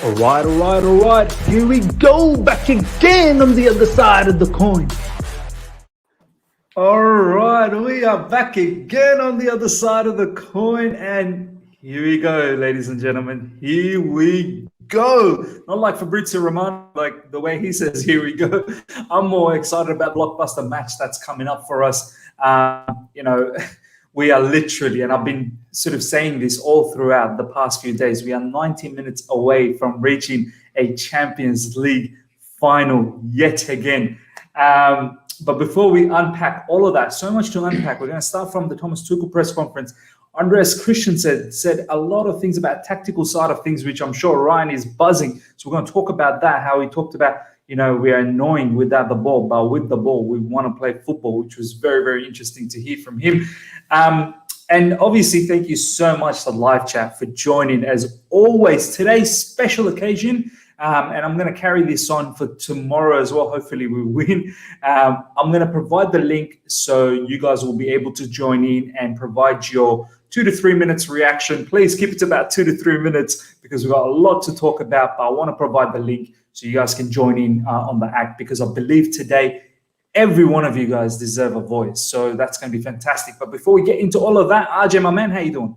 All right. Here we go, back again on the other side of the coin. All right, we are back again on the other side of the coin, and here we go, ladies and gentlemen. Here we go. Not like Fabrizio Romano, like the way he says, here we go. I'm more excited about the blockbuster match that's coming up for us. We are literally, and I've been sort of saying this all throughout the past few days, we are 90 minutes away from reaching a Champions League final yet again. But before we unpack all of that, so much to unpack, we're going to start from the Thomas Tuchel press conference. Andreas Christensen said a lot of things about tactical side of things, which I'm sure Ryan is buzzing. So we're going to talk about that, how he talked about, we are annoying without the ball, but with the ball, we want to play football, which was very, very interesting to hear from him. And obviously, thank you so much to Live Chat for joining as always. Today's special occasion, and I'm going to carry this on for tomorrow as well. Hopefully we win. I'm going to provide the link so you guys will be able to join in and provide your 2 to 3 minutes reaction. Please keep it to about 2 to 3 minutes because we've got a lot to talk about, but I want to provide the link so you guys can join in on the act, because I believe today every one of you guys deserve a voice. So that's going to be fantastic. But before we get into all of that, RJ, my man, how you doing?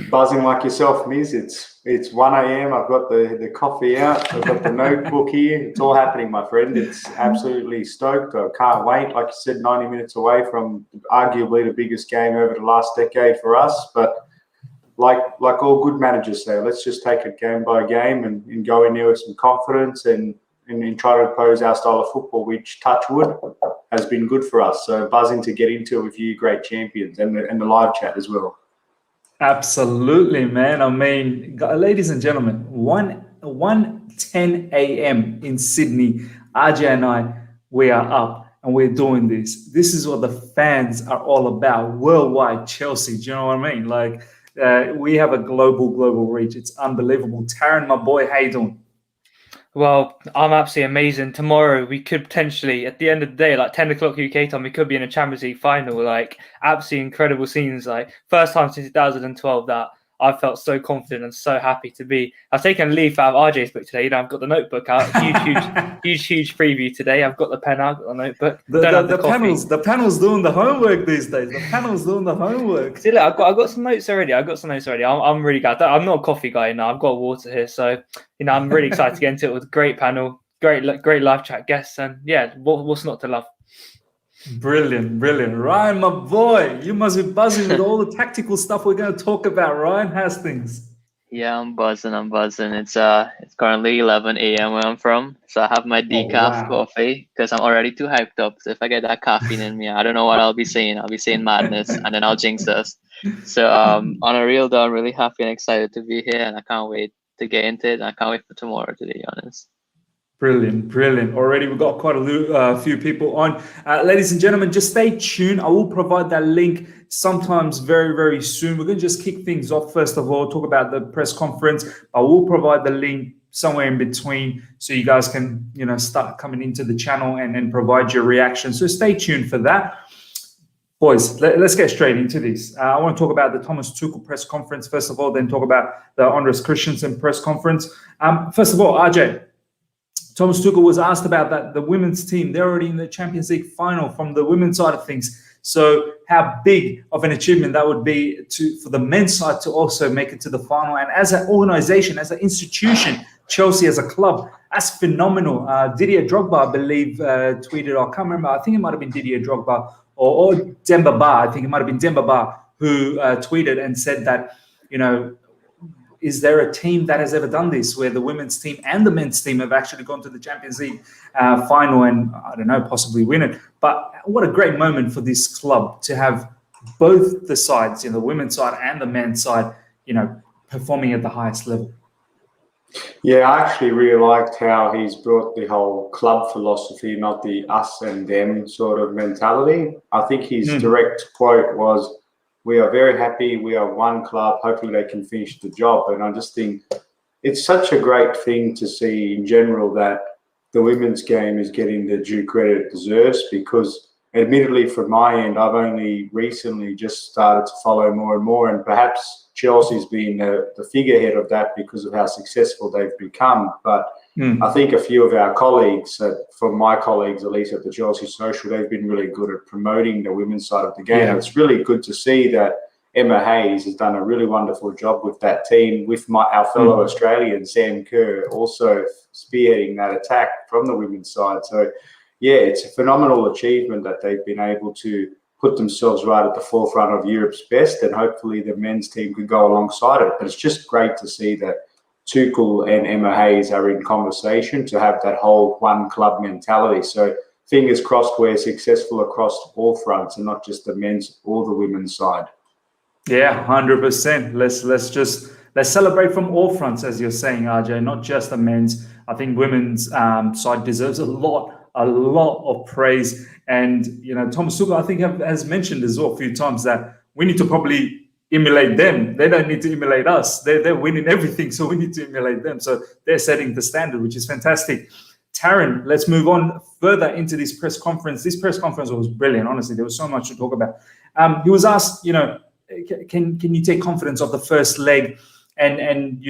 Buzzing like yourself, Miz. It's 1 a.m. I've got the coffee out. I've got the notebook here. It's all happening, my friend. It's absolutely stoked. I can't wait. Like you said, 90 minutes away from arguably the biggest game over the last decade for us. But like all good managers say, let's just take it game by game and go in there with some confidence and try to pose our style of football, which, touch wood, has been good for us. So buzzing to get into it with you great champions and the live chat as well. Absolutely, man. I mean, ladies and gentlemen, 1:10 a.m. in Sydney, RJ and I, we are up and we're doing this. This is what the fans are all about. Worldwide Chelsea. Do you know what I mean? Like, we have a global reach. It's unbelievable. Taryn, my boy, how you doing? Well, I'm absolutely amazing. Tomorrow, we could potentially, at the end of the day, like 10 o'clock UK time, we could be in a Champions League final. Like, absolutely incredible scenes. Like, first time since 2012 that I felt so confident and so happy to be. I've taken a leaf out of RJ's book today. I've got the notebook out. Huge preview today. I've got the pen out, got the notebook. The panel's doing the homework these days. The panel's doing the homework. See, look, I've got some notes already. I'm really glad. I'm not a coffee guy now. I've got water here, so I'm really excited to get into it with a great panel, great live chat guests, and yeah, what's not to love. Brilliant. Ryan, my boy, you must be buzzing with all the tactical stuff we're going to talk about. Ryan, how's things? Yeah, I'm buzzing. It's currently 11 a.m. where I'm from, so I have my decaf coffee because I'm already too hyped up. So if I get that caffeine in me, I don't know what I'll be saying. I'll be saying madness, and then I'll jinx us. So on a real though, I'm really happy and excited to be here, and I can't wait to get into it. And I can't wait for tomorrow, to be honest. Brilliant. Already we've got quite a few people on. Ladies and gentlemen, just stay tuned. I will provide that link sometimes very, very soon. We're going to just kick things off. First of all, talk about the press conference. I will provide the link somewhere in between so you guys can, start coming into the channel and provide your reaction. So stay tuned for that. Boys, let's get straight into this. I want to talk about the Thomas Tuchel press conference, first of all, then talk about the Andreas Christensen press conference. First of all, RJ, Thomas Tuchel was asked about that. The women's team, they're already in the Champions League final from the women's side of things. So how big of an achievement that would be for the men's side to also make it to the final. And as an organization, as an institution, Chelsea as a club, that's phenomenal. Didier Drogba, I believe, tweeted, I can't remember, I think it might have been Didier Drogba or Demba Ba, I think it might have been Demba Ba, who tweeted and said that, is there a team that has ever done this where the women's team and the men's team have actually gone to the Champions League final and, I don't know, possibly win it? But what a great moment for this club to have both the sides, the women's side and the men's side, performing at the highest level. Yeah, I actually really liked how he's brought the whole club philosophy, not the us and them sort of mentality. I think his direct quote was, "We are very happy. We are one club. Hopefully they can finish the job." And I just think it's such a great thing to see in general that the women's game is getting the due credit it deserves, because admittedly, from my end, I've only recently just started to follow more and more, and perhaps Chelsea's been the figurehead of that because of how successful they've become. But I think a few of our colleagues, from my colleagues at least at the Chelsea Social, they've been really good at promoting the women's side of the game. Yeah. It's really good to see that Emma Hayes has done a really wonderful job with that team, with our fellow Australian, Sam Kerr, also spearheading that attack from the women's side. So, yeah, it's a phenomenal achievement that they've been able to put themselves right at the forefront of Europe's best, and hopefully the men's team could go alongside it. But it's just great to see that Tuchel and Emma Hayes are in conversation to have that whole one club mentality. So fingers crossed we're successful across all fronts and not just the men's or the women's side. Yeah, 100%. Let's celebrate from all fronts, as you're saying, RJ, not just the men's. I think women's side deserves a lot of praise. And, Thomas Tuchel, I think, has mentioned as well a few times that we need to probably emulate them. They don't need to emulate us. They're winning everything, so we need to emulate them. So they're setting the standard, which is fantastic. Taryn, let's move on further into this press conference. This press conference was brilliant, honestly. There was so much to talk about. He was asked, can you take confidence of the first leg, and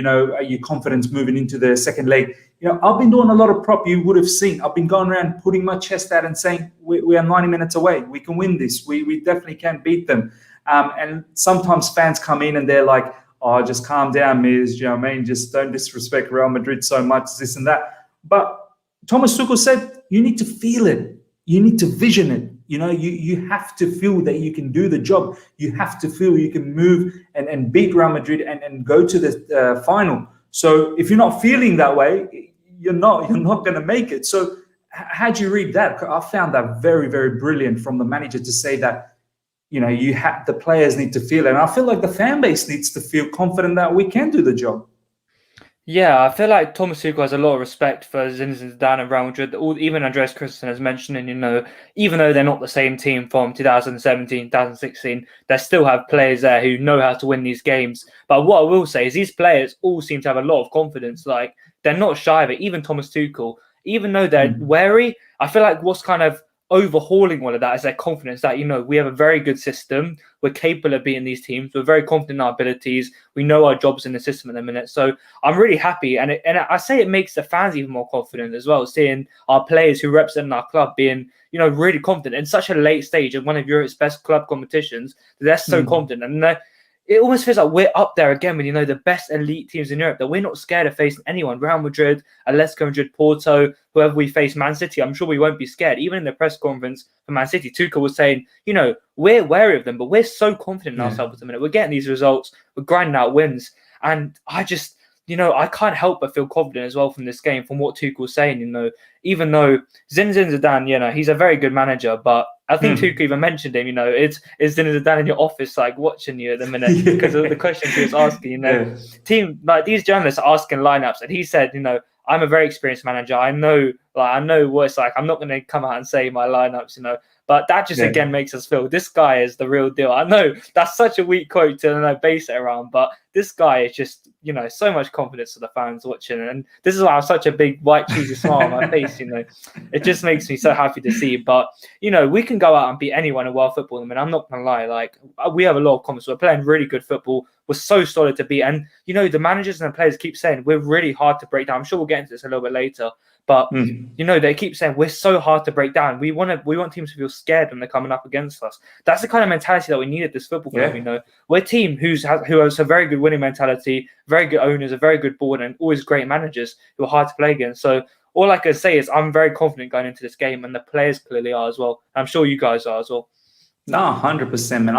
are you confident moving into the second leg? I've been doing a lot of prop. You would have seen. I've been going around putting my chest out and saying we are 90 minutes away. We can win this. We definitely can beat them. And sometimes fans come in and they're like, "Oh, just calm down, Miz. You know what I mean? Just don't disrespect Real Madrid so much, this and that." But Thomas Tuchel said you need to feel it. You need to vision it. You have to feel that you can do the job. You have to feel you can move and beat Real Madrid and go to the final. So if you're not feeling that way, you're not going to make it. So how do you read that? I found that very, very brilliant from the manager to say that, the players need to feel it. And I feel like the fan base needs to feel confident that we can do the job. Yeah, I feel like Thomas Tuchel has a lot of respect for Zinedine Zidane and Real Madrid. Even Andreas Christensen has mentioned, and even though they're not the same team from 2017, 2016, they still have players there who know how to win these games. But what I will say is these players all seem to have a lot of confidence. Like, they're not shy of it. Even Thomas Tuchel, even though they're wary, I feel like what's kind of overhauling all of that is their confidence that, we have a very good system. We're capable of beating these teams. We're very confident in our abilities. We know our jobs in the system at the minute. So I'm really happy. And I say it makes the fans even more confident as well, seeing our players who represent our club being, really confident in such a late stage of one of Europe's best club competitions. They're so confident. And it almost feels like we're up there again with, the best elite teams in Europe, that we're not scared of facing anyone. Real Madrid, Atletico Madrid, Porto, whoever we face, Man City, I'm sure we won't be scared. Even in the press conference for Man City, Tuchel was saying, we're wary of them, but we're so confident in ourselves at the minute. We're getting these results. We're grinding out wins. And I just, I can't help but feel confident as well from this game, from what Tuchel's saying, even though Zinedine Zidane, he's a very good manager, but I think Tuchel even mentioned him, is Zinedine Zidane in your office, like, watching you at the minute because of the questions he was asking, team, like, these journalists are asking lineups, and he said, I'm a very experienced manager. I know what it's like. I'm not going to come out and say my lineups, but that just again makes us feel this guy is the real deal. I know that's such a weak quote to base it around, but this guy is just, so much confidence to the fans watching. And this is why I have such a big white cheesy smile on my face, It just makes me so happy to see. But, we can go out and beat anyone in world football. I mean, I'm not going to lie. Like, we have a lot of confidence. We're playing really good football. We're so solid to beat. And, the managers and the players keep saying we're really hard to break down. I'm sure we'll get into this a little bit later. But, they keep saying we're so hard to break down. We want teams to feel scared when they're coming up against us. That's the kind of mentality that we need at this football club. We're a team who has a very good winning mentality, very good owners, a very good board, and always great managers who are hard to play against. So all I can say is I'm very confident going into this game, and the players clearly are as well. I'm sure you guys are as well. No, 100%, man.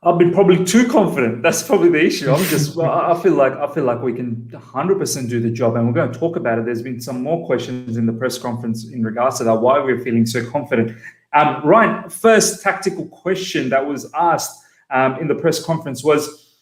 I've been probably too confident. That's probably the issue. I feel like we can 100% do the job, and we're going to talk about it. There's been some more questions in the press conference in regards to that, why we're feeling so confident. Ryan, first tactical question that was asked in the press conference was,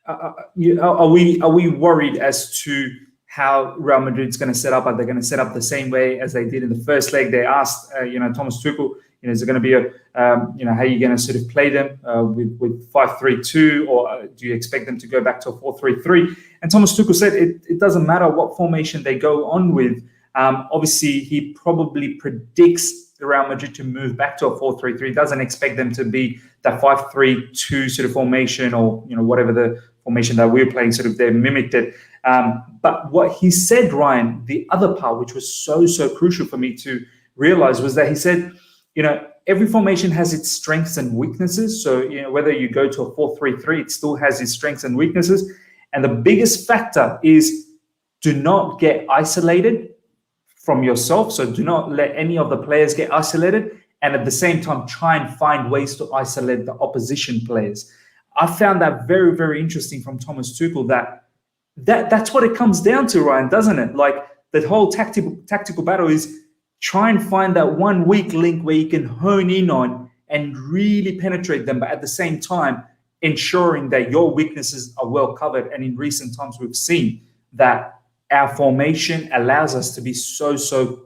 are we worried as to how Real Madrid's going to set up? Are they going to set up the same way as they did in the first leg? They asked, Thomas Tuchel, is it going to be how are you going to sort of play them with 5-3-2, or do you expect them to go back to a 4-3-3? And Thomas Tuchel said it doesn't matter what formation they go on with. Obviously, he probably predicts Real Madrid to move back to a 4-3-3. Doesn't expect them to be that 5-3-2 sort of formation, or whatever the formation that we're playing. Sort of they mimicked it. But what he said, Ryan, the other part, which was so crucial for me to realize, was that he said, every formation has its strengths and weaknesses. So, whether you go to a 4-3-3, it still has its strengths and weaknesses. And the biggest factor is do not get isolated from yourself. So do not let any of the players get isolated. And at the same time, try and find ways to isolate the opposition players. I found that very, very interesting from Thomas Tuchel, that's what it comes down to, Ryan, doesn't it? Like, the whole tactical battle is try and find that one weak link where you can hone in on and really penetrate them, but at the same time, ensuring that your weaknesses are well covered. And in recent times, we've seen that our formation allows us to be so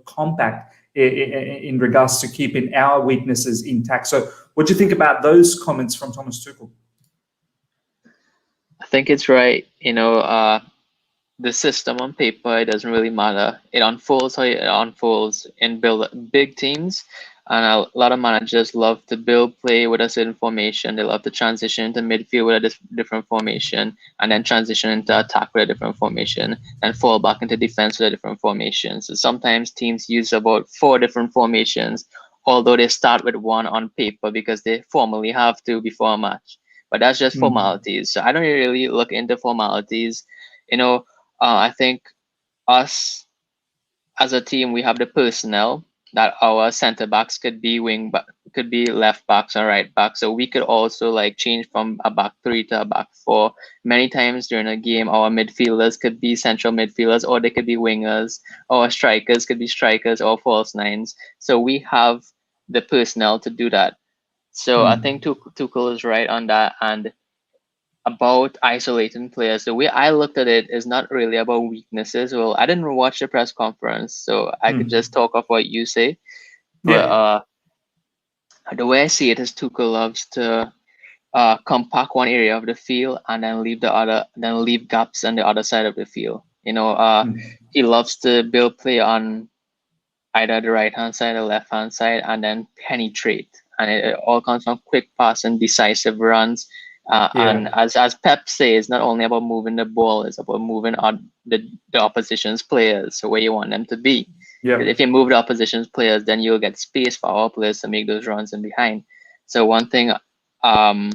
compact in regards to keeping our weaknesses intact. So what do you think about those comments from Thomas Tuchel? I think it's right. The system on paper, it doesn't really matter. It unfolds how it unfolds in big teams. And a lot of managers love to play with a certain formation. They love to transition into midfield with a different formation, and then transition into attack with a different formation, and fall back into defense with a different formation. So sometimes teams use about 4 different formations, although they start with one on paper because they formally have to before a match. But that's just formalities. So I don't really look into formalities. I think us as a team, we have the personnel that our center backs could be could be left backs or right backs. So we could also change from a back 3 to a back 4. Many times during a game, our midfielders could be central midfielders, or they could be wingers, or strikers could be strikers or false nines. So we have the personnel to do that. So I think Tuchel is right on that. And about isolating players, the way I looked at it is not really about weaknesses. Well, I didn't watch the press conference, so I could just talk of what you say. But the way I see it is Tuchel loves to compact one area of the field and then leave gaps on the other side of the field. He loves to build play on either the right hand side or left hand side, and then penetrate. And it all comes from quick pass and decisive runs. And as Pep says, not only about moving the ball, it's about moving on the opposition's players where you want them to be. If you move the opposition's players, then you'll get space for our players to make those runs in behind. So one thing, I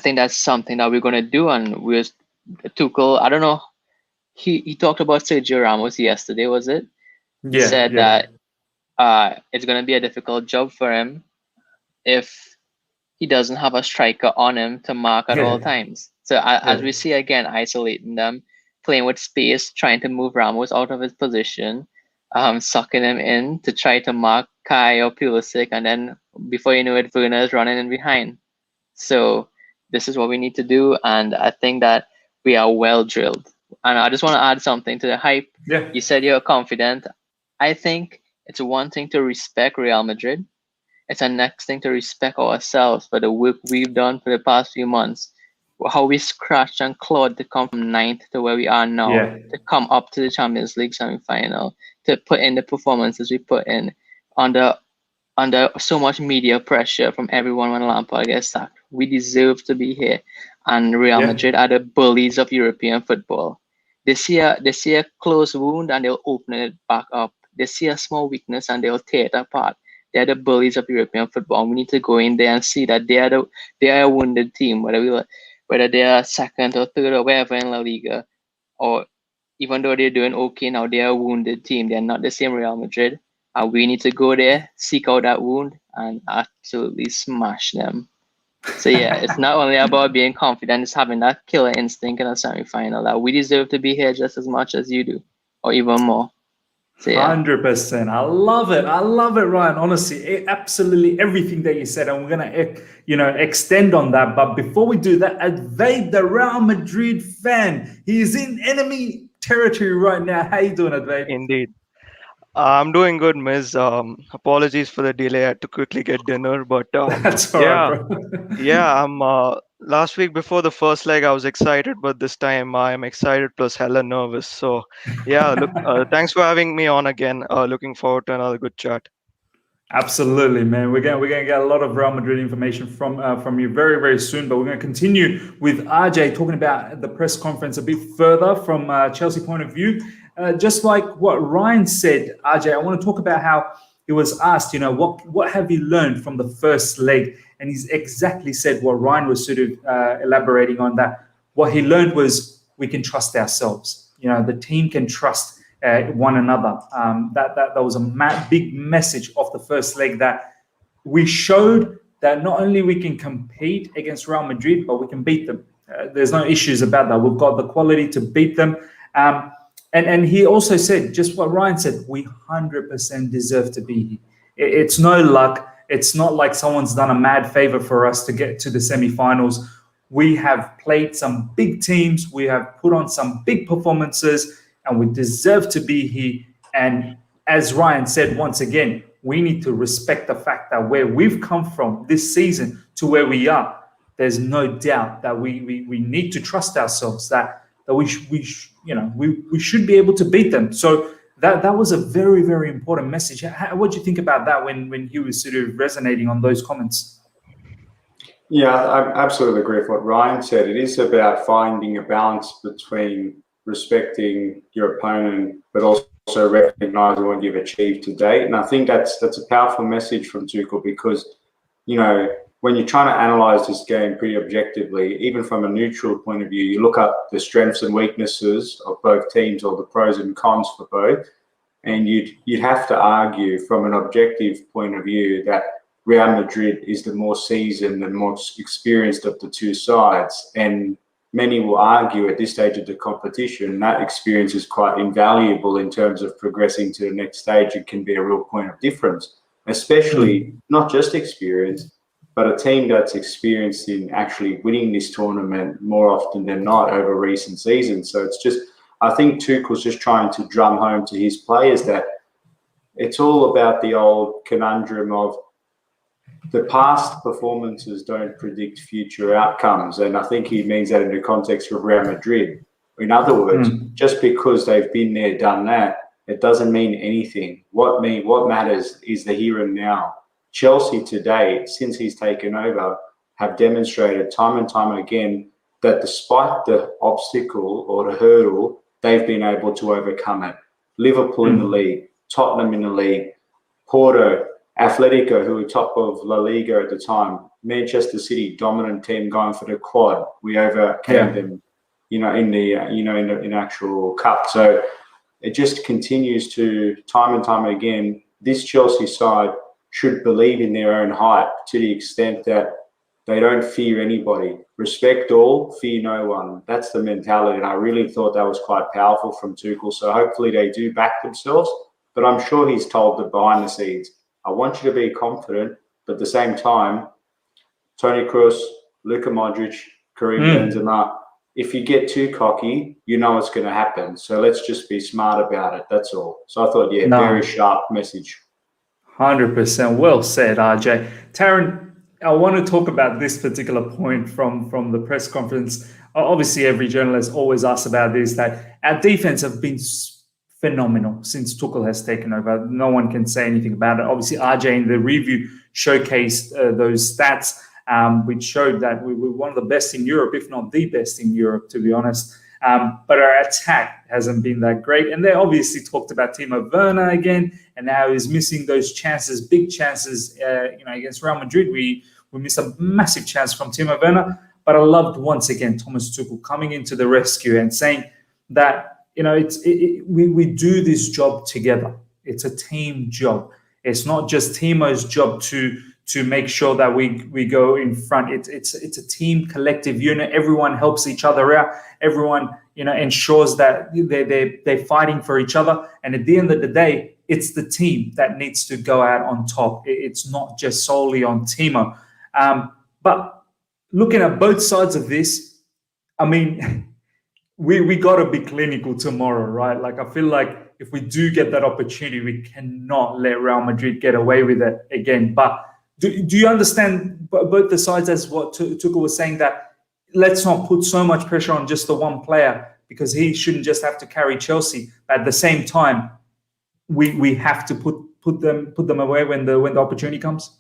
think that's something that we're going to do. And with Tuchel, I don't know, he talked about Sergio Ramos yesterday, was it? He said that it's going to be a difficult job for him if he doesn't have a striker on him to mark at all times. So as we see again, isolating them, playing with space, trying to move Ramos out of his position, sucking him in to try to mark Kai or Pulisic, and then before you know it, Werner is running in behind. So this is what we need to do, and I think that we are well drilled. And I just want to add something to the hype. You said you're confident. I think it's one thing to respect Real Madrid. It's a next thing to respect ourselves for the work we've done for the past few months. How we scratched and clawed to come from 9th to where we are now, to come up to the Champions League semi-final, to put in the performances we put in under so much media pressure from everyone when Lampard gets sacked. We deserve to be here. And Real Madrid are the bullies of European football. They see a closed wound and they'll open it back up. They see a small weakness and they'll tear it apart. They're the bullies of European football. And we need to go in there and see that they are a wounded team, whether they are second or third or wherever in La Liga, or even though they're doing okay now, they are a wounded team. They're not the same Real Madrid. And we need to go there, seek out that wound, and absolutely smash them. So it's not only about being confident, it's having that killer instinct in a semi-final that we deserve to be here just as much as you do, or even more. So, 100%. I love it, Ryan. Honestly, absolutely everything that you said, and we're gonna, extend on that. But before we do that, Advait, the Real Madrid fan, he is in enemy territory right now. How you doing, Advait? Indeed. I'm doing good, Miz. Apologies for the delay. I had to quickly get dinner, but That's all right, bro. I'm Last week before the first leg, I was excited, but this time I am excited plus hella nervous. So, yeah, look, thanks for having me on again. Looking forward to another good chat. Absolutely, man. We're gonna get a lot of Real Madrid information from you very very soon. But we're gonna continue with RJ talking about the press conference a bit further from Chelsea point of view. Just like what Ryan said, RJ, I want to talk about how he was asked, what have you learned from the first leg, and he's exactly said what Ryan was sort of elaborating on, that what he learned was we can trust ourselves. The team can trust one another. That was a big message of the first leg, that we showed that not only we can compete against Real Madrid, but we can beat them. There's no issues about that. We've got the quality to beat them. And he also said, just what Ryan said, we 100% deserve to be here. It's no luck. It's not like someone's done a mad favor for us to get to the semi-finals. We have played some big teams. We have put on some big performances, and we deserve to be here. And as Ryan said, once again, we need to respect the fact that where we've come from this season to where we are, there's no doubt that we need to trust ourselves, that we should be able to beat them. So that was a very, very important message. What do you think about that when he was sort of resonating on those comments? Yeah, I absolutely agree with what Ryan said. It is about finding a balance between respecting your opponent, but also recognizing what you've achieved to date. And I think that's a powerful message from Tuchel, because, when you're trying to analyze this game pretty objectively, even from a neutral point of view, you look up the strengths and weaknesses of both teams, or the pros and cons for both, and you'd have to argue from an objective point of view that Real Madrid is the more seasoned and more experienced of the two sides. And many will argue at this stage of the competition that experience is quite invaluable in terms of progressing to the next stage. It can be a real point of difference, especially not just experience, but a team that's experienced in actually winning this tournament more often than not over recent seasons. So it's just, I think Tuchel's just trying to drum home to his players that it's all about the old conundrum of the past performances don't predict future outcomes. And I think he means that in the context of Real Madrid. In other words, just because they've been there, done that, it doesn't mean anything. What matters is the here and now. Chelsea today, since he's taken over, have demonstrated time and time again that despite the obstacle or the hurdle, they've been able to overcome it. Liverpool in the league, Tottenham in the league, Porto, Atletico, who were top of La Liga at the time, Manchester City, dominant team going for the quad. We overcame them, in actual cup. So it just continues to, time and time again, this Chelsea side should believe in their own hype to the extent that they don't fear anybody. Respect all, fear no one. That's the mentality. And I really thought that was quite powerful from Tuchel. So hopefully they do back themselves. But I'm sure he's told them behind the scenes, I want you to be confident, but at the same time, Toni Kroos, Luka Modric, Karim Benzema, if you get too cocky, you know what's going to happen. So let's just be smart about it. That's all. So I thought, very sharp message. 100%. Well said, RJ. Taryn, I want to talk about this particular point from the press conference. Obviously, every journalist always asks about this, that our defense have been phenomenal since Tuchel has taken over. No one can say anything about it. Obviously, RJ in the review showcased those stats, which showed that we were one of the best in Europe, if not the best in Europe, to be honest. But our attack hasn't been that great. And they obviously talked about Timo Werner again, and now he's missing those chances, big chances. Against Real Madrid, we missed a massive chance from Timo Werner. But I loved, once again, Thomas Tuchel coming into the rescue and saying that, we do this job together. It's a team job. It's not just Timo's job to make sure that we go in front. It's a team, collective unit. Everyone helps each other out. Everyone ensures that they're fighting for each other. And at the end of the day, it's the team that needs to go out on top. It's not just solely on Timo. But looking at both sides of this, I mean, we got to be clinical tomorrow, right? Like, I feel like if we do get that opportunity, we cannot let Real Madrid get away with it again. But do you understand both the sides, as what Tuchel was saying, that let's not put so much pressure on just the one player, because he shouldn't just have to carry Chelsea. But at the same time, we have to put them away when the opportunity comes.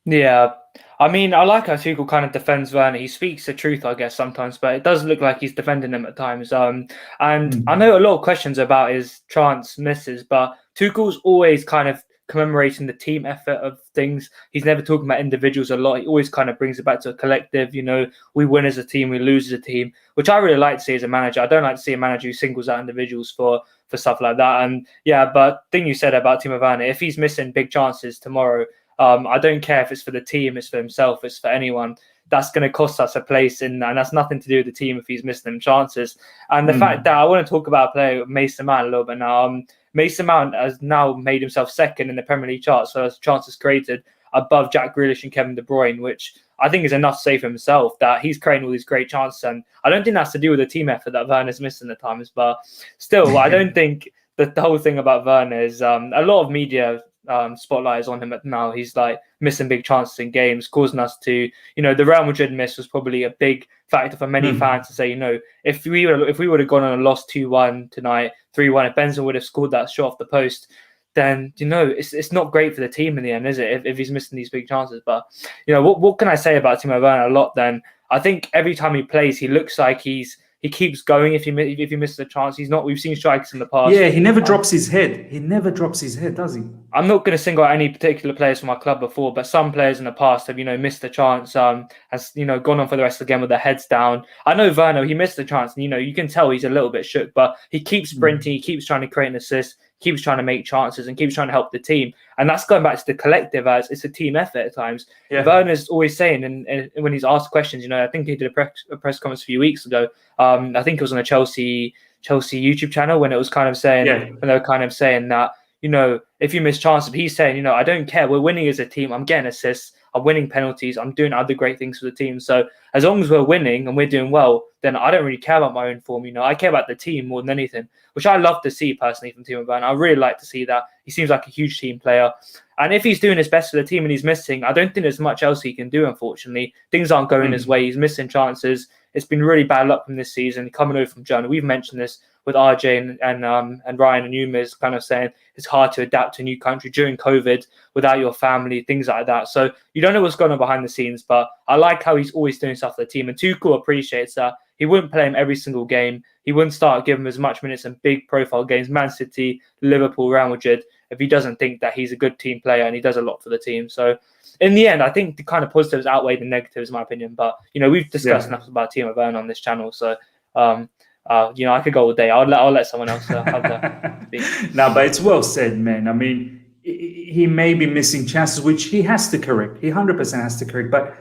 Yeah, I mean, I like how Tuchel kind of defends Werner. He speaks the truth, I guess, sometimes, but it does look like he's defending him at times. And I know a lot of questions about his chance misses, but Tuchel's always kind of commemorating the team effort of things. He's never talking about individuals a lot. He always kind of brings it back to a collective. You know, we win as a team, we lose as a team, which I really like to see as a manager. I don't like to see a manager who singles out individuals for stuff like that. And yeah, but thing you said about Timo Werner, if he's missing big chances tomorrow, I don't care if it's for the team, it's for himself, it's for anyone. That's going to cost us a place in, and that's nothing to do with the team if he's missing them chances. And the fact that I want to talk about a player, Mason Mount, a little bit now. Mason Mount has now made himself second in the Premier League chart, so his chances created above Jack Grealish and Kevin De Bruyne, which I think is enough to say for himself that he's creating all these great chances. And I don't think that's to do with the team effort that Werner's missing at times, but still, I don't think that the whole thing about Werner is a lot of media spotlight is on him now. He's like missing big chances in games, causing us to, the Real Madrid miss was probably a big factor for many fans to say, if we would have gone on and lost 2-1 tonight, 3-1, if Benzema would have scored that shot off the post, then it's not great for the team in the end, is it? If he's missing these big chances. But what can I say about Timo Werner? A lot. Then I think every time he plays, he looks like he keeps going. If he misses a chance, he's not. We've seen strikers in the past. Yeah, he never drops his head. He never drops his head, does he? I'm not going to single out any particular players from my club before, but some players in the past have, missed a chance. Has gone on for the rest of the game with their heads down. I know Werner, he missed the chance, and you can tell he's a little bit shook, but he keeps sprinting. He keeps trying to create an assist. Keeps trying to make chances and keeps trying to help the team. And that's going back to the collective, as it's a team effort at times. Yeah. Werner's always saying, and when he's asked questions, I think he did a press conference a few weeks ago. I think it was on a Chelsea YouTube channel when it was kind of saying, when they were kind of saying that, if you miss chances, he's saying, I don't care. We're winning as a team. I'm getting assists. I'm winning penalties. I'm doing other great things for the team. So as long as we're winning and we're doing well, then I don't really care about my own form. I care about the team more than anything, which I love to see personally from Timo Werner. I really like to see that. He seems like a huge team player. And if he's doing his best for the team and he's missing, I don't think there's much else he can do, unfortunately. Things aren't going his way. He's missing chances. It's been really bad luck from this season, coming over from Germany. We've mentioned this with RJ and Ryan and Umiz kind of saying it's hard to adapt to a new country during COVID without your family, things like that. So you don't know what's going on behind the scenes, but I like how he's always doing stuff for the team. And Tuchel appreciates that. He wouldn't play him every single game. He wouldn't start giving him as much minutes in big profile games, Man City, Liverpool, Real Madrid, if he doesn't think that he's a good team player and he does a lot for the team. So in the end, I think the kind of positives outweigh the negatives, in my opinion. But, we've discussed enough about Timo Werner on this channel. So, I could go all day. I'll let someone else have the speak. No, but it's well said, man. I mean, he may be missing chances, which he has to correct. He 100% has to correct. But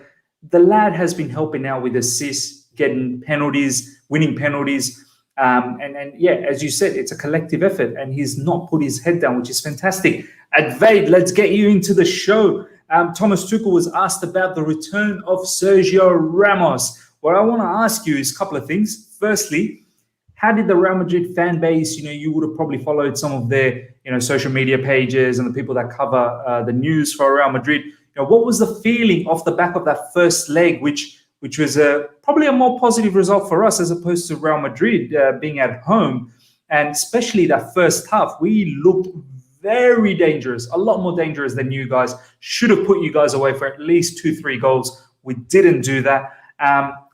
the lad has been helping out with assists, getting penalties, winning penalties. And yeah, as you said, it's a collective effort, and he's not put his head down, which is fantastic. Advade, let's get you into the show. Thomas Tuchel was asked about the return of Sergio Ramos. What I want to ask you is a couple of things. Firstly, how did the Real Madrid fan base, you would have probably followed some of their, social media pages and the people that cover the news for Real Madrid. What was the feeling off the back of that first leg, which was probably a more positive result for us as opposed to Real Madrid being at home? And especially that first half, we looked very dangerous, a lot more dangerous than you guys. Should have put you guys away for at least 2-3 goals. We didn't do that.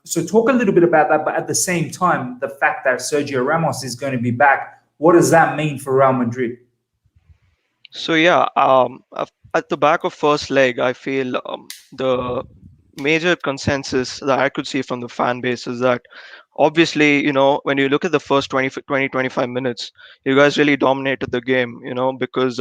So talk a little bit about that, but at the same time, the fact that Sergio Ramos is going to be back, what does that mean for Real Madrid? So yeah, at the back of first leg, I feel the major consensus that I could see from the fan base is that obviously, when you look at the first 25 minutes, you guys really dominated the game, because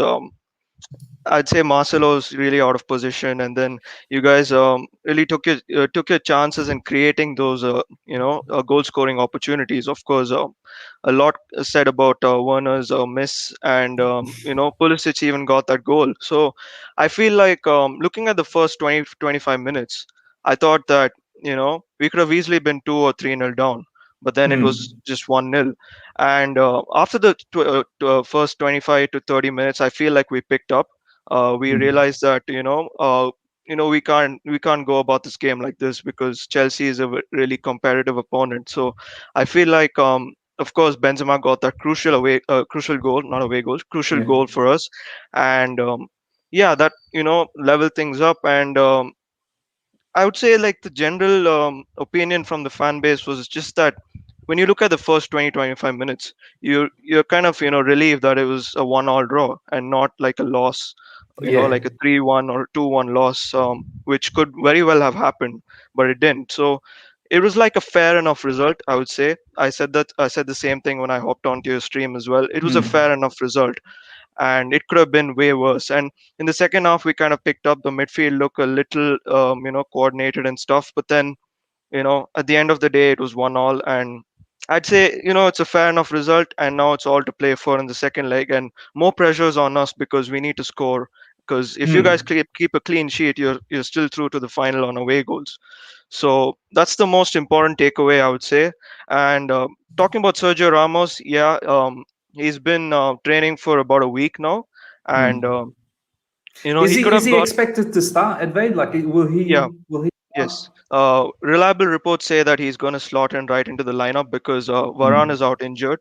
I'd say Marcelo's really out of position, and then you guys really took your chances in creating those goal scoring opportunities. Of course, a lot said about Werner's miss, and Pulisic even got that goal. So I feel like looking at the first 25 minutes, I thought that we could have easily been 2 or 3-0 down, but then it was just 1-0. And after the first 25 to 30 minutes, I feel like we picked up. We realized that we can't go about this game like this because Chelsea is a really competitive opponent. So I feel like of course Benzema got that crucial goal, not away goal, crucial Yeah. goal for us, and yeah, that leveled things up. And I would say like the general opinion from the fan base was just that when you look at the first 20-25 minutes, you're kind of relieved that it was a 1-1 draw and not like a loss, Yeah. like a 3-1 or 2-1 loss, which could very well have happened, but it didn't. So it was like a fair enough result, I would say. I said the same thing when I hopped onto your stream as well. It was a Mm. fair enough result, and it could have been way worse. And in the second half, we kind of picked up the midfield look a little, coordinated and stuff. But then, at the end of the day, it was 1-1, and I'd say, it's a fair enough result. And now it's all to play for in the second leg, and more pressures on us because we need to score. Because if you guys Mm. keep a clean sheet, you're still through to the final on away goals. So that's the most important takeaway, I would say. And talking about Sergio Ramos, yeah, he's been training for about a week now, and Mm. Is he he could is have he got. expected to start at Vade? Like, will Yeah, he start? yes. Reliable reports say that he's going to slot in right into the lineup because Varane is Mm. out injured.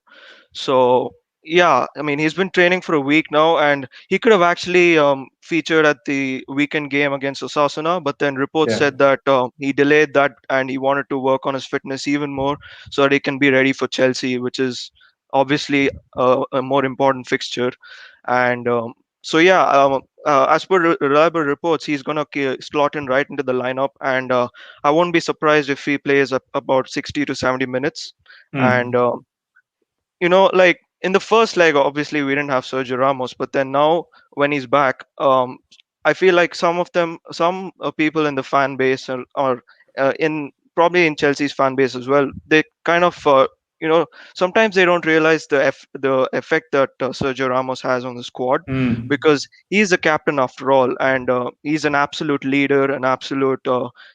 So yeah, I mean he's been training for a week now, and he could have actually featured at the weekend game against Osasuna, but then reports Yeah. said that he delayed that and he wanted to work on his fitness even more so that he can be ready for Chelsea, which is obviously a more important fixture. And so yeah, as per reliable reports, he's gonna slot in right into the lineup, and I won't be surprised if he plays about 60 to 70 minutes. And Mm. like in the first leg, obviously we didn't have Sergio Ramos, but then now when he's back, I feel like some people in the fan base or in probably in Chelsea's fan base as well, they kind of you know sometimes they don't realize the effect that Sergio Ramos has on the squad, Mm. because he's the captain after all, and he's an absolute leader, an absolute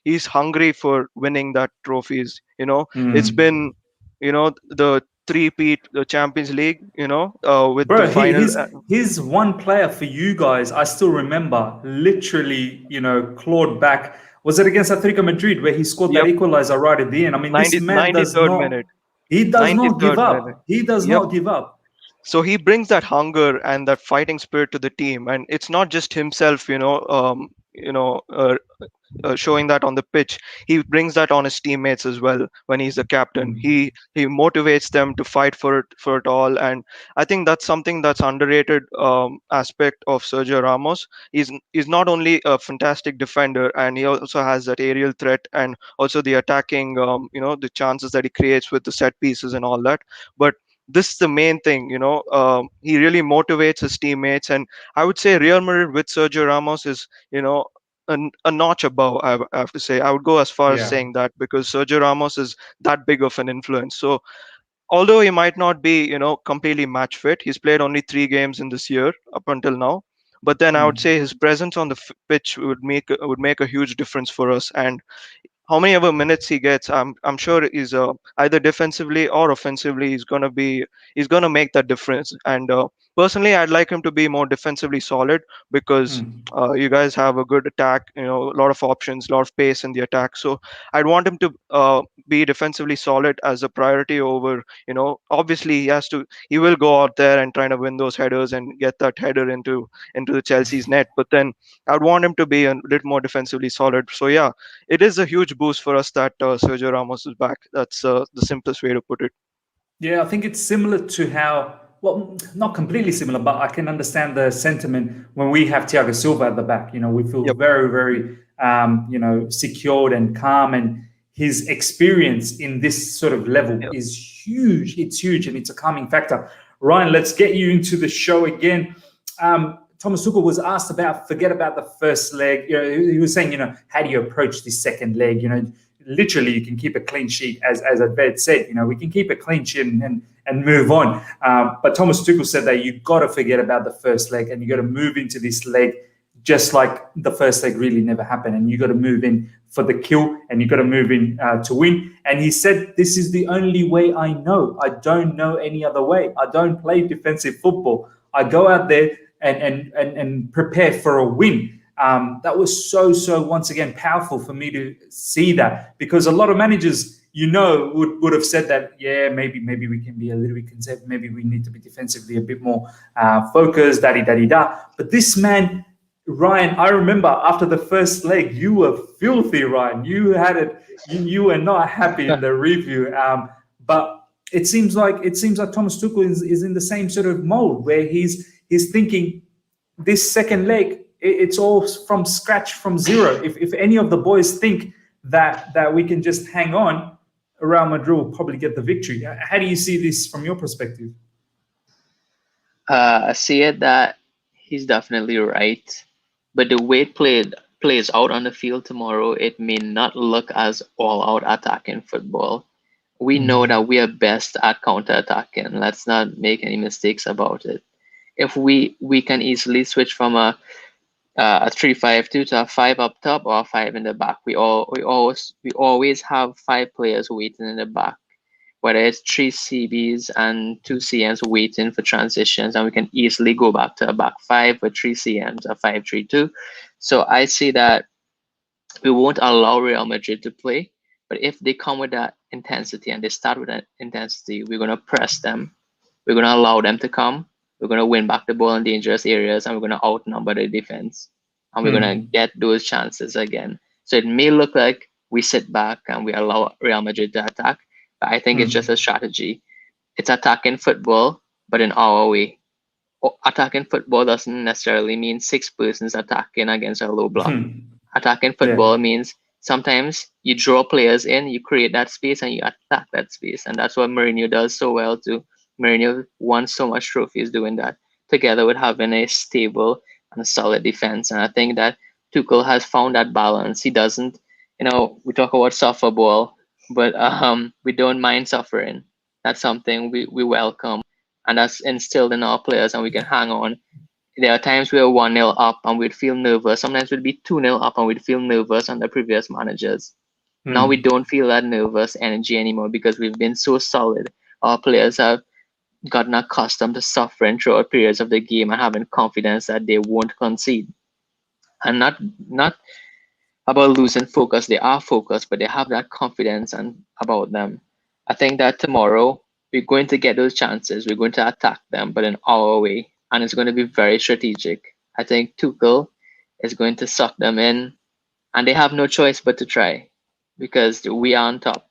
he's hungry for winning that trophies. It's Mm. been the three-peat the Champions League, with the Bro, final. he's one player for you guys. I still remember, literally, clawed back. Was it against Atletico Madrid where he scored that Yep, equalizer right at the end? I mean, this man does 93rd not. minute. He does not give 93rd minute. up. He does Yep. not give up. So he brings that hunger and that fighting spirit to the team, and it's not just himself, showing that on the pitch. He brings that on his teammates as well when he's the captain. Mm. He motivates them to fight for it all, and I think that's something that's underrated aspect of Sergio Ramos. He's not only a fantastic defender, and he also has that aerial threat and also the attacking, the chances that he creates with the set pieces and all that. But this is the main thing, he really motivates his teammates, and I would say Real Madrid with Sergio Ramos is, a notch above. I have to say, I would go as far as Yeah. saying that, because Sergio Ramos is that big of an influence. So although he might not be, completely match fit, he's played only 3 games in this year up until now. But then I would Mm. say his presence on the pitch would make a huge difference for us. And how many ever minutes he gets, I'm sure he's either defensively or offensively, he's gonna make that difference. And personally, I'd like him to be more defensively solid, because Mm. you guys have a good attack, a lot of options, a lot of pace in the attack. So I'd want him to be defensively solid as a priority over, obviously he will go out there and try to win those headers and get that header into the Chelsea's net. But then I'd want him to be a little more defensively solid. So yeah, it is a huge boost for us that Sergio Ramos is back. That's the simplest way to put it. Yeah, I think it's similar to how, well, not completely similar, but I can understand the sentiment when we have Thiago Silva at the back. We feel Yep. very, very, secured and calm. And his experience in this sort of level Yep. is huge. It's huge, and it's a calming factor. Ryan, let's get you into the show again. Thomas Tuchel was asked about, forget about the first leg. He was saying, how do you approach this second leg? Literally, you can keep a clean sheet, as Adved said. We can keep a clean sheet and move on. But Thomas Tuchel said that you got to forget about the first leg, and you got to move into this leg just like the first leg really never happened, and you got to move in for the kill, and you got to move in to win. And he said, "This is the only way I know. I don't know any other way. I don't play defensive football. I go out there and prepare for a win." That was so once again powerful for me to see that, because a lot of managers, would have said that, yeah, maybe we can be a little bit conservative, maybe we need to be defensively a bit more focused, da-di-da-di-da. But this man, Ryan, I remember after the first leg, you were filthy, Ryan. You had it. You were not happy in the review. But it seems like Thomas Tuchel is in the same sort of mode where he's thinking this second leg, it's all from scratch, from zero. If any of the boys think that we can just hang on, Real Madrid will probably get the victory. How do you see this from your perspective? I see it that he's definitely right, but the way it plays out on the field tomorrow, it may not look as all-out attacking football. We know that we are best at counter-attacking. Let's not make any mistakes about it. If we can easily switch from a 3-5-2 to a 5 up top or a 5 in the back. We always have 5 players waiting in the back, whether it's 3 CBs and 2 CMs waiting for transitions, and we can easily go back to a back 5 with 3 CMs, a 5-3-2. So I see that we won't allow Real Madrid to play, but if they come with that intensity and they start with that intensity, we're going to press them. We're going to allow them to come. We're going to win back the ball in dangerous areas, and we're going to outnumber the defense. And we're going to get those chances again. So it may look like we sit back and we allow Real Madrid to attack, but I think it's just a strategy. It's attacking football, but in our way. Attacking football doesn't necessarily mean 6 persons attacking against a low block. Attacking football means sometimes you draw players in, you create that space, and you attack that space. And that's what Mourinho does so well too. Mourinho won so much trophies doing that, together with having a stable and a solid defense. And I think that Tuchel has found that balance. He doesn't, we talk about suffer ball, but we don't mind suffering. That's something we welcome, and that's instilled in our players, and we can hang on. There are times we are 1-0 up and we'd feel nervous. Sometimes we'd be 2-0 up and we'd feel nervous under previous managers. Now we don't feel that nervous energy anymore because we've been so solid. Our players have gotten accustomed to suffering throughout periods of the game and having confidence that they won't concede. And not about losing focus. They are focused, but they have that confidence about them. I think that tomorrow we're going to get those chances. We're going to attack them, but in our way. And it's going to be very strategic. I think Tuchel is going to suck them in, and they have no choice but to try because we are on top.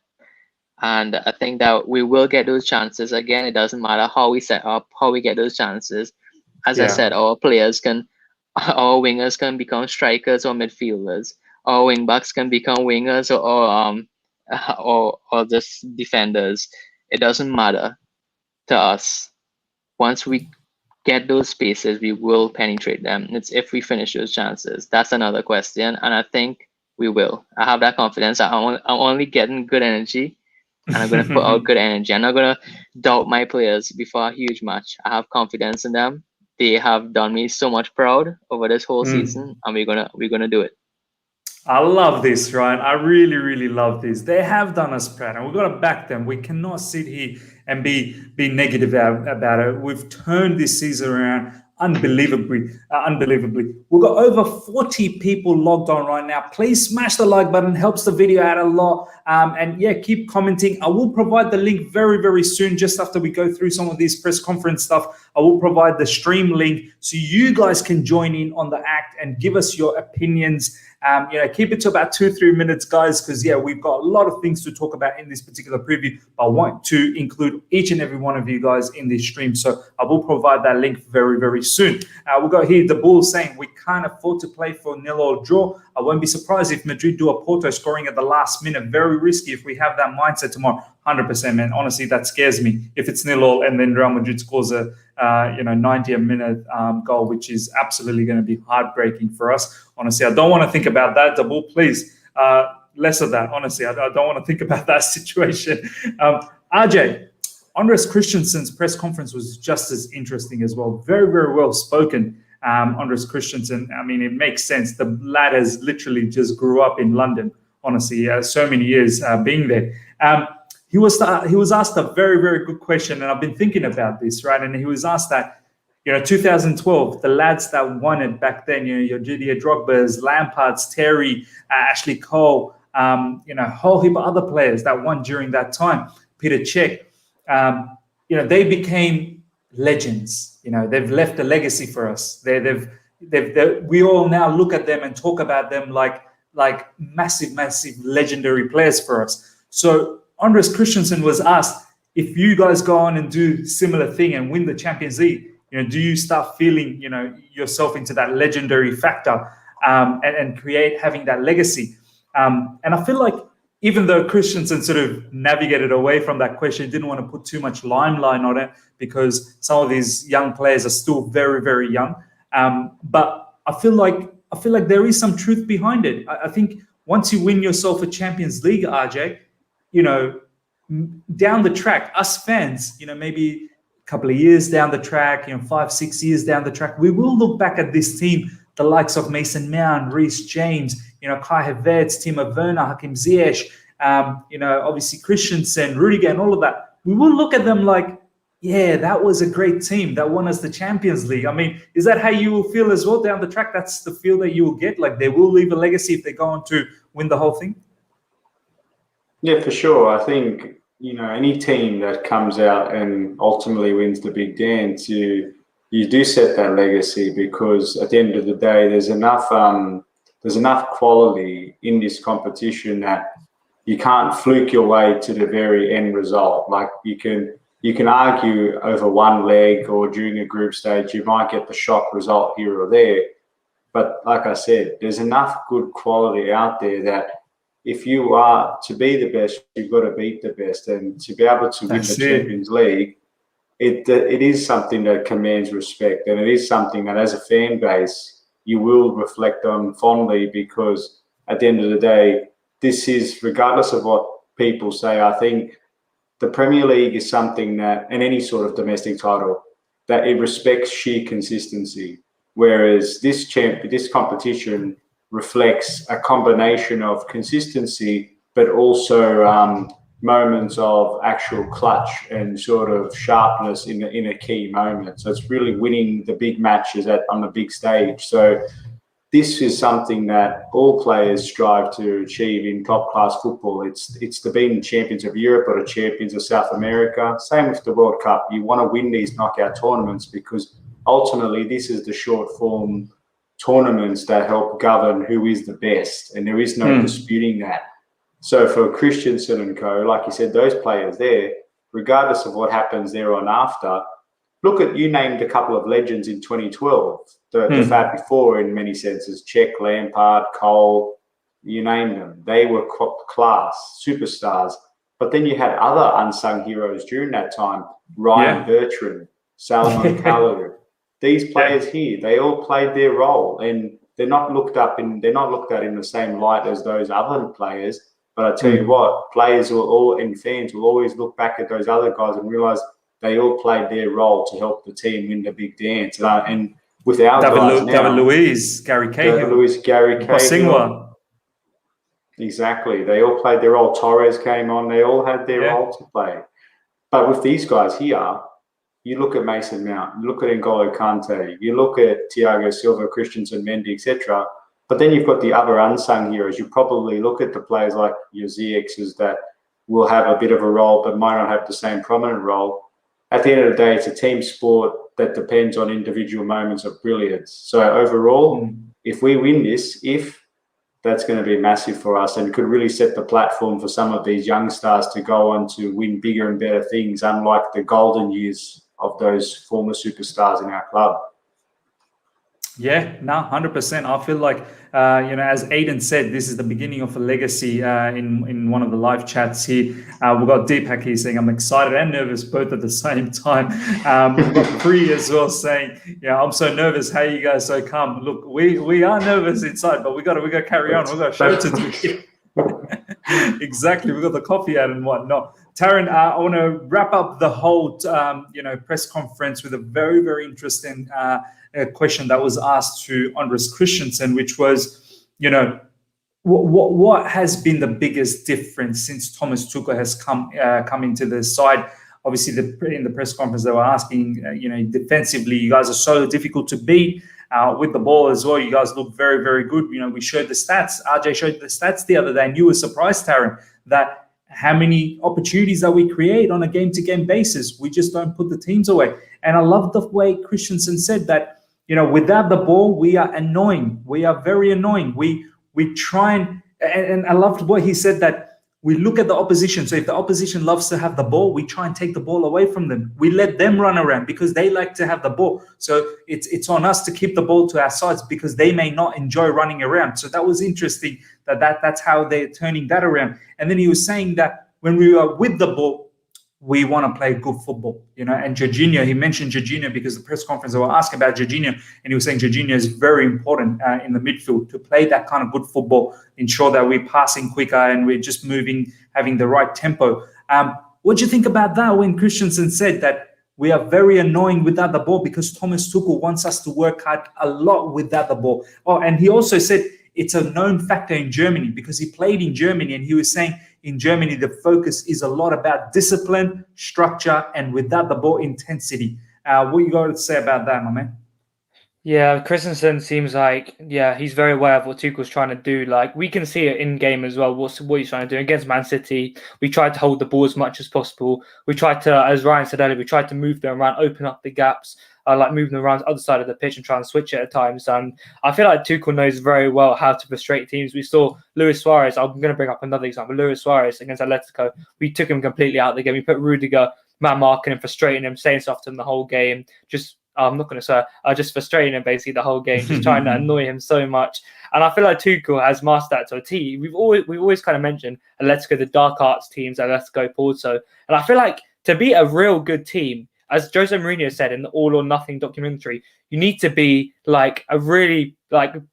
And I think that we will get those chances again. It doesn't matter how we set up, how we get those chances. As I said, our wingers can become strikers or midfielders. Our wing backs can become wingers or just defenders. It doesn't matter to us. Once we get those spaces, we will penetrate them. It's if we finish those chances. That's another question, and I think we will. I have that confidence. I'm only getting good energy. And I'm going to put out good energy. I'm not going to doubt my players before a huge match. I have confidence in them. They have done me so much proud over this whole season, and we're gonna do it. I love this, Ryan. I really love this. They have done us proud, and we've got to back them. We cannot sit here and be negative about it. We've turned this season around unbelievably. We've got over 40 people logged on right now. Please smash the like button, helps the video out a lot. And yeah, keep commenting. I will provide the link very soon, just after we go through some of this press conference stuff. I will provide the stream link so you guys can join in on the act and give us your opinions. Keep it to about 2-3 minutes, guys, because we've got a lot of things to talk about in this particular preview. I want to include each and every one of you guys in this stream, so I will provide that link very soon. We've got here the Bulls saying we can't afford to play for nil or draw. I won't be surprised if Madrid do a Porto scoring at the last minute. Very risky if we have that mindset tomorrow. 100%, man. Honestly, that scares me. If it's 0-0 and then Real Madrid scores a 90th minute goal, which is absolutely going to be heartbreaking for us. Honestly, I don't want to think about that. Double, please. Less of that. Honestly, I don't want to think about that situation. RJ, Andreas Christensen's press conference was just as interesting as well. Very well spoken. Andreas Christensen. I mean, it makes sense. The lad has literally just grew up in London. Honestly, so many years being there. He was asked a very good question, and I've been thinking about this, right? And he was asked that 2012, the lads that won it back then, your Didier Drogba's, Lampard's, Terry, Ashley Cole, a whole heap of other players that won during that time, Peter Cech, they became legends. They've left a legacy for us. We all now look at them and talk about them like massive, massive legendary players for us. So Andreas Christensen was asked, if you guys go on and do similar thing and win the Champions League, do you start feeling, yourself into that legendary factor and having that legacy? And I feel like even though Christensen sort of navigated away from that question, didn't want to put too much limelight on it because some of these young players are still very, very young. But I feel like there is some truth behind it. I think once you win yourself a Champions League, RJ, down the track, us fans, maybe couple of years down the track, 5-6 years down the track, we will look back at this team, the likes of Mason Mount, Reece James, Kai Havertz, Timo Werner, Hakim Ziyech, obviously Christensen, Rudiger, and all of that. We will look at them like, yeah, that was a great team that won us the Champions League. I mean, is that how you will feel as well down the track? That's the feel that you will get? Like they will leave a legacy if they go on to win the whole thing? Yeah, for sure. I think any team that comes out and ultimately wins the big dance, you do set that legacy because at the end of the day, there's enough quality in this competition that you can't fluke your way to the very end result. Like you can argue over one leg or during a group stage, you might get the shock result here or there. But like I said, there's enough good quality out there that if you are to be the best, you've got to beat the best, and to be able to win the Champions League, it is something that commands respect, and it is something that as a fan base you will reflect on fondly because at the end of the day, this is, regardless of what people say, I think the Premier League is something that, and any sort of domestic title, that it respects sheer consistency, whereas this competition reflects a combination of consistency, but also moments of actual clutch and sort of sharpness in a key moment. So it's really winning the big matches on the big stage. So this is something that all players strive to achieve in top-class football. It's to being champions of Europe or the champions of South America. Same with the World Cup. You want to win these knockout tournaments because ultimately this is the short-form tournaments that help govern who is the best, and there is no disputing that. So for Christensen and co, like you said, those players there, regardless of what happens there on after, you named a couple of legends in 2012, the Fab before in many senses, Cech, Lampard, Cole, you name them. They were class, superstars. But then you had other unsung heroes during that time, Ryan Bertrand, Salomon Kalou. These players here, they all played their role, and they're not looked at in the same light as those other players. But I tell you what, players and fans will always look back at those other guys and realise they all played their role to help the team win the big dance. And with our guys now, David Luiz, Gary Cahill, exactly. They all played their role. Torres came on. They all had their role to play. But with these guys here, you look at Mason Mount, you look at N'Golo Kante, you look at Thiago Silva, Christensen, Mendy, etc. But then you've got the other unsung heroes. You probably look at the players like your Ziyechs that will have a bit of a role but might not have the same prominent role. At the end of the day, it's a team sport that depends on individual moments of brilliance. So overall, if we win this, that's going to be massive for us and could really set the platform for some of these young stars to go on to win bigger and better things, unlike the golden years of those former superstars in our club. Yeah, no, 100%. I feel like, as Aiden said, this is the beginning of a legacy in one of the live chats here. We've got Deepak here saying, I'm excited and nervous both at the same time. We've got Pri as well saying, I'm so nervous. How you guys so calm? Look, we are nervous inside, but we got to carry on. We've got a show to do here. Exactly. We've got the coffee out and whatnot. Taryn, I want to wrap up the whole, press conference with a very, very interesting a question that was asked to Andreas Christensen, which was, what has been the biggest difference since Thomas Tuchel has come into the side? obviously in the press conference they were asking, defensively, you guys are so difficult to beat. With the ball as well, you guys look very, very good. We showed the stats. RJ showed the stats the other day, and you were surprised, Taron, that how many opportunities that we create on a game-to-game basis. We just don't put the teams away. And I love the way Christensen said that, without the ball, we are annoying. We are very annoying. We try and I loved what he said, that we look at the opposition. So if the opposition loves to have the ball, we try and take the ball away from them. We let them run around because they like to have the ball. So it's on us to keep the ball to our sides because they may not enjoy running around. So that was interesting that's how they're turning that around. And then he was saying that when we are with the ball, we want to play good football, and Jorginho, he mentioned Jorginho because the press conference, they were asking about Jorginho, and he was saying Jorginho is very important in the midfield to play that kind of good football, ensure that we're passing quicker and we're just moving, having the right tempo. What do you think about that when Christensen said that we are very annoying without the ball because Thomas Tuchel wants us to work hard a lot without the ball? Oh, and he also said it's a known factor in Germany because he played in Germany, and he was saying in Germany, the focus is a lot about discipline, structure, and without the ball, intensity. What you got to say about that, my man? Yeah, Christensen seems like, he's very aware of what Tuchel's trying to do. Like, we can see it in game as well, what he's trying to do. Against Man City, we tried to hold the ball as much as possible. We tried to, as Ryan said earlier, we tried to move them around, open up the gaps, like moving them around the other side of the pitch and try and switch it at times. And I feel like Tuchel knows very well how to frustrate teams. We saw Luis Suarez. I'm going to bring up another example. Luis Suarez against Atletico. We took him completely out of the game. We put Rudiger, man marking him, frustrating him, saying stuff to him the whole game. I'm not going to say, just frustrating him basically the whole game, just trying to annoy him so much. And I feel like Tuchel has mastered that to a T. We've always kind of mentioned Atletico, the dark arts teams, Atletico, Porto. And I feel like to be a real good team, as Jose Mourinho said in the All or Nothing documentary, you need to be like a really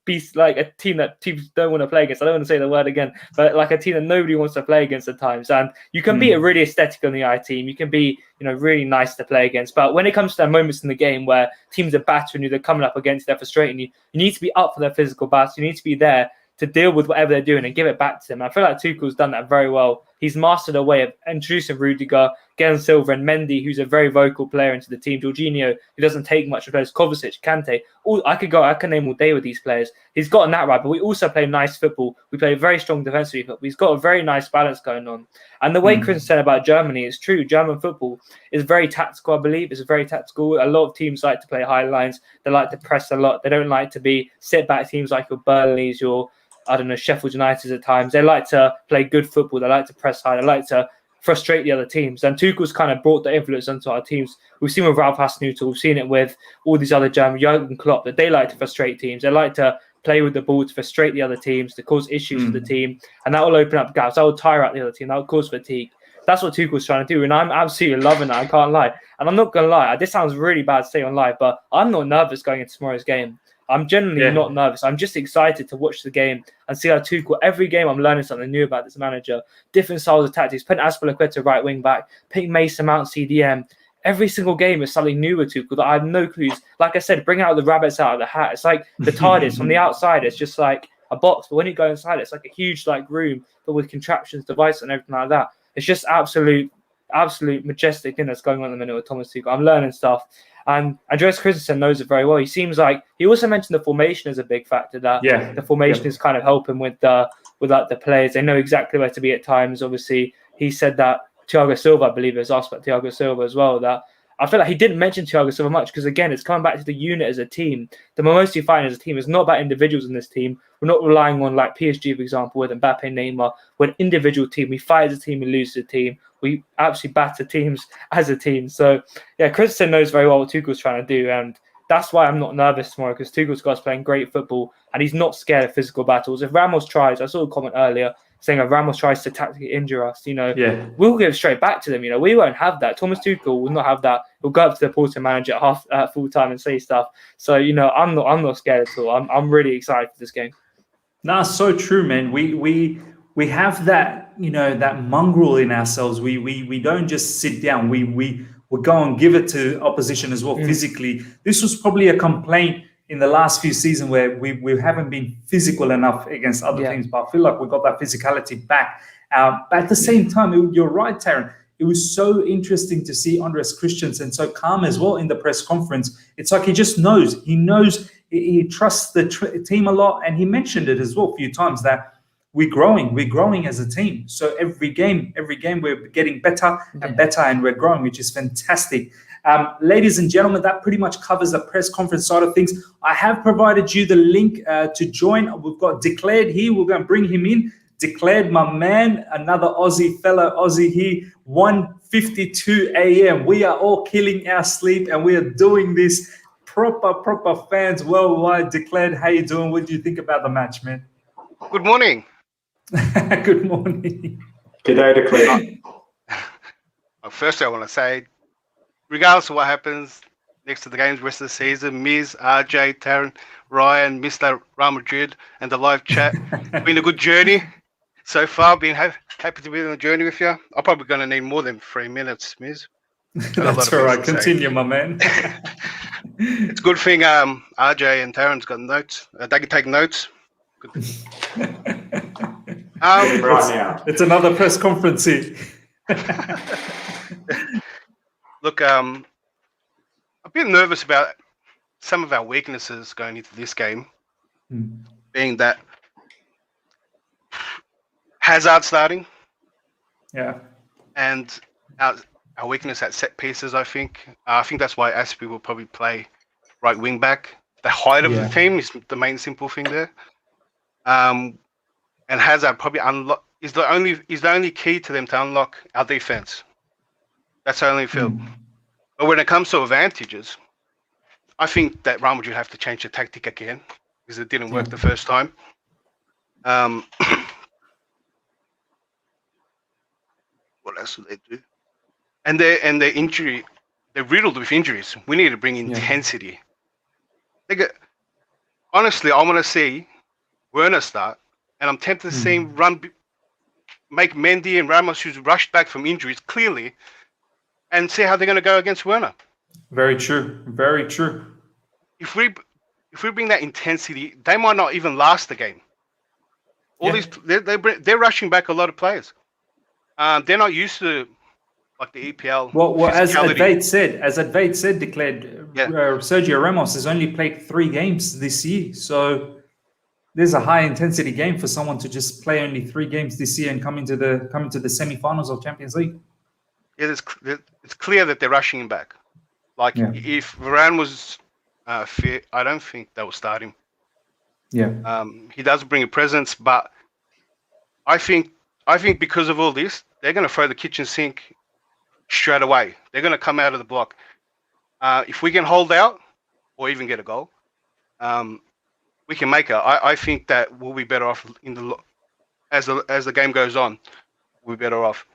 beast, like a team that teams don't want to play against. I don't want to say the word again, but like a team that nobody wants to play against at times. And you can be a really aesthetic on the eye team. You can be, really nice to play against. But when it comes to moments in the game where teams are battering you, they're coming up against, they're frustrating you, you need to be up for their physical battles. You need to be there to deal with whatever they're doing and give it back to them. I feel like Tuchel's done that very well. He's mastered a way of introducing Rudiger, Galen Silva and Mendy, who's a very vocal player, into the team. Jorginho, who doesn't take much of players. Kovacic, Kante. I can name all day with these players. He's gotten that right, but we also play nice football. We play very strong defensively football. He's got a very nice balance going on. And the way Chris said about Germany is true. German football is very tactical, I believe. It's very tactical. A lot of teams like to play high lines. They like to press a lot. They don't like to be sit-back teams like your Burnleys, your Sheffield United at times. They like to play good football. They like to press high. They like to frustrate the other teams. And Tuchel's kind of brought the influence into our teams. We've seen with Ralf Hasenhüttl. We've seen it with all these other German, Jurgen Klopp, that they like to frustrate teams. They like to play with the ball to frustrate the other teams, to cause issues for the team. And that will open up gaps. That will tire out the other team. That will cause fatigue. That's what Tuchel's trying to do. And I'm absolutely loving that. I can't lie. And I'm not going to lie. This sounds really bad to say on live, but I'm not nervous going into tomorrow's game. I'm genuinely not nervous. I'm just excited to watch the game and see how Tuchel, every game I'm learning something new about this manager, different styles of tactics, putting Azpilicueta right wing back, putting Mason Mount CDM. Every single game is something new with Tuchel that I have no clues. Like I said, bring out the rabbits out of the hat. It's like the TARDIS. From the outside, it's just like a box. But when you go inside, it's like a huge room, but with contraptions, devices and everything like that. It's just absolute majestic thing that's going on at the minute with Thomas Tuchel. I'm learning stuff. And Andreas Christensen knows it very well. He seems like he also mentioned the formation as a big factor. That the formation is kind of helping with the players. They know exactly where to be at times. Obviously, he said that Thiago Silva, I believe, was asked about Thiago Silva as well. That I feel like he didn't mention Thiago Silva much because again, it's coming back to the unit as a team. The mostly fighting as a team is not about individuals in this team. We're not relying on like PSG, for example, with Mbappe, Neymar. We're an individual team. We fight as a team. We lose as a team. We actually batter teams as a team. So, Christensen knows very well what Tuchel's trying to do. And that's why I'm not nervous tomorrow because Tuchel's got us playing great football and he's not scared of physical battles. If Ramos tries, I saw a comment earlier saying if Ramos tries to tactically injure us, we'll give straight back to them. We won't have that. Thomas Tuchel will not have that. He'll go up to the Porto manager at full time and say stuff. So, I'm not scared at all. I'm really excited for this game. No, so true, man. We have that, that mongrel in ourselves. We don't just sit down. We go and give it to opposition as well physically. This was probably a complaint in the last few seasons where we haven't been physical enough against other teams. But I feel like we got that physicality back. But at the same time, you're right, Taron. it was so interesting to see Andreas Christensen so calm as well in the press conference. It's like he just knows. He knows. He trusts the team a lot, and he mentioned it as well a few times that we're growing as a team. So every game we're getting better and better, and we're growing, which is fantastic. Ladies and gentlemen, that pretty much covers the press conference side of things. I have provided you the link to join. We've got Declared here. We're going to bring him in. Declared, my man, another fellow Aussie here, 1:52 a.m. We are all killing our sleep, and we are doing this. Proper fans worldwide. Declared, how you doing? What do you think about the match, man? Good morning. Good morning. G'day, Declared. Firstly, I want to say, regardless of what happens next to the games, rest of the season, Miz, RJ, Taryn, Ryan, Mr. Real Madrid, and the live chat, been a good journey so far. Been happy to be on the journey with you. I'm probably going to need more than 3 minutes, Miz. That's all right. Continue, my man. It's a good thing RJ and Taryn's got notes. They can take notes. Good. Right now. It's another press conference here. Look, I'm a bit nervous about some of our weaknesses going into this game, being that Hazard starting, and our weakness at set pieces. I think that's why Azpi will probably play right wing back. The height of the team is the main simple thing there, and Hazard probably is the only key to them to unlock our defense. That's the only feel. But when it comes to advantages, I think that Real Madrid have to change the tactic again because it didn't work the first time. What else do they do? And their injury, they're riddled with injuries. We need to bring intensity. Honestly, I want to see Werner start, and I'm tempted to see him make Mendy and Ramos, who's rushed back from injuries, clearly, and see how they're going to go against Werner. Very true. Very true. If we bring that intensity, they might not even last the game. They're rushing back a lot of players. They're not used to like the EPL. Well, as Advaid said, Declared, Sergio Ramos has only played 3 games this year. So there's a high intensity game for someone to just play only 3 games this year and come into the semi-finals of Champions League. Yeah, it's clear that they're rushing him back. Like if Varane was fit, I don't think they will start him. Yeah. He does bring a presence, but I think because of all this, they're going to throw the kitchen sink straight away. They're going to come out of the block. If we can hold out or even get a goal, we can make it. I think that we'll be better off as the game goes on. We'll be better off.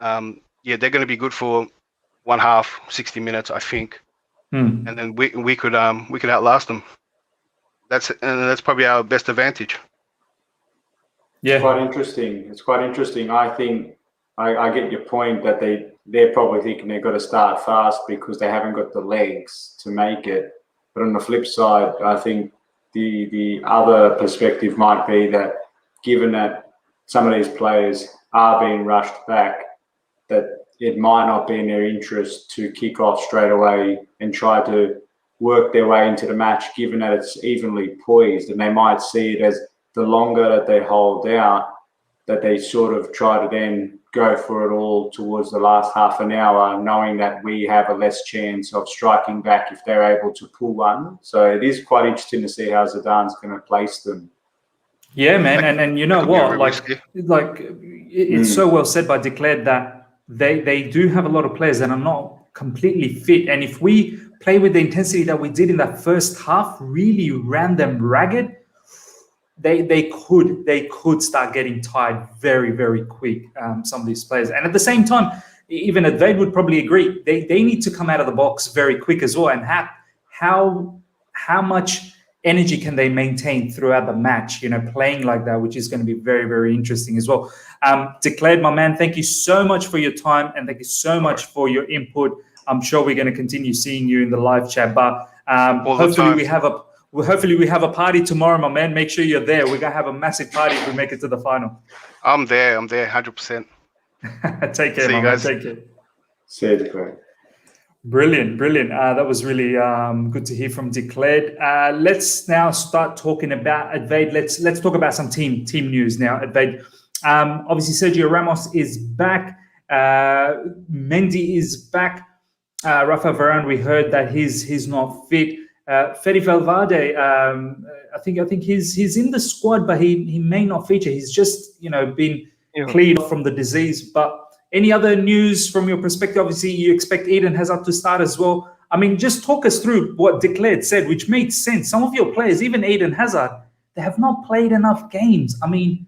They're going to be good for 1 half, 60 minutes, I think, and then we could outlast them. That's probably our best advantage. Yeah, It's quite interesting. I think I get your point that they're probably thinking they've got to start fast because they haven't got the legs to make it. But on the flip side, I think the other perspective might be that given that some of these players are being rushed back, that it might not be in their interest to kick off straight away and try to work their way into the match, given that it's evenly poised, and they might see it as the longer that they hold out, that they sort of try to then go for it all towards the last half an hour, knowing that we have a less chance of striking back if they're able to pull one. So it is quite interesting to see how Zidane's going to place them. Yeah, man, and you know what? It's so well said by Declared that they do have a lot of players that are not completely fit, and if we play with the intensity that we did in that first half, really ran them ragged, they could start getting tired very, very quick, some of these players. And at the same time, even Advaid would probably agree, they need to come out of the box very quick as well. And how much energy can they maintain throughout the match, playing like that, which is going to be very, very interesting as well. Declared, my man, thank you so much for your time and thank you so much for your input. I'm sure we're going to continue seeing you in the live chat, but hopefully we have a party tomorrow, my man. Make sure you're there. We're going to have a massive party if we make it to the final. I'm there 100%. Take care, See my you man. guys. Take care. See you, Declan. Brilliant, brilliant. That was really good to hear from Declared. Let's now start talking about Advaid. Let's talk about some team news now. Advaid. Obviously, Sergio Ramos is back. Mendy is back. Raphael Varane, we heard that he's not fit. Fede Valverde, I think he's in the squad, but he may not feature. He's just been Yeah. cleared from the disease. But any other news from your perspective? Obviously, you expect Eden Hazard to start as well. I mean, just talk us through what Declared said, which made sense. Some of your players, even Eden Hazard, they have not played enough games. I mean,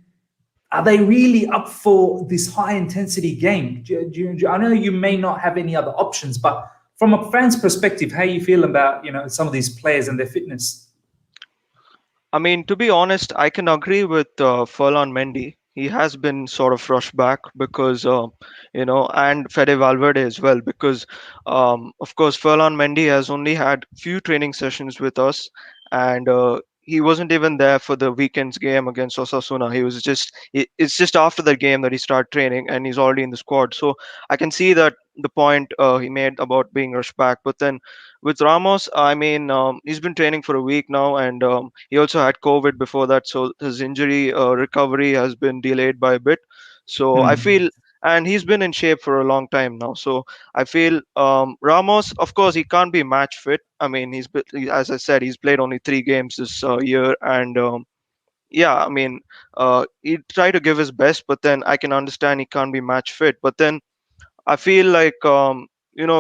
are they really up for this high intensity game? I know you may not have any other options, but from a fan's perspective, how you feel about some of these players and their fitness? I mean, to be honest, I can agree with Furlan Mendy. He has been sort of rushed back because, and Fede Valverde as well, because, of course, Furlan Mendy has only had few training sessions with us, and he wasn't even there for the weekend's game against Osasuna. It's just after the game that he started training, and he's already in the squad. So I can see that the point he made about being rushed back, but then with Ramos, I mean, he's been training for a week now, and he also had COVID before that, so his injury recovery has been delayed by a bit. So I Hmm. feel, and he's been in shape for a long time now. So I feel Ramos, of course, he can't be match fit. I mean, as I said, he's played only 3 games this year, and yeah, I mean, he tried to give his best, but then I can understand he can't be match fit. But then I feel like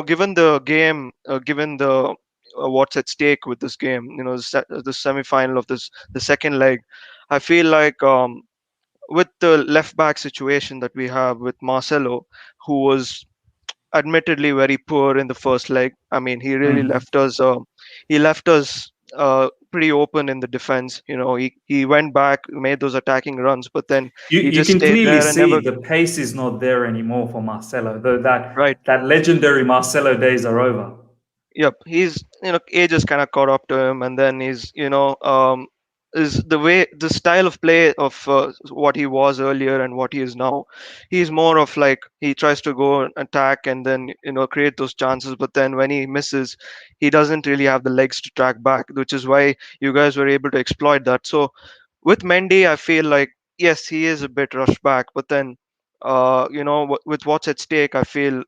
given the game, given the what's at stake with this game, the semi-final of the second leg, I feel like with the left back situation that we have with Marcelo, who was admittedly very poor in the first leg. I mean, he really Hmm. left us. He left us pretty open in the defense. He went back, made those attacking runs, but then he You just can stayed clearly there and never. see the pace is not there anymore for Marcelo. Right. That legendary Marcelo days are over. Yep, he's age has kind of caught up to him, and then he's is the way the style of play of what he was earlier and what he is now. He's more of like he tries to go and attack and then create those chances, but then when he misses, he doesn't really have the legs to track back, which is why you guys were able to exploit that. So with Mendy, I feel like yes, he is a bit rushed back, but then with what's at stake, I feel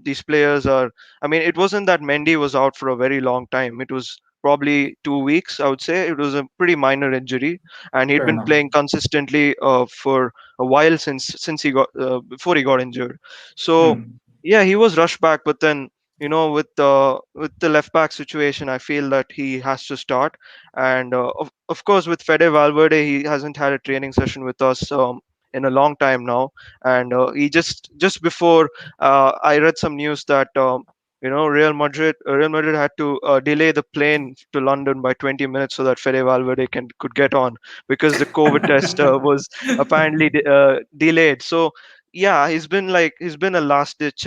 these players are. I mean, it wasn't that Mendy was out for a very long time. It was probably 2 weeks, I would say. It was a pretty minor injury, and he'd Fair been enough. playing consistently for a while since he got before he got injured. So Hmm. yeah, he was rushed back, but then with the left back situation, I feel that he has to start. And of course, with Fede Valverde, he hasn't had a training session with us in a long time now, and he just before I read some news that Real Madrid had to delay the plane to London by 20 minutes so that Fede Valverde could get on because the COVID test was apparently delayed. So yeah, he's been a last ditch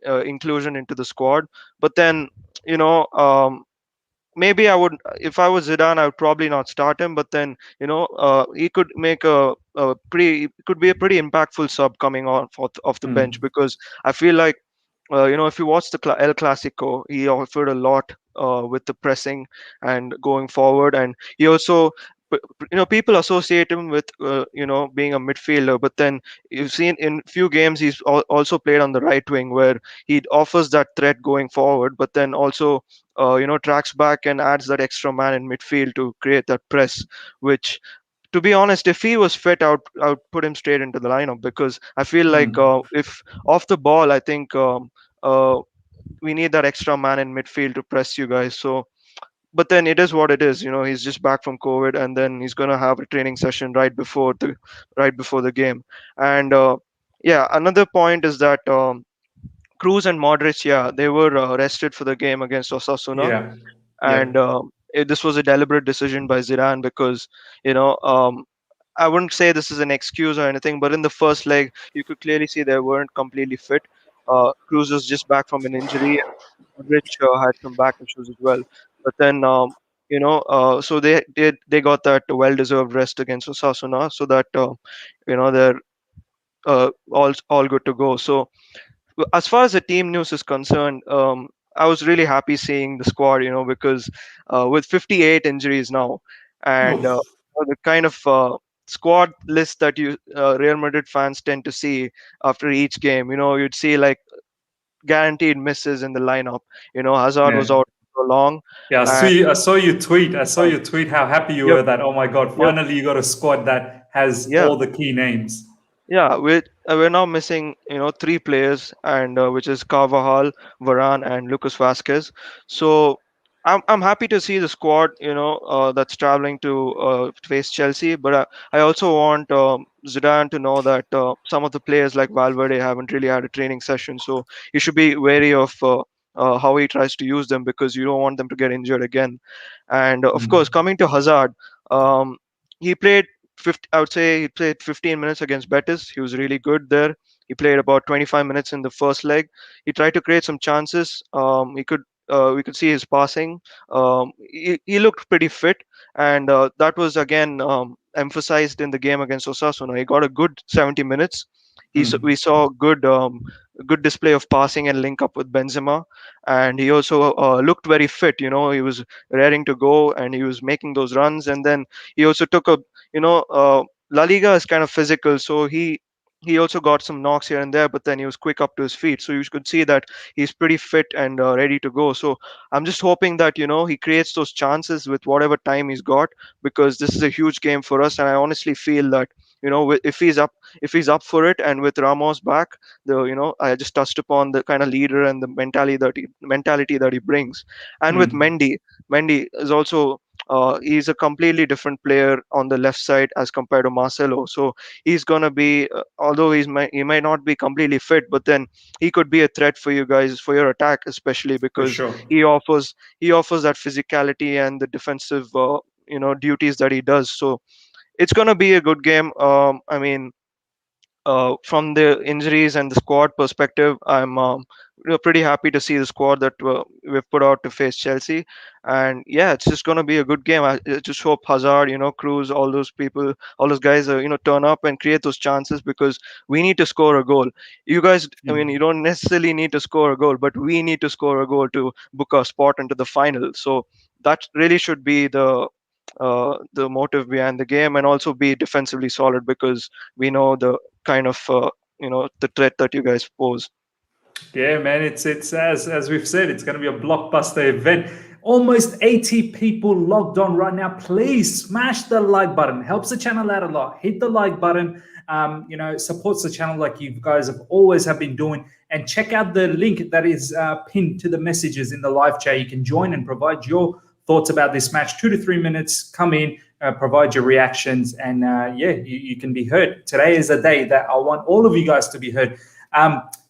inclusion into the squad. But then you know maybe I would, if I was Zidane, I would probably not start him. But then he could make could be a pretty impactful sub coming on off the bench, Hmm. because I feel like if you watch the El Clasico, he offered a lot with the pressing and going forward, and he also, people associate him with being a midfielder, but then you've seen in few games he's also played on the right wing where he offers that threat going forward, but then also tracks back and adds that extra man in midfield to create that press, which, to be honest, if he was fit, I would put him straight into the lineup, because I feel like Hmm. if off the ball, I think uh, we need that extra man in midfield to press you guys. So, but then it is what it is. He's just back from COVID, and then he's gonna have a training session right before the game. And yeah, another point is that Cruz and Modric, yeah, they were rested for the game against Osasuna, Yeah. and Yep. this was a deliberate decision by Zidane because you know. I wouldn't say this is an excuse or anything, but in the first leg, you could clearly see they weren't completely fit. Cruz was just back from an injury. Rich had some back issues as well. But then, so they got that well-deserved rest against Osasuna, so that they're all good to go. So as far as the team news is concerned, I was really happy seeing the squad, because with 58 injuries now, and Oof. the kind of squad list that you Real Madrid fans tend to see after each game, you'd see like guaranteed misses in the lineup. Hazard was Yeah. out for long. Yeah, And I saw your tweet. I saw your tweet. How happy you yep, were that, oh my God, yep, finally you got a squad that has yeah. all the key names. Yeah, we're now missing three players, and which is Carvajal, Varane, and Lucas Vasquez. So I'm happy to see the squad that's traveling to face Chelsea. But I also want Zidane to know that some of the players like Valverde haven't really had a training session, so you should be wary of how he tries to use them, because you don't want them to get injured again. And of course, Mm. coming to Hazard, um, he played 50, I would say he played 15 minutes against Betis. He was really good there. He played about 25 minutes in the first leg. He tried to create some chances. We could see his passing. He looked pretty fit, and that was again emphasized in the game against Osasuna. He got a good 70 minutes. Mm. We saw good display of passing and link up with Benzema, and he also looked very fit. He was raring to go, and he was making those runs. And then he also took a La Liga is kind of physical, so he also got some knocks here and there, but then he was quick up to his feet. So you could see that he's pretty fit and ready to go. So I'm just hoping that he creates those chances with whatever time he's got, because this is a huge game for us, and I honestly feel that if he's up for it, and with Ramos back, I just touched upon the kind of leader and the mentality that he brings. And with Mm. Mendy is also he's a completely different player on the left side as compared to Marcelo. So he's gonna be, although he might not be completely fit, but then he could be a threat for you guys for your attack, especially For because sure. he offers that physicality and the defensive duties that he does. So it's gonna be a good game. I mean, from the injuries and the squad perspective, I'm pretty happy to see the squad that we've put out to face Chelsea. And yeah, it's just going to be a good game. I just hope Hazard, Cruz, all those people, all those guys, turn up and create those chances, because we need to score a goal. You guys, I mean, you Mm. don't necessarily need to score a goal, but we need to score a goal to book our spot into the final. So that really should be the motive behind the game, and also be defensively solid, because we know the kind of the threat that you guys pose. Yeah, man, it's as we've said, it's going to be a blockbuster event. Almost 80 people logged on right now. Please smash the like button. Helps the channel out a lot. Hit the like button. Supports the channel like you guys have been doing. And check out the link that is pinned to the messages in the live chat. You can join and provide your thoughts about this match. 2 to 3 minutes. Come in, provide your reactions, and you can be heard. Today is a day that I want all of you guys to be heard.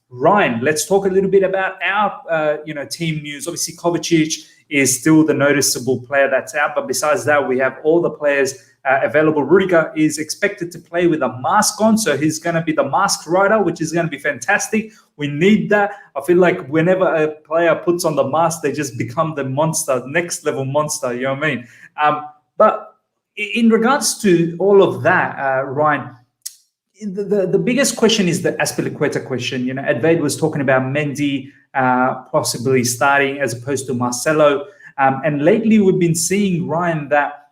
Ryan, let's talk a little bit about our team news. Obviously, Kovacic is still the noticeable player that's out, but besides that, we have all the players available. Rudiger is expected to play with a mask on, so he's going to be the masked rider, which is going to be fantastic. We need that. I feel like whenever a player puts on the mask, they just become the monster, next level monster. You know what I mean? But in regards to all of that, Ryan, the biggest question is the Azpilicueta question. Advaid was talking about Mendy possibly starting as opposed to Marcelo. And lately we've been seeing, Ryan, that,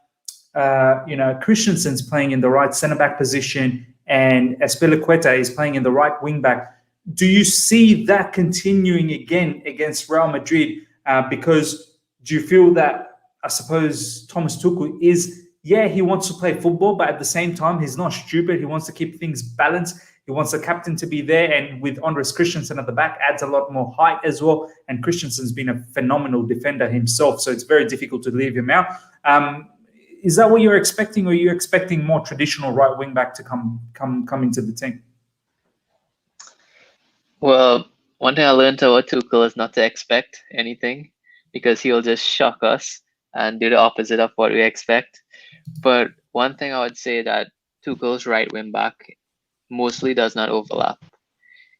Christensen's playing in the right centre-back position and Azpilicueta is playing in the right wing-back. Do you see that continuing again against Real Madrid? Because do you feel that, I suppose, Thomas Tuchel he wants to play football, but at the same time, he's not stupid. He wants to keep things balanced. He wants the captain to be there. And with Andreas Christensen at the back, adds a lot more height as well. And Christensen's been a phenomenal defender himself, so it's very difficult to leave him out. Is that what you're expecting, or are you expecting more traditional right wing back to come into the team? Well, one thing I learned about Tuchel is not to expect anything, because he'll just shock us and do the opposite of what we expect. But one thing I would say, that Tuchel's right wing back mostly does not overlap.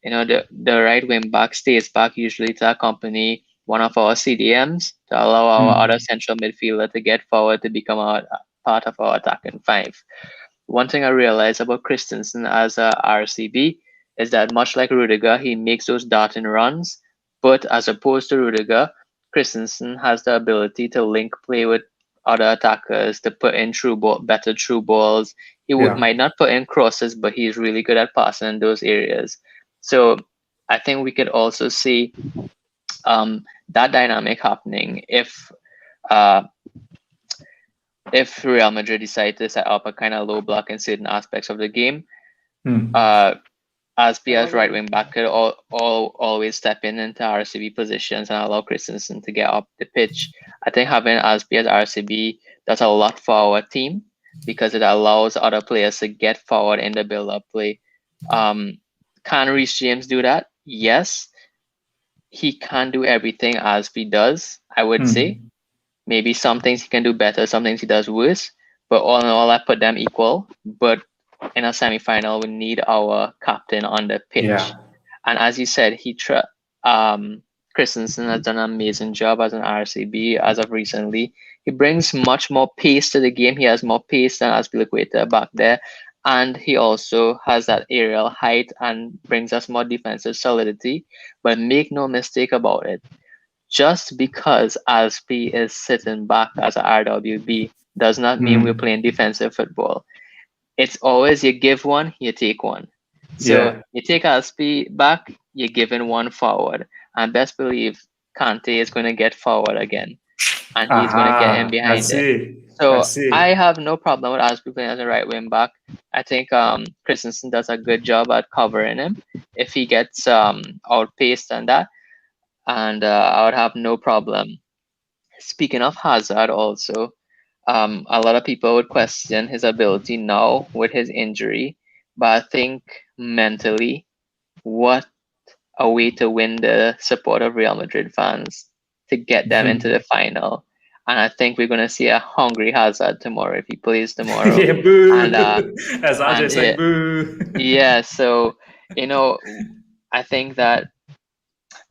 The right wing back stays back usually to accompany one of our CDMs, to allow our other central midfielder to get forward to become part of our attacking five. one thing I realized about Christensen as a RCB is that much like Rudiger, he makes those darting runs, but as opposed to Rudiger, Christensen has the ability to link play with other attackers, to put in better through balls. He might not put in crosses, but he's really good at passing in those areas. So I think we could also see that dynamic happening if Real Madrid decide to set up a kind of low block in certain aspects of the game. Azpi as right wing back could always step into RCB positions and allow Christensen to get up the pitch. I think having Azpi as RCB does a lot for our team because it allows other players to get forward in the build-up play. Can Reece James do that? Yes. He can't do everything Azpi does, I would say. Maybe some things he can do better, some things he does worse. But all in all, I put them equal. But in a semi-final, we need our captain on the pitch. Yeah. And as you said, Christensen has done an amazing job as an RCB as of recently. He brings much more pace to the game. He has more pace than Azpilicueta back there. And he also has that aerial height and brings us more defensive solidity. But make no mistake about it. Just because Azpi is sitting back as a RWB does not mean we're playing defensive football. It's always you give one, you take one. So you take Azpi back, you're giving one forward. And best believe Kante is going to get forward again. And he's going to get him behind it. So I have no problem with Azpi playing as a right wing back. I think Christensen does a good job at covering him. If he gets outpaced and that, and I would have no problem. Speaking of Hazard also, a lot of people would question his ability now with his injury, but I think mentally, what a way to win the support of Real Madrid fans, to get them into the final. And I think we're going to see a hungry Hazard tomorrow if he plays tomorrow. Yeah, boo! And, as Ajay said, boo! Yeah, so, I think that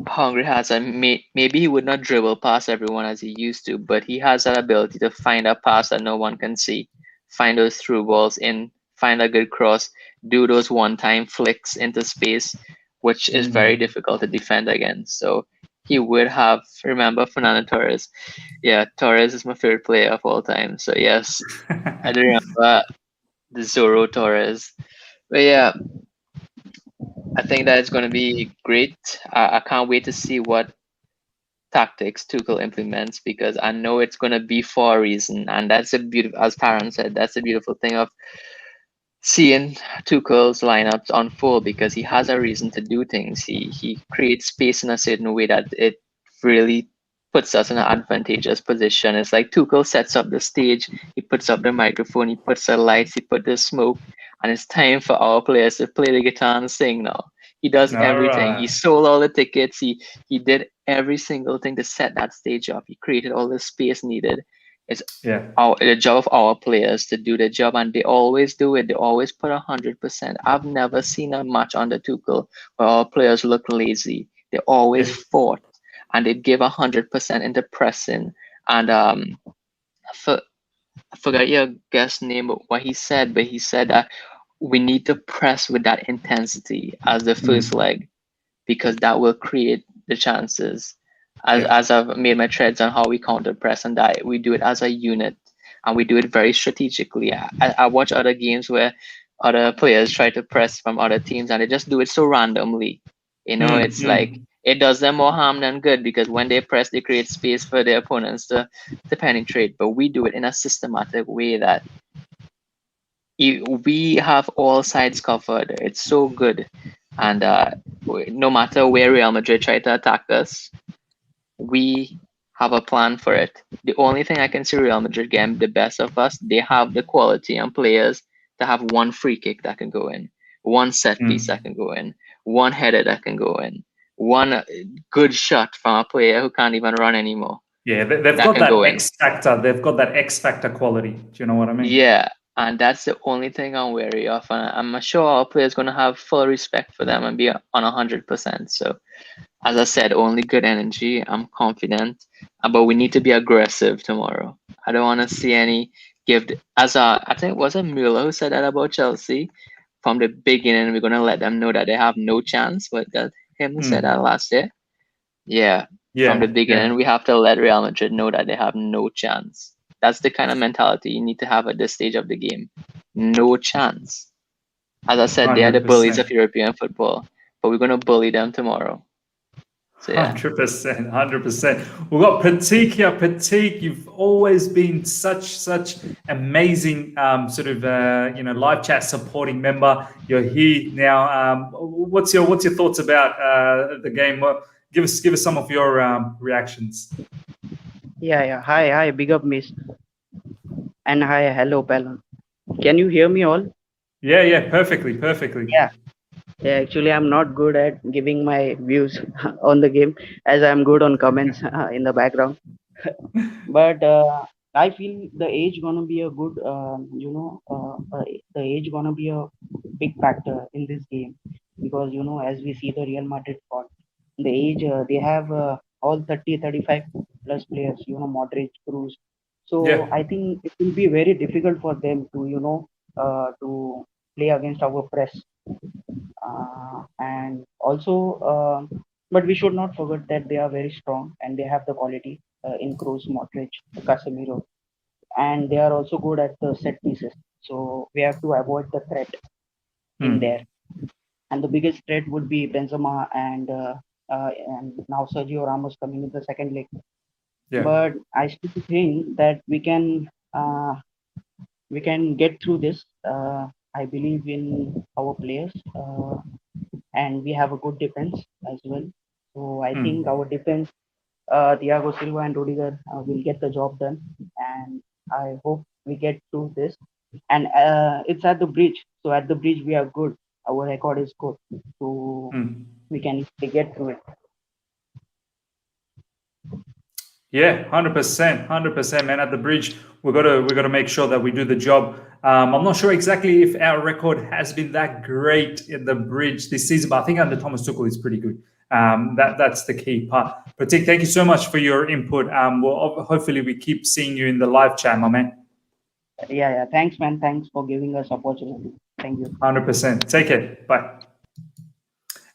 hungry Hazard, maybe he would not dribble past everyone as he used to, but he has that ability to find a pass that no one can see, find those through balls in, find a good cross, do those one-time flicks into space, which is very difficult to defend against. So he would have, remember Fernando Torres? Yeah, Torres is my favorite player of all time. So yes, I do remember the Zorro Torres. But yeah, I think that it's going to be great. I can't wait to see what tactics Tuchel implements, because I know it's going to be for a reason. And that's a beautiful, as Taran said, that's the beautiful thing of seeing Tuchel's lineups unfold, because he has a reason to do things. He creates space in a certain way that it really puts us in an advantageous position. It's like Tuchel sets up the stage, he puts up the microphone, he puts the lights, he put the smoke, and it's time for our players to play the guitar and sing now. He does everything. Right. He sold all the tickets. He did every single thing to set that stage up. He created all the space needed. It's the job of our players to do the job, and they always do it. They always put 100%. I've never seen a match under Tuchel where our players look lazy. They always fought, and they give 100% into pressing. And I forgot your guest name, what he said, but he said that we need to press with that intensity as the first leg, because that will create the chances. As I've made my threads on how we counter press, and that we do it as a unit, and we do it very strategically. I watch other games where other players try to press from other teams, and they just do it so randomly. It's like it does them more harm than good, because when they press, they create space for their opponents to penetrate. But we do it in a systematic way that we have all sides covered. It's so good. And no matter where Real Madrid try to attack us, we have a plan for it. The only thing I can see Real Madrid getting the best of us, they have the quality and players to have one free kick that can go in, one set piece that can go in, one header that can go in, one good shot from a player who can't even run anymore. Yeah, they've got that X factor. They've got that X factor quality. Do you know what I mean? Yeah, and that's the only thing I'm wary of. And I'm sure our players going to have full respect for them and be on 100%. So, as I said, only good energy. I'm confident. But we need to be aggressive tomorrow. I don't want to see any I think was it Mueller who said that about Chelsea from the beginning. We're gonna let them know that they have no chance. But that him who said that last year. Yeah, from the beginning, we have to let Real Madrid know that they have no chance. That's the kind of mentality you need to have at this stage of the game. No chance. As I said, they are the bullies of European football, but we're gonna bully them tomorrow. So yeah. 100%, 100%. We've got Pratik here. Pratik, you've always been such amazing sort of live chat supporting member. You're here now. What's your thoughts about the game? Give us some of your reactions. Yeah. Hi, big up, miss. And hi, hello, Palon. Can you hear me all? Yeah, perfectly. Yeah, actually, I'm not good at giving my views on the game, as I'm good on comments in the background. But I feel the age gonna be a good, the age gonna be a big factor in this game, because as we see the Real Madrid squad, the age they have all 30, 35 plus players, Modric, Cruz. So I think it will be very difficult for them to to play against our press. And also, but we should not forget that they are very strong and they have the quality in Kroos, Modric, Casemiro, and they are also good at the set pieces. So we have to avoid the threat in there. And the biggest threat would be Benzema and now Sergio Ramos coming in the second leg. But I still think that we can get through this. I believe in our players, and we have a good defense as well. So I think our defense, Thiago Silva and Rudiger, will get the job done, and I hope we get through this. And it's at the bridge, so at the bridge we are good. Our record is good, so we can get through it. Yeah, 100%, man. At the bridge, we gotta make sure that we do the job. I'm not sure exactly if our record has been that great in the bridge this season, but I think under Thomas Tuchel is pretty good. That's the key part. Pratik, thank you so much for your input. Hopefully we keep seeing you in the live chat, my man. Yeah. Thanks, man. Thanks for giving us opportunity. Thank you. 100%. Take care. Bye.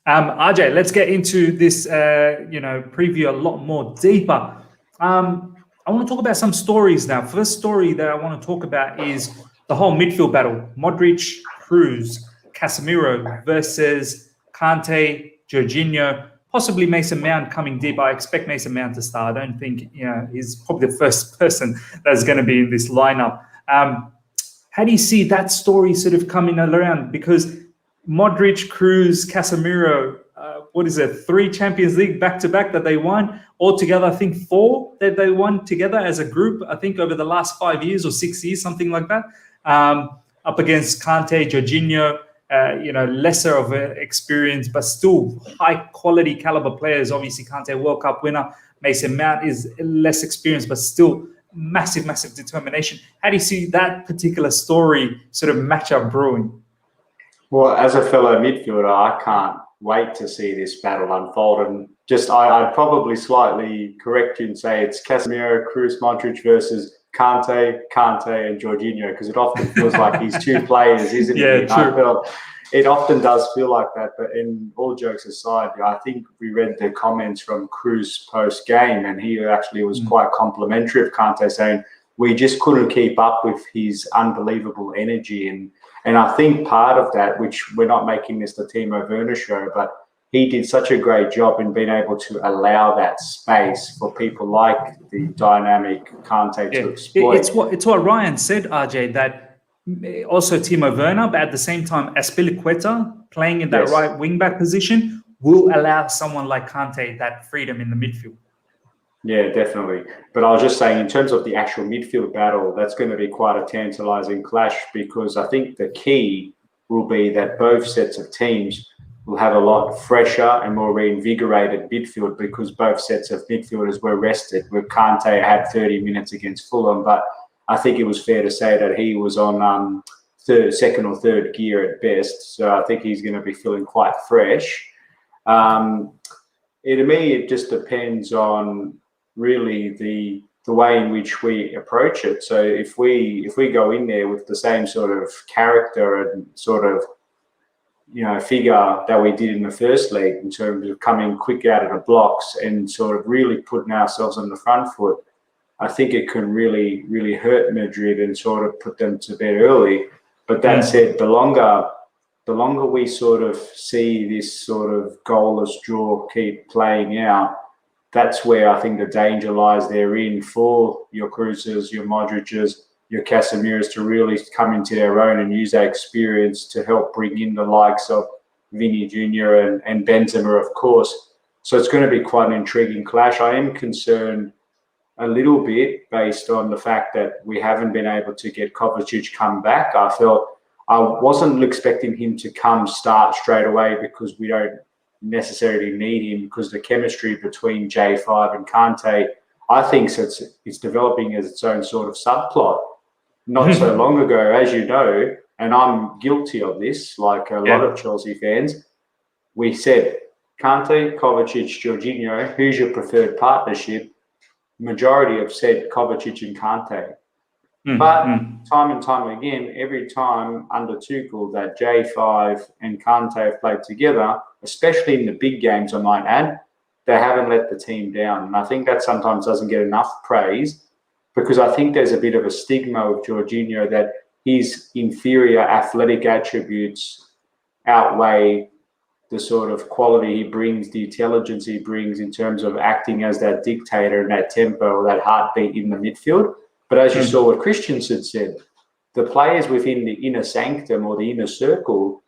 RJ, let's get into this, preview a lot more deeper. I want to talk about some stories now. First story that I want to talk about is the whole midfield battle. Modric, Cruz, Casemiro versus Kante, Jorginho, possibly Mason Mount coming deep. I expect Mason Mount to start. I don't think he's probably the first person that's going to be in this lineup. How do you see that story sort of coming around? Because Modric, Cruz, Casemiro, 3 Champions League back-to-back that they won? Altogether, I think 4 that they won together as a group, I think over the last 5 years or 6 years, something like that. Up against Kante, Jorginho, lesser of an experience, but still high-quality caliber players. Obviously, Kante, World Cup winner. Mason Mount is less experienced, but still massive determination. How do you see that particular story sort of matchup brewing? Well, as a fellow midfielder, I can't wait to see this battle unfold. And I'd probably slightly correct you and say it's Casemiro, Cruz, Modric versus Kante, and Jorginho, because it often feels like he's 2 players, isn't it? True. It often does feel like that. But in all jokes aside, I think we read the comments from Cruz post-game, and he actually was quite complimentary of Kante, saying we just couldn't keep up with his unbelievable energy. And I think part of that, which we're not making this the Timo Werner show, but he did such a great job in being able to allow that space for people like the dynamic Kante to exploit. It's what Ryan said, RJ, that also Timo Werner, but at the same time, Azpilicueta playing in that right wing-back position will allow someone like Kante that freedom in the midfield. Yeah, definitely. But I was just saying, in terms of the actual midfield battle, that's going to be quite a tantalizing clash, because I think the key will be that both sets of teams will have a lot fresher and more reinvigorated midfield, because both sets of midfielders were rested. With Kante had 30 minutes against Fulham, but I think it was fair to say that he was on second or third gear at best. So I think he's going to be feeling quite fresh. To me, it just depends on really the the way in which we approach it. So if we go in there with the same sort of character and sort of, you know, figure that we did in the first leg in terms of coming quick out of the blocks and sort of really putting ourselves on the front foot, I think it can really, really hurt Madrid and sort of put them to bed early. But that said, the longer we sort of see this sort of goalless draw keep playing out, that's where I think the danger lies therein for your Krooses, your Modric's, your Casemiras to really come into their own and use that experience to help bring in the likes of Vinny Jr. and Benzema, of course. So it's going to be quite an intriguing clash. I am concerned a little bit based on the fact that we haven't been able to get Kovacic come back. I wasn't expecting him to start straight away because we don't necessarily need him, because the chemistry between J5 and Kante, I think it's developing as its own sort of subplot. Not so long ago, as you know, and I'm guilty of this, like a lot of Chelsea fans, we said, Kante, Kovacic, Jorginho, who's your preferred partnership? Majority have said Kovacic and Kante. But time and time again, every time under Tuchel that J5 and Kante have played together, especially in the big games, I might add, they haven't let the team down. And I think that sometimes doesn't get enough praise, because I think there's a bit of a stigma with Jorginho that his inferior athletic attributes outweigh the sort of quality he brings, the intelligence he brings in terms of acting as that dictator and that tempo or that heartbeat in the midfield. But as you saw what Christensen said, the players within the inner sanctum or the inner circle,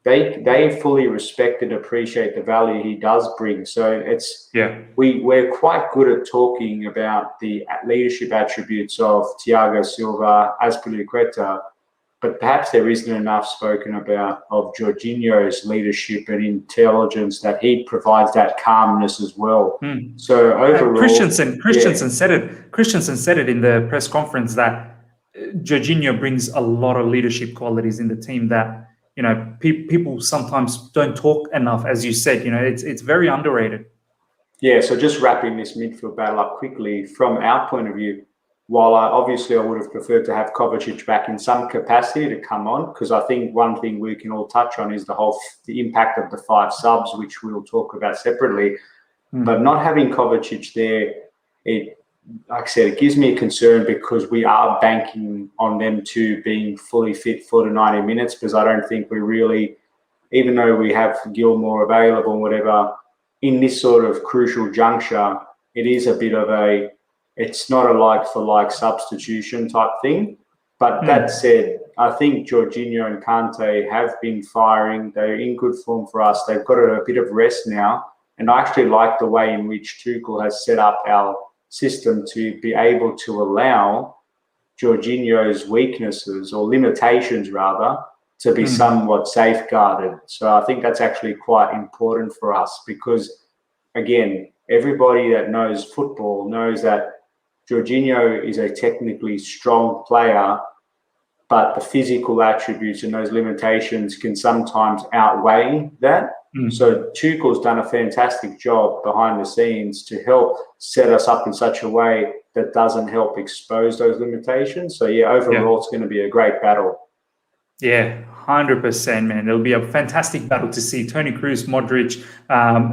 they fully respect and appreciate the value he does bring. So we're quite good at talking about the leadership attributes of Thiago Silva, Azpilicueta, but perhaps there isn't enough spoken about of Jorginho's leadership and intelligence, that he provides that calmness as well. So overall, Christensen said it. Christensen said it in the press conference that Jorginho brings a lot of leadership qualities in the team that, you know, people sometimes don't talk enough. As you said, you know, it's very underrated. Yeah. So just wrapping this midfield battle up quickly from our point of view. While I would have preferred to have Kovacic back in some capacity to come on, because I think one thing we can all touch on is the impact of the 5 subs, which we'll talk about separately. But not having Kovacic there, like I said, it gives me a concern, because we are banking on them to being fully fit for the 90 minutes, because I don't think we really, even though we have Gilmore available and whatever, in this sort of crucial juncture, it is a bit of it's not a like-for-like substitution type thing. But that said, I think Jorginho and Kante have been firing. They're in good form for us. They've got a bit of rest now. And I actually like the way in which Tuchel has set up our system to be able to allow Jorginho's weaknesses, or limitations rather, to be somewhat safeguarded. So I think that's actually quite important for us, because, again, everybody that knows football knows that Jorginho is a technically strong player, but the physical attributes and those limitations can sometimes outweigh that. So Tuchel's done a fantastic job behind the scenes to help set us up in such a way that doesn't help expose those limitations. So overall, it's going to be a great battle. Yeah, 100%, man. It'll be a fantastic battle to see Toni Kroos, Modric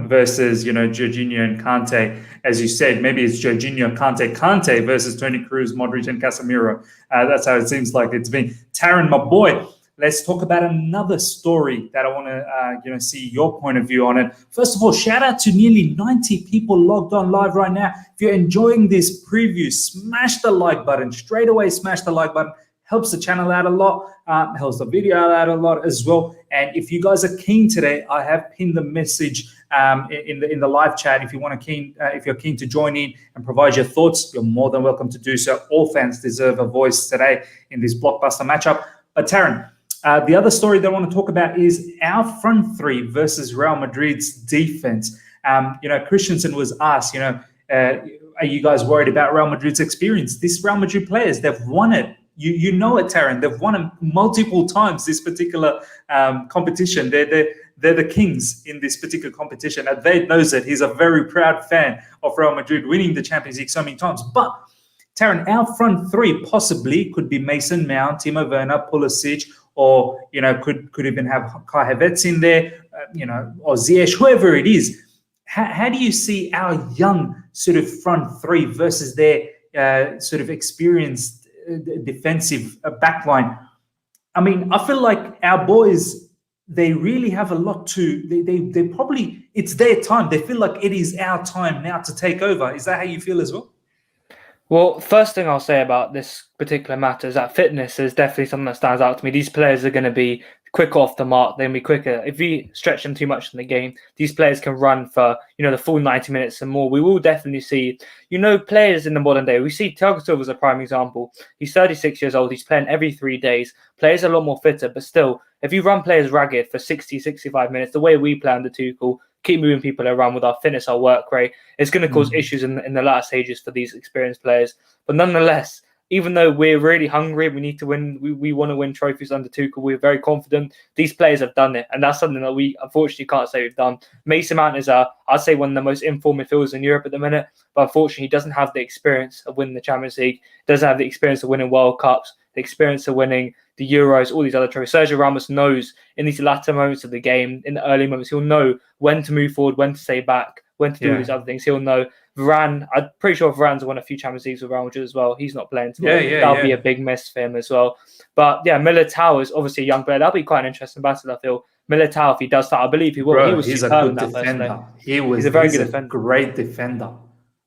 versus, you know, Jorginho and Kante. As you said, maybe it's Jorginho, Kante versus Toni Kroos, Modric and Casemiro. That's how it seems like it's been. Taryn, my boy, let's talk about another story that I want to, see your point of view on it. First of all, shout out to nearly 90 people logged on live right now. If you're enjoying this preview, smash the like button. Straight away, smash the like button. Helps the channel out a lot, helps the video out a lot as well. And if you guys are keen today, I have pinned the message in the live chat. If you're keen to join in and provide your thoughts, you're more than welcome to do so. All fans deserve a voice today in this blockbuster matchup. But Taryn, the other story that I want to talk about is our front three versus Real Madrid's defense. Christensen was asked, are you guys worried about Real Madrid's experience? These Real Madrid players, they've won it. You know it, Taryn. They've won it multiple times, this particular competition. They're the kings in this particular competition. And Vade knows it. He's a very proud fan of Real Madrid winning the Champions League so many times. But Taryn, our front three possibly could be Mason Mount, Timo Werner, Pulisic, or could even have Kai Havertz in there, or Ziyech, whoever it is. How do you see our young sort of front three versus their sort of experienced defensive backline? I mean, I feel like our boys, they really have a lot to. They probably, it's their time. They feel like it is our time now to take over. Is that how you feel as well? Well, first thing I'll say about this particular matter is that fitness is definitely something that stands out to me. These players are going to be quicker off the mark. They'll be quicker. If we stretch them too much in the game, these players can run for, the full 90 minutes and more. We will definitely see, players in the modern day. We see Thiago Silva as a prime example. He's 36 years old. He's playing every 3 days. Players are a lot more fitter, but still, if you run players ragged for 60, 65 minutes, the way we play under Tuchel, keep moving people around with our fitness, our work rate, it's going to cause issues in the latter stages for these experienced players. But nonetheless, even though we're really hungry, we need to win, we want to win trophies under Tuchel, we're very confident. These players have done it, and that's something that we unfortunately can't say we've done. Mason Mount is, I'd say, one of the most informed midfielders in Europe at the minute, but unfortunately he doesn't have the experience of winning the Champions League, doesn't have the experience of winning World Cups, the experience of winning the Euros, all these other trophies. Sergio Ramos knows in these latter moments of the game, in the early moments, he'll know when to move forward, when to stay back, when to do all these other things. He'll know. Varane, I'm pretty sure Varane's won a few Champions Leagues with Real Madrid as well. He's not playing today. That'll be a big miss for him as well. But yeah, Militao is obviously a young player. That'll be quite an interesting battle, I feel. Militao, if he does start, I believe he will. Bro, he's a good defender. He's a very good defender. Great defender.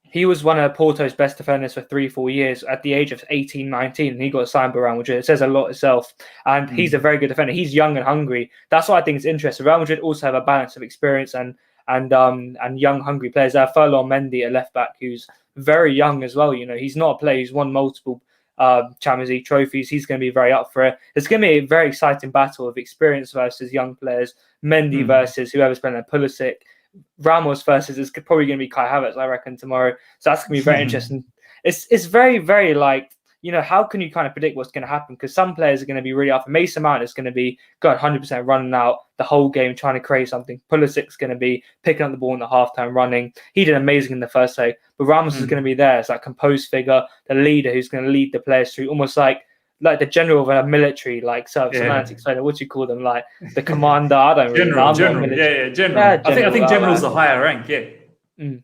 He was one of Porto's best defenders for 3-4 years at the age of 18, 19, and he got signed by Real Madrid. It says a lot itself. And he's a very good defender. He's young and hungry. That's why I think it's interesting. Real Madrid also have a balance of experience and young, hungry players. They have Ferland Mendy, a left back, who's very young as well. He's not a player who's won multiple Champions League trophies. He's going to be very up for it. It's going to be a very exciting battle of experience versus young players. Mendy versus whoever's playing there, Pulisic. Ramos versus it's probably going to be Kai Havertz, I reckon, tomorrow. So that's going to be very interesting. It's very, very how can you kind of predict what's going to happen? Because some players are going to be really up. Mason Mount is going to be 100% running out the whole game, trying to create something. Pulisic's going to be picking up the ball in the half-time running. He did amazing in the first leg. But Ramos is going to be there as that composed figure, the leader who's going to lead the players through, almost like the general of a military, service semantics. What do you call them? Like the commander? I don't really know. General. General. I think general's the higher rank.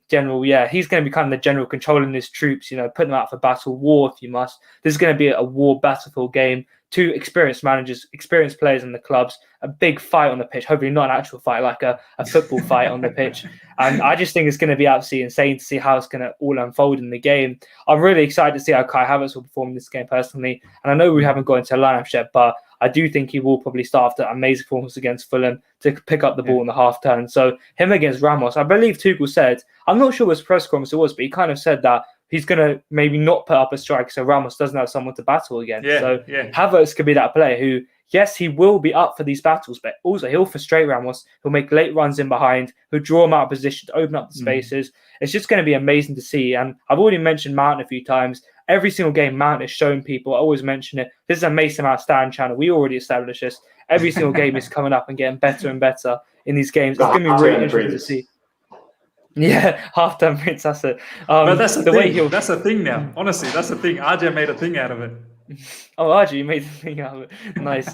General, he's going to be kind of the general, controlling his troops, putting them out for battle, war if you must. This is going to be a war battlefield game. 2 experienced managers, experienced players in the clubs, a big fight on the pitch, hopefully not an actual fight, like a football fight on the pitch. And I just think it's going to be absolutely insane to see how it's going to all unfold in the game. I'm really excited to see how Kai Havertz will perform in this game personally. And I know we haven't got into a lineup yet, but I do think he will probably start after an amazing performance against Fulham to pick up the ball in the half turn. So him against Ramos, I believe Tuchel said, I'm not sure what his press conference it was, but he kind of said that he's going to maybe not put up a strike so Ramos doesn't have someone to battle against. Havertz could be that player who, yes, he will be up for these battles, but also he'll frustrate Ramos. He'll make late runs in behind. He'll draw him out of position to open up the spaces. It's just going to be amazing to see. And I've already mentioned Mount a few times. Every single game Mount is showing people. I always mention it. This is a Mason Mount stand channel. We already established this. Every single game is coming up and getting better and better in these games. It's going to be really interesting to see. Yeah, half-time Prince, that's it. But that's the thing. That's a thing now. Honestly, that's the thing. RJ made a thing out of it. Oh, RJ made a thing out of it. Nice.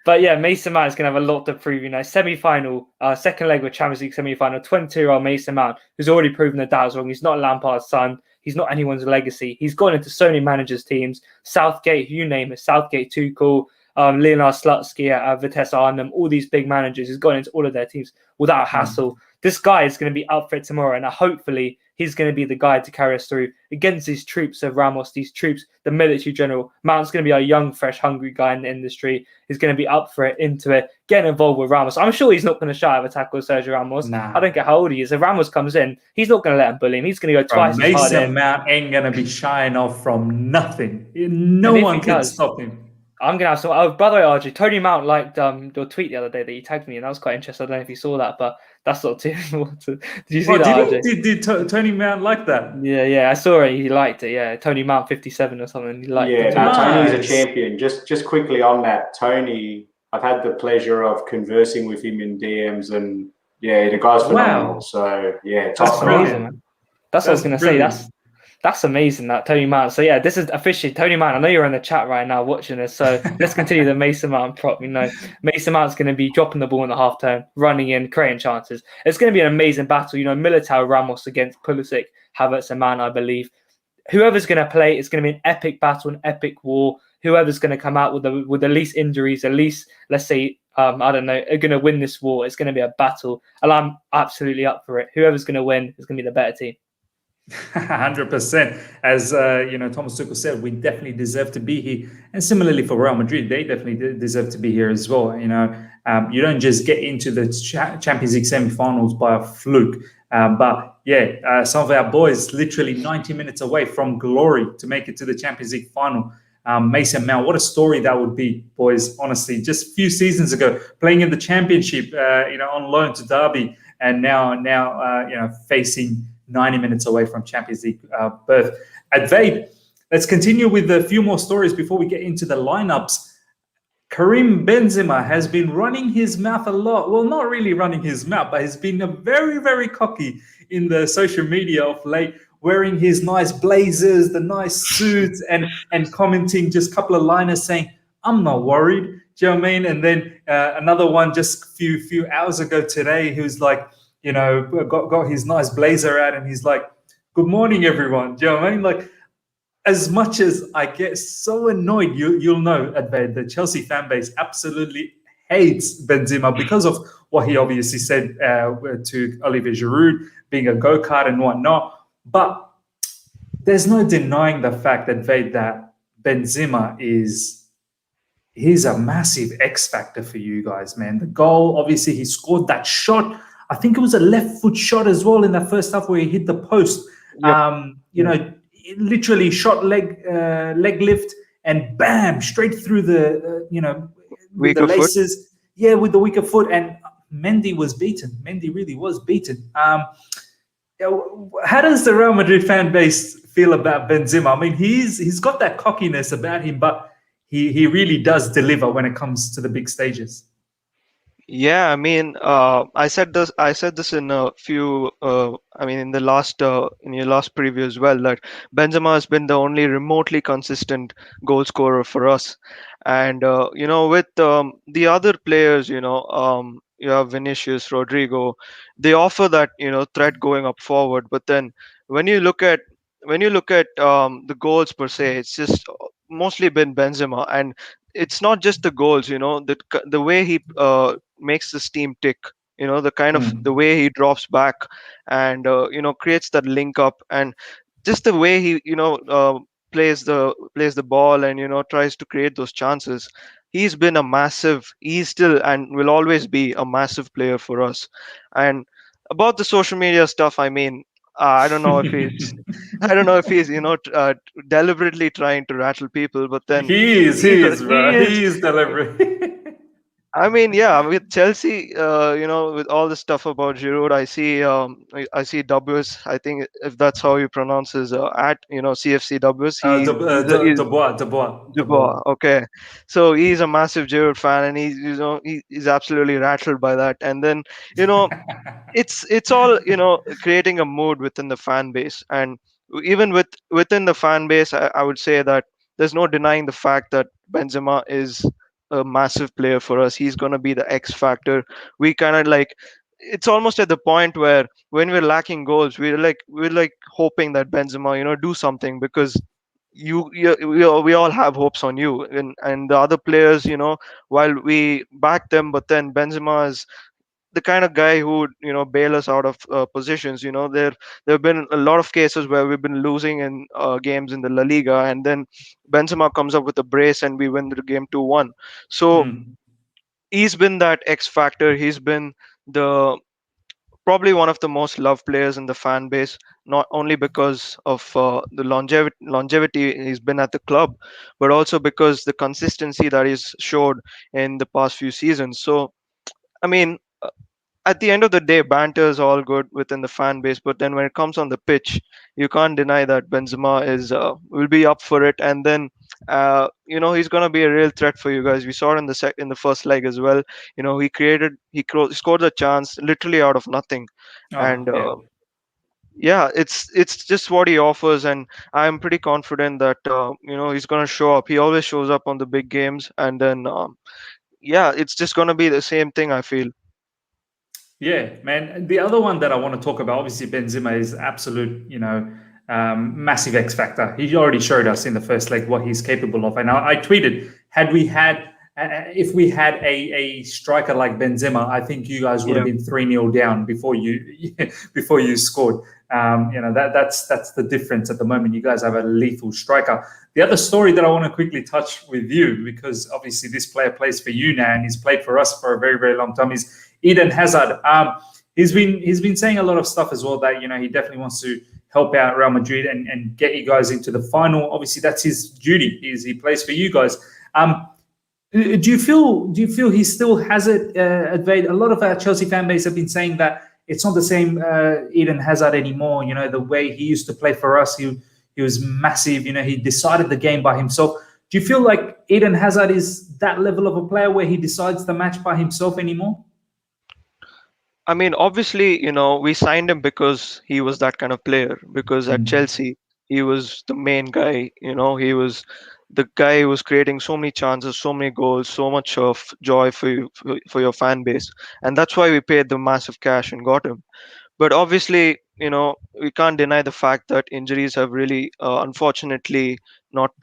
But yeah, Mason Mount is going to have a lot to prove. Semi-final, second leg of Champions League semi-final, 22-year-old Mason Mount, who's already proven the doubts wrong. He's not Lampard's son. He's not anyone's legacy. He's gone into so many managers' teams. Southgate, you name it. Southgate, Tuchel, Leonard Slutsky at Vitesse Arnhem, all these big managers. He's gone into all of their teams without hassle. This guy is going to be up for it tomorrow, and hopefully he's going to be the guy to carry us through against these troops of Ramos, these troops, the military general. Mount's going to be a young, fresh, hungry guy in the industry. He's going to be up for it, into it, getting involved with Ramos. I'm sure he's not going to shy of a tackle with Sergio Ramos. Nah. I don't care how old he is. If Ramos comes in, he's not going to let him bully him. He's going to go twice as hard. Mason Mount ain't going to be shying off from nothing. No one can stop him. I'm going to have some... Oh, by the way, RJ, Tony Mount liked your tweet the other day that you tagged me, and that was quite interesting. I don't know if you saw that, but that's not too... Did you see that, RJ? Did Tony Mount like that? Yeah, I saw it. He liked it, yeah. Tony Mount 57 or something. He liked it. Yeah, Tony's a champion. Just quickly on that, Tony, I've had the pleasure of conversing with him in DMs, and yeah, the guy's phenomenal. So, yeah, that's amazing, man. That's what I was going to say. That's amazing, that Tony Mount. So yeah, this is officially Tony Mount. I know you're in the chat right now watching this. So let's continue the Mason Mount prop. Mason Mount's going to be dropping the ball in the half turn, running in, creating chances. It's going to be an amazing battle. Militao Ramos against Pulisic, Havertz, and Man, I believe. Whoever's going to play, it's going to be an epic battle, an epic war. Whoever's going to come out with the least injuries, at least, let's say, I don't know, are going to win this war. It's going to be a battle, and I'm absolutely up for it. Whoever's going to win is going to be the better team. 100%. As Thomas Tuchel said, we definitely deserve to be here, and similarly for Real Madrid, they definitely deserve to be here as well. You don't just get into the Champions League semi-finals by a fluke. But yeah, some of our boys literally 90 minutes away from glory to make it to the Champions League final. Mason Mount, what a story that would be, boys. Honestly, just a few seasons ago, playing in the Championship, on loan to Derby, and now facing 90 minutes away from Champions League berth. Advait, let's continue with a few more stories before we get into the lineups. Karim Benzema has been running his mouth a lot. Well, not really running his mouth, but he's been very, very cocky in the social media of late, wearing his nice blazers, the nice suits, and commenting just a couple of liners saying, "I'm not worried." Do you know what I mean? And then another one just a few hours ago today, he was like, got his nice blazer out, and he's like, "Good morning, everyone." Do you know what I mean? Like, as much as I get so annoyed, you'll know, Advait, the Chelsea fan base absolutely hates Benzema because of what he obviously said to Olivier Giroud, being a go-kart and whatnot. But there's no denying the fact, Advait, that Benzema he's a massive X factor for you guys, man. The goal, obviously, he scored that shot. I think it was a left foot shot as well in that first half where he hit the post. Yep. Literally shot leg lift and bam, straight through the with the laces. Foot. Yeah, with the weaker foot, and Mendy was beaten. Mendy really was beaten. How does the Real Madrid fan base feel about Benzema? I mean, he's got that cockiness about him, but he really does deliver when it comes to the big stages. Yeah, I mean, I said this in a few. In the last in your last preview as well, that Benzema has been the only remotely consistent goal scorer for us. And with the other players, you have Vinicius, Rodrigo, they offer that threat going up forward. But then when you look at the goals per se, it's just mostly been Benzema, and it's not just the goals. The way he makes this team tick. The kind of the way he drops back and creates that link up, and just the way he plays the ball and tries to create those chances. He's still and will always be a massive player for us. And about the social media stuff, I mean, I don't know if he's deliberately trying to rattle people, but then he is deliberate. I mean, yeah, with Chelsea, with all the stuff about Giroud, I see W's. I think if that's how you pronounce his at CFCW's. Dubois. Okay, so he's a massive Giroud fan, and he's absolutely rattled by that. And then it's all creating a mood within the fan base, and even within the fan base, I would say that there's no denying the fact that Benzema is a massive player for us. He's going to be the X factor. We kind of it's almost at the point where when we're lacking goals, we're hoping that Benzema do something, because we all have hopes on you, and the other players, while we back them, but then Benzema is the kind of guy who would bail us out of positions. There have been a lot of cases where we've been losing in games in the La Liga, and then Benzema comes up with a brace and we win the game 2-1. So he's been that X factor. He's been probably one of the most loved players in the fan base, not only because of the longevity he's been at the club, but also because the consistency that he's showed in the past few seasons. So I mean, at the end of the day, banter is all good within the fan base, but then when it comes on the pitch, you can't deny that Benzema will be up for it, and then he's gonna be a real threat for you guys. We saw it in the first leg as well. He scored a chance literally out of nothing, yeah, it's just what he offers, and I'm pretty confident that he's gonna show up. He always shows up on the big games, and then yeah, it's just gonna be the same thing, I feel. Yeah, man. The other one that I want to talk about, obviously, Benzema is absolute, massive X factor. He already showed us in the first leg what he's capable of. And I tweeted, if we had a striker like Benzema, I think you guys would have Yeah. been 3-0 down before you scored. That's the difference at the moment. You guys have a lethal striker. The other story that I want to quickly touch with you, because obviously this player plays for you now and he's played for us for a very, very long time, is Eden Hazard. He's been saying a lot of stuff as well that he definitely wants to help out Real Madrid and get you guys into the final. Obviously, that's his duty. He plays for you guys. Do you feel he still has it? A lot of our Chelsea fan base have been saying that it's not the same Eden Hazard anymore. The way he used to play for us, he was massive. He decided the game by himself. Do you feel like Eden Hazard is that level of a player where he decides the match by himself anymore? I mean, obviously, we signed him because he was that kind of player. Because at Chelsea, he was the main guy. He was the guy who was creating so many chances, so many goals, so much of joy for you, for your fan base, and that's why we paid the massive cash and got him. But obviously, we can't deny the fact that injuries have really, unfortunately, not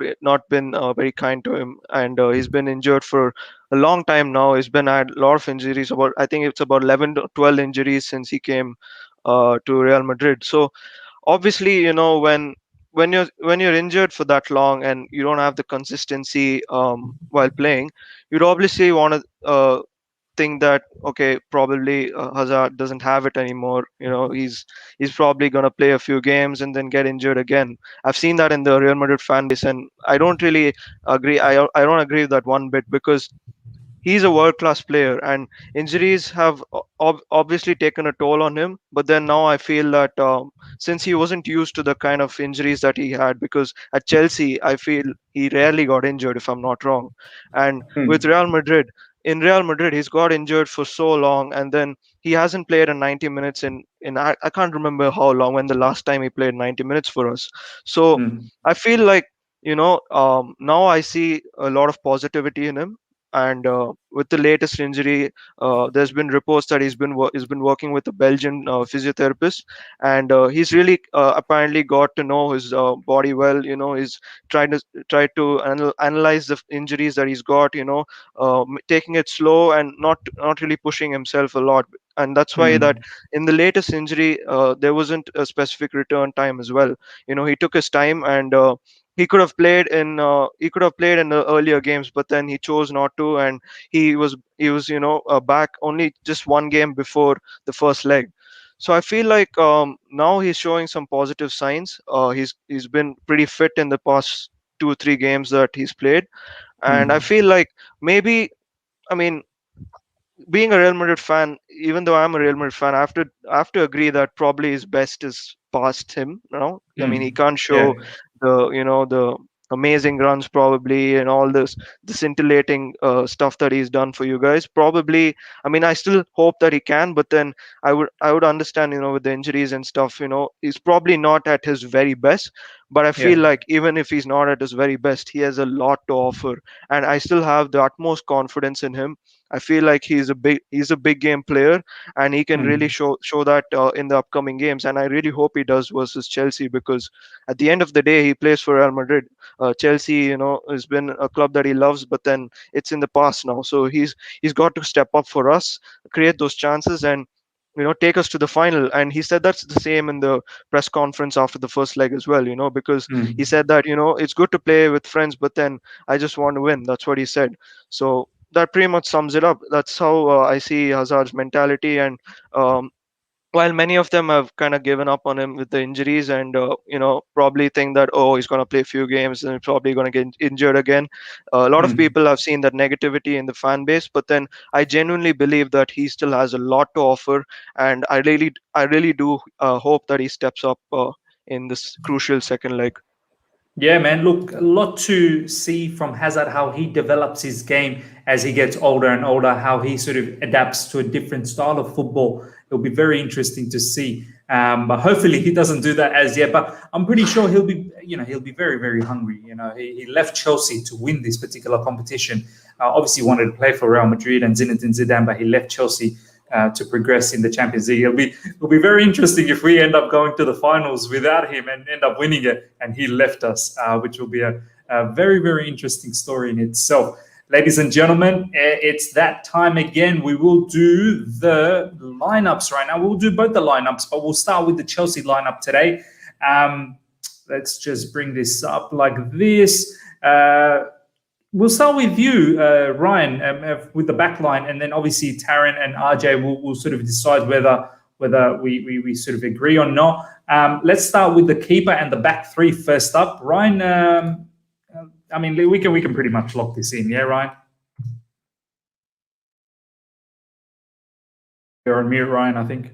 been very kind to him, and he's been injured for a long time now. He's been had a lot of injuries. About I think it's about 11 to 12 injuries since he came to Real Madrid. So obviously, when you're injured for that long and you don't have the consistency while playing, you'd obviously want to think that okay, probably Hazard doesn't have it anymore. He's probably going to play a few games and then get injured again. I've seen that in the Real Madrid fan base, and I don't really agree. I don't agree with that one bit, because he's a world class player, and injuries have obviously taken a toll on him. But then now I feel that since he wasn't used to the kind of injuries that he had, because at Chelsea I feel he rarely got injured, if I'm not wrong, and with Real Madrid he's got injured for so long, and then he hasn't played in 90 minutes in I can't remember how long when the last time he played 90 minutes for us. So I feel like now I see a lot of positivity in him. And with the latest injury, there's been reports that he's been working with a Belgian physiotherapist, and he's really apparently got to know his body well. He's trying to analyze the injuries that he's got. Taking it slow and not really pushing himself a lot. And that's why that in the latest injury, there wasn't a specific return time as well. He took his time, and he could have played in the earlier games, but then he chose not to, and he was back only just one game before the first leg. So I feel like now he's showing some positive signs. He's been pretty fit in the past 2 or 3 games that he's played, and I feel like maybe, I mean, being a Real Madrid fan, even though I'm a Real Madrid fan, I have to agree that probably his best is past him. I mean, he can't show Yeah. the amazing runs probably, and all this scintillating stuff that he's done for you guys. Probably, I mean, I still hope that he can, but then I would understand, with the injuries and stuff, he's probably not at his very best. But I feel Yeah. like even if he's not at his very best, he has a lot to offer, and I still have the utmost confidence in him. I feel like he's a big game player, and he can really show that in the upcoming games. And I really hope he does versus Chelsea, because at the end of the day, he plays for Real Madrid. Chelsea, has been a club that he loves, but then it's in the past now. So he's got to step up for us, create those chances, and take us to the final. And he said that's the same in the press conference after the first leg as well. Because he said that it's good to play with friends, but then I just want to win. That's what he said. So that pretty much sums it up. That's how I see Hazard's mentality. And while many of them have kind of given up on him with the injuries, and probably think that, oh, he's going to play a few games and he's probably going to get injured again, a lot of people have seen that negativity in the fan base. But then I genuinely believe that he still has a lot to offer, and I really do hope that he steps up in this crucial second leg. Yeah, man. Look, a lot to see from Hazard, how he develops his game as he gets older and older, how he sort of adapts to a different style of football. It'll be very interesting to see. But hopefully he doesn't do that as yet. But I'm pretty sure he'll be very, very hungry. He left Chelsea to win this particular competition. Obviously, he wanted to play for Real Madrid and Zinedine Zidane, but he left Chelsea to progress in the Champions League. It'll be very interesting if we end up going to the finals without him and end up winning it, and he left us, which will be a very, very interesting story in itself. Ladies and gentlemen, it's that time again. We will do the lineups right now. We'll do both the lineups, but we'll start with the Chelsea lineup today. Let's just bring this up like this. We'll start with you, Ryan, with the back line, and then obviously Taryn and RJ will sort of decide whether we sort of agree or not. Let's start with the keeper and the back three first up. Ryan, I mean, we can pretty much lock this in, yeah, Ryan? You're on mute, Ryan, I think.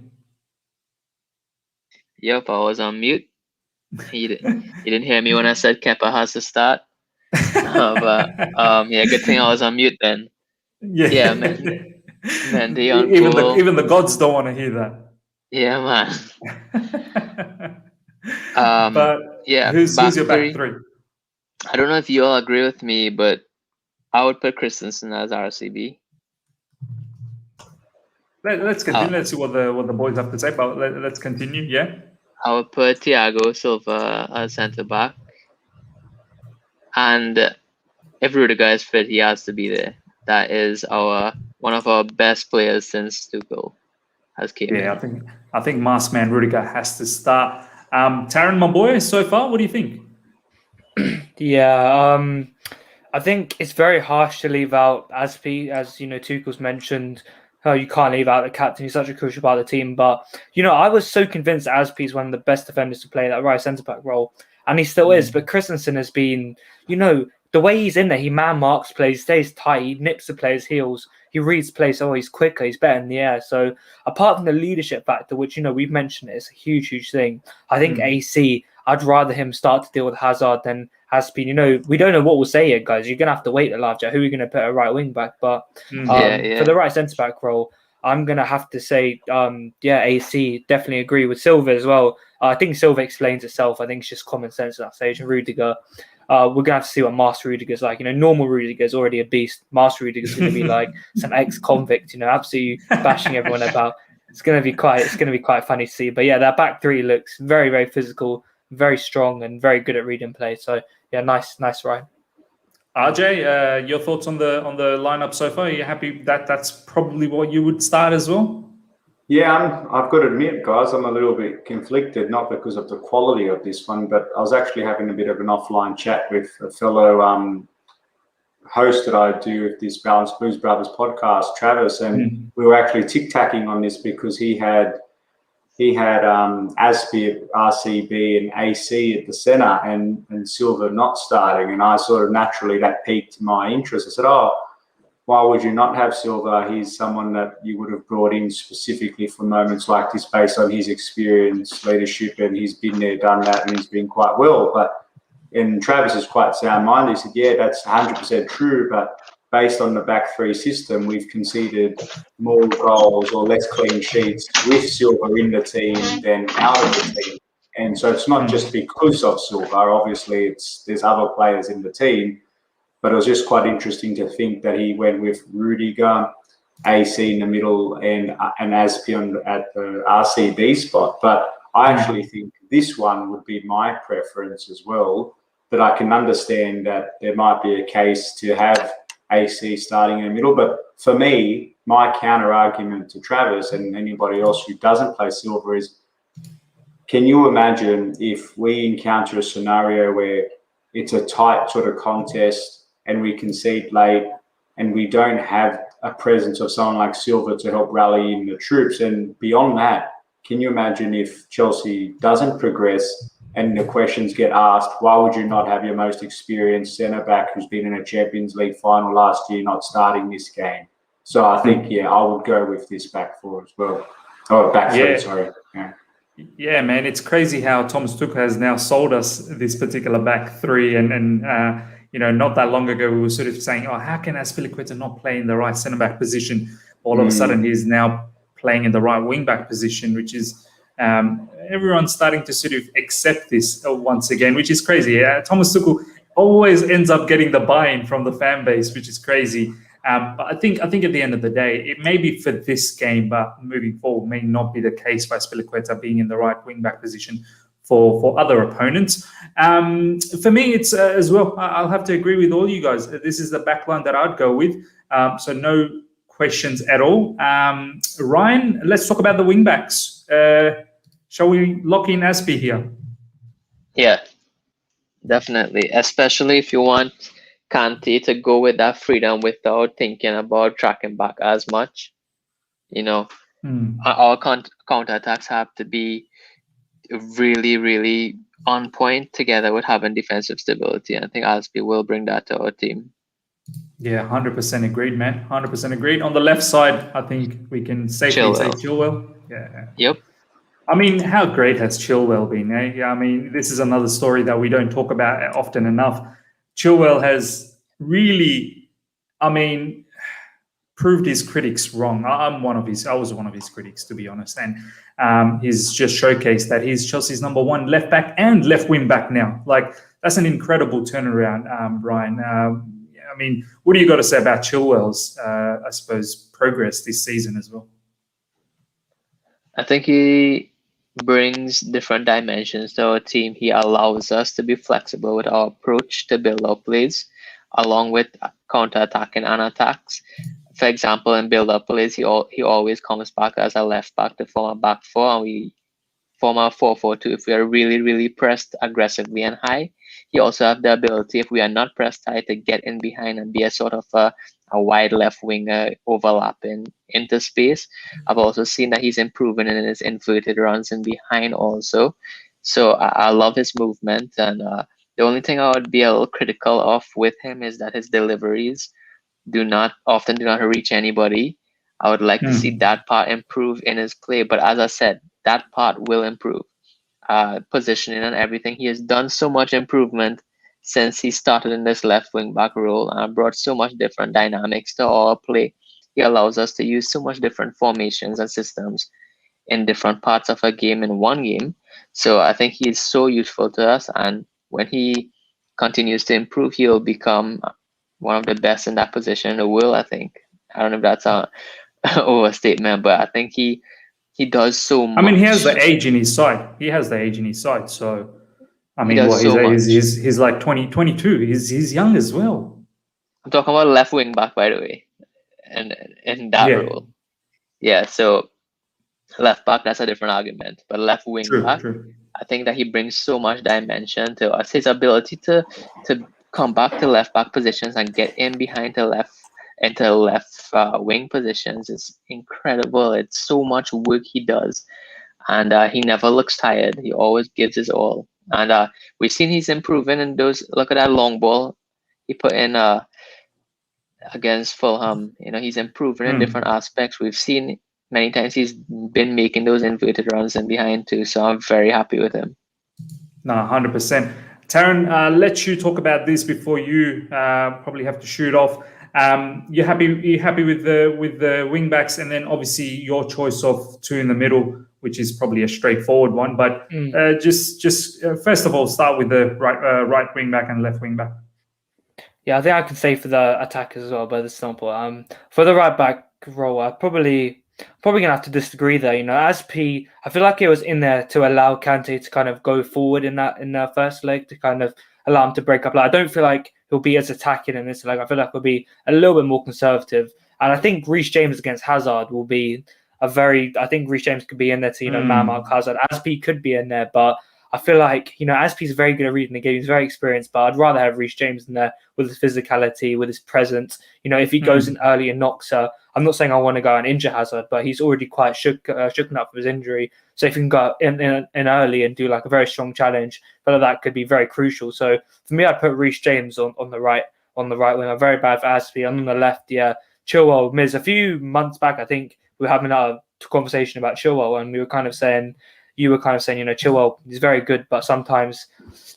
Yep, I was on mute. You didn't hear me when I said Kepa has to start. Yeah, good thing I was on mute then. Yeah, man. Mendy on goal. Even the gods don't want to hear that. Yeah, man. But yeah, who's your back three? I don't know if you all agree with me, but I would put Christensen as RCB. Let's continue. Let's see what the boys have to say. But let's continue. Yeah. I would put Thiago Silva as centre back, and if Rudiger is fit, he has to be there. That is one of our best players since Tuchel has came in. Yeah, I think Masked Man Rudiger has to start. Taryn, my boy, so far, what do you think? Yeah, I think it's very harsh to leave out Azpi, as Tuchel's mentioned. You can't leave out the captain. He's such a crucial part of the team. But I was so convinced Azpi is one of the best defenders to play that right centre back role, and he still is. But Christensen has been, the way he's in there, he man marks plays, stays tight, he nips the players' heels, he reads plays. Oh, he's quicker, he's better in the air. So apart from the leadership factor, which we've mentioned, it's a huge thing. I think AC, I'd rather him start to deal with Hazard than Azpi. We don't know what we'll say here, guys. You're gonna have to wait a live chat. Who are you gonna put a right wing back? But for the right centre back role, I'm gonna have to say, AC. Definitely agree with Silva as well. I think Silva explains itself. I think it's just common sense at that stage. And Rudiger, we're gonna have to see what Master Rudiger's like. Normal Rudiger's already a beast. Master Rudiger's gonna be like some ex-convict. Absolutely bashing everyone about. It's gonna be quite funny to see. But yeah, that back three looks very, very physical, very strong, and very good at reading play. So yeah, nice Ryan. RJ, your thoughts on the lineup so far? Are you happy that's probably what you would start as well? Yeah, I've got to admit, guys, I'm a little bit conflicted, not because of the quality of this one, but I was actually having a bit of an offline chat with a fellow host that I do with this Balanced Blues Brothers podcast, Travis, and we were actually tic-tacking on this because he had Azpi at RCB and AC at the centre and Silva not starting, and I sort of naturally, that piqued my interest. I said, why would you not have Silva? He's someone that you would have brought in specifically for moments like this based on his experience, leadership, and he's been there, done that, and he's been quite well. And Travis is quite sound-minded. He said, yeah, that's 100% true, but based on the back three system, we've conceded more goals or less clean sheets with Silva in the team than out of the team. And so it's not just because of Silva. Obviously, there's other players in the team. But it was just quite interesting to think that he went with Rudiger, AC in the middle, and Azpi at the RCB spot. But I actually think this one would be my preference as well. But I can understand that there might be a case to have AC starting in the middle. But for me, my counter argument to Travis and anybody else who doesn't play Silva is, can you imagine if we encounter a scenario where it's a tight sort of contest and we concede late and we don't have a presence of someone like Silva to help rally in the troops? And beyond that, can you imagine if Chelsea doesn't progress and the questions get asked, why would you not have your most experienced centre-back who's been in a Champions League final last year not starting this game? So I think, I would go with this back four as well. Oh, back three, sorry. Yeah. Yeah, man, it's crazy how Thomas Tuchel has now sold us this particular back three, and not that long ago we were sort of saying, oh, how can Azpilicueta not play in the right centre back position? All of a sudden, he's now playing in the right wing back position, which is everyone's starting to sort of accept this once again, which is crazy. Thomas Tuchel always ends up getting the buy-in from the fan base, which is crazy. But I think at the end of the day, it may be for this game, but moving forward may not be the case by Azpilicueta being in the right wing-back position for other opponents. For me, it's as well, I'll have to agree with all you guys. This is the backline that I'd go with. So no questions at all. Ryan, let's talk about the wing-backs. Shall we lock in Azpi here? Yeah, definitely. Especially if you want Kante to go with that freedom without thinking about tracking back as much. Our counter-attacks have to be really, really on point together with having defensive stability. And I think Azpi will bring that to our team. Yeah, 100% agreed, man. 100% agreed. On the left side, I think we can safely say Chilwell. Yeah. Yep. I mean, how great has Chilwell been? Eh? I mean, this is another story that we don't talk about often enough. Chilwell has really, proved his critics wrong. I was one of his critics, to be honest. And he's just showcased that he's Chelsea's number one left back and left wing back now. Like, that's an incredible turnaround, Brian. What do you got to say about Chilwell's, I suppose, progress this season as well? I think he brings different dimensions to our team. He allows us to be flexible with our approach to build up plays, along with counter-attacking and attacks. For example, in build-up plays, he always comes back as a left back to form a back four, and we form a 4-4-2 if we are really, really pressed aggressively and high. He also have the ability, if we are not pressed high, to get in behind and be a sort of a wide left winger overlapping into space. I've also seen that he's improving in his inverted runs in behind also. So I love his movement. And the only thing I would be a little critical of with him is that his deliveries often do not reach anybody. I would like to see that part improve in his play. But as I said, that part will improve. Positioning and everything. He has done so much improvement since he started in this left wing back role and brought so much different dynamics to our play. He allows us to use so much different formations and systems in different parts of a game in one game. So I think he is so useful to us, and when he continues to improve, he'll become one of the best in that position in the world, I think. I don't know if that's an overstatement, but I think he does so much. He has the age in his side. So, he's like 22. He's young as well. I'm talking about left wing back, by the way, and in that role. Yeah, so left back, that's a different argument. But left wing back, I think that he brings so much dimension to us. His ability to come back to left back positions and get in behind the left wing positions is incredible. It's so much work he does, and he never looks tired. He always gives his all, and we've seen he's improving in those. Look at that long ball he put in against Fulham. He's improving in different aspects. We've seen many times he's been making those inverted runs in behind too, so I'm very happy with him. No, 100%. Taryn, let you talk about this before you probably have to shoot off. You're happy with the wing backs, and then obviously your choice of two in the middle, which is probably a straightforward one. But just first of all, start with the right wing back and left wing back. Yeah, I think I can say for the attackers as well, but it's simple. For the right back role, I'm probably gonna have to disagree there. Azpi, I feel like it was in there to allow Kante to kind of go forward in the first leg, to kind of allow him to break up. I don't feel like he'll be as attacking in this leg. I feel like he'll be a little bit more conservative. And I think Reece James against Hazard will be I think Reece James could be in there to, man mark Hazard. Azpi could be in there, but I feel like, Azpi's very good at reading the game. He's very experienced, but I'd rather have Reece James in there with his physicality, with his presence. If he goes in early and knocks her, I'm not saying I want to go and injure Hazard, but he's already quite shooken up with his injury. So if you can go in early and do like a very strong challenge, I feel like that could be very crucial. So for me, I'd put Reece James on the right wing. Very bad for Azpi. And on the left, Chilwell, Miz. A few months back, I think we were having a conversation about Chilwell, and we were kind of saying, you were kind of saying, Chilwell, he's very good, but sometimes,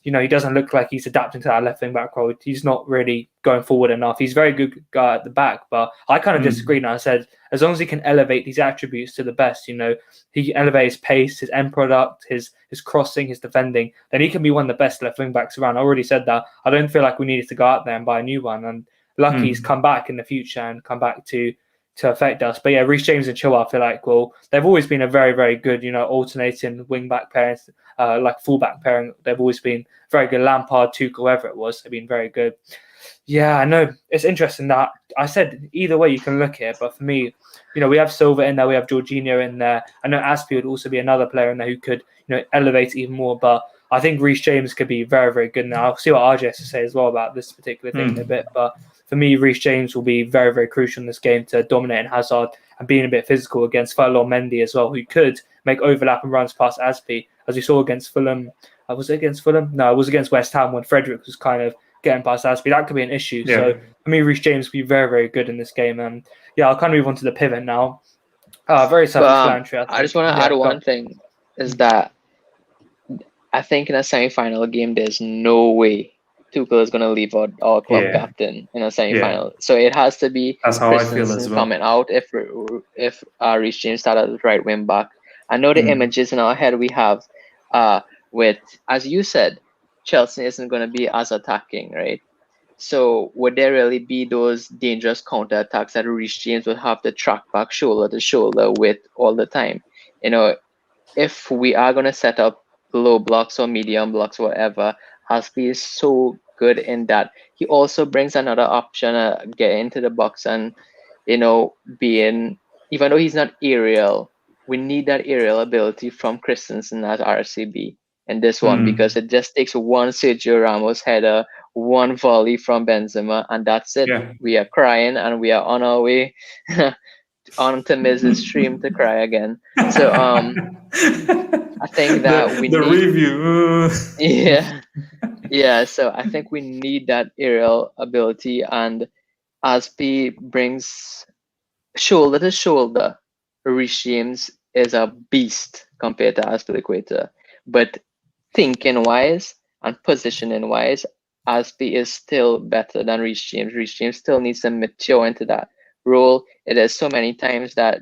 he doesn't look like he's adapting to that left wing back role. He's not really going forward enough. He's a very good guy at the back, but I kind of disagreed. And I said, as long as he can elevate these attributes to the best, he can elevate his pace, his end product, his crossing, his defending, then he can be one of the best left wing backs around. I already said that. I don't feel like we needed to go out there and buy a new one. And lucky he's come back in the future and come back to affect us. But yeah, Reece James and Chilwell, I feel like, well, they've always been a very, very good, alternating wing back pairing, like full back pairing. They've always been very good. Lampard, Tuchel, whoever it was, they've been very good. Yeah, I know. It's interesting that I said either way you can look at it, but for me, we have Silva in there, we have Jorginho in there. I know Azpi would also be another player in there who could, elevate even more, but I think Reece James could be very, very good now. I'll see what RJ has to say as well about this particular thing in a bit, but for me, Reece James will be very, very crucial in this game to dominating Hazard and being a bit physical against Ferland Mendy as well, who could make overlap and runs past Azpi, as we saw against Fulham. Was it against Fulham? No, it was against West Ham when Frederick was kind of getting past Azpi. That could be an issue. Yeah. So for me, Reece James will be very, very good in this game. And I'll kind of move on to the pivot now. Very self-explanatory. I just want to add one thing, is that I think in a semi-final game, there's no way Tuchel is going to leave out our club captain in a semi-final. So it has to be Christensen coming out if Reece James started as right wing back. I know the images in our head we have with, as you said, Chelsea isn't going to be as attacking, right? So would there really be those dangerous counter attacks that Reece James would have to track back shoulder to shoulder with all the time? If we are going to set up low blocks or medium blocks, whatever, Azpi is so good in that. He also brings another option, get into the box and, being, even though he's not aerial, we need that aerial ability from Christensen at RCB in this one, because it just takes one Sergio Ramos header, one volley from Benzema, and that's it. Yeah. We are crying and we are on our way on to Mrs. Stream to cry again. So I think that we need review. Yeah. So I think we need that aerial ability, and Azpi brings shoulder to shoulder. Reece James is a beast compared to Azpilicueta, but thinking wise and positioning wise, Azpi is still better than Reece James. Reece James still needs to mature into that role. It is so many times that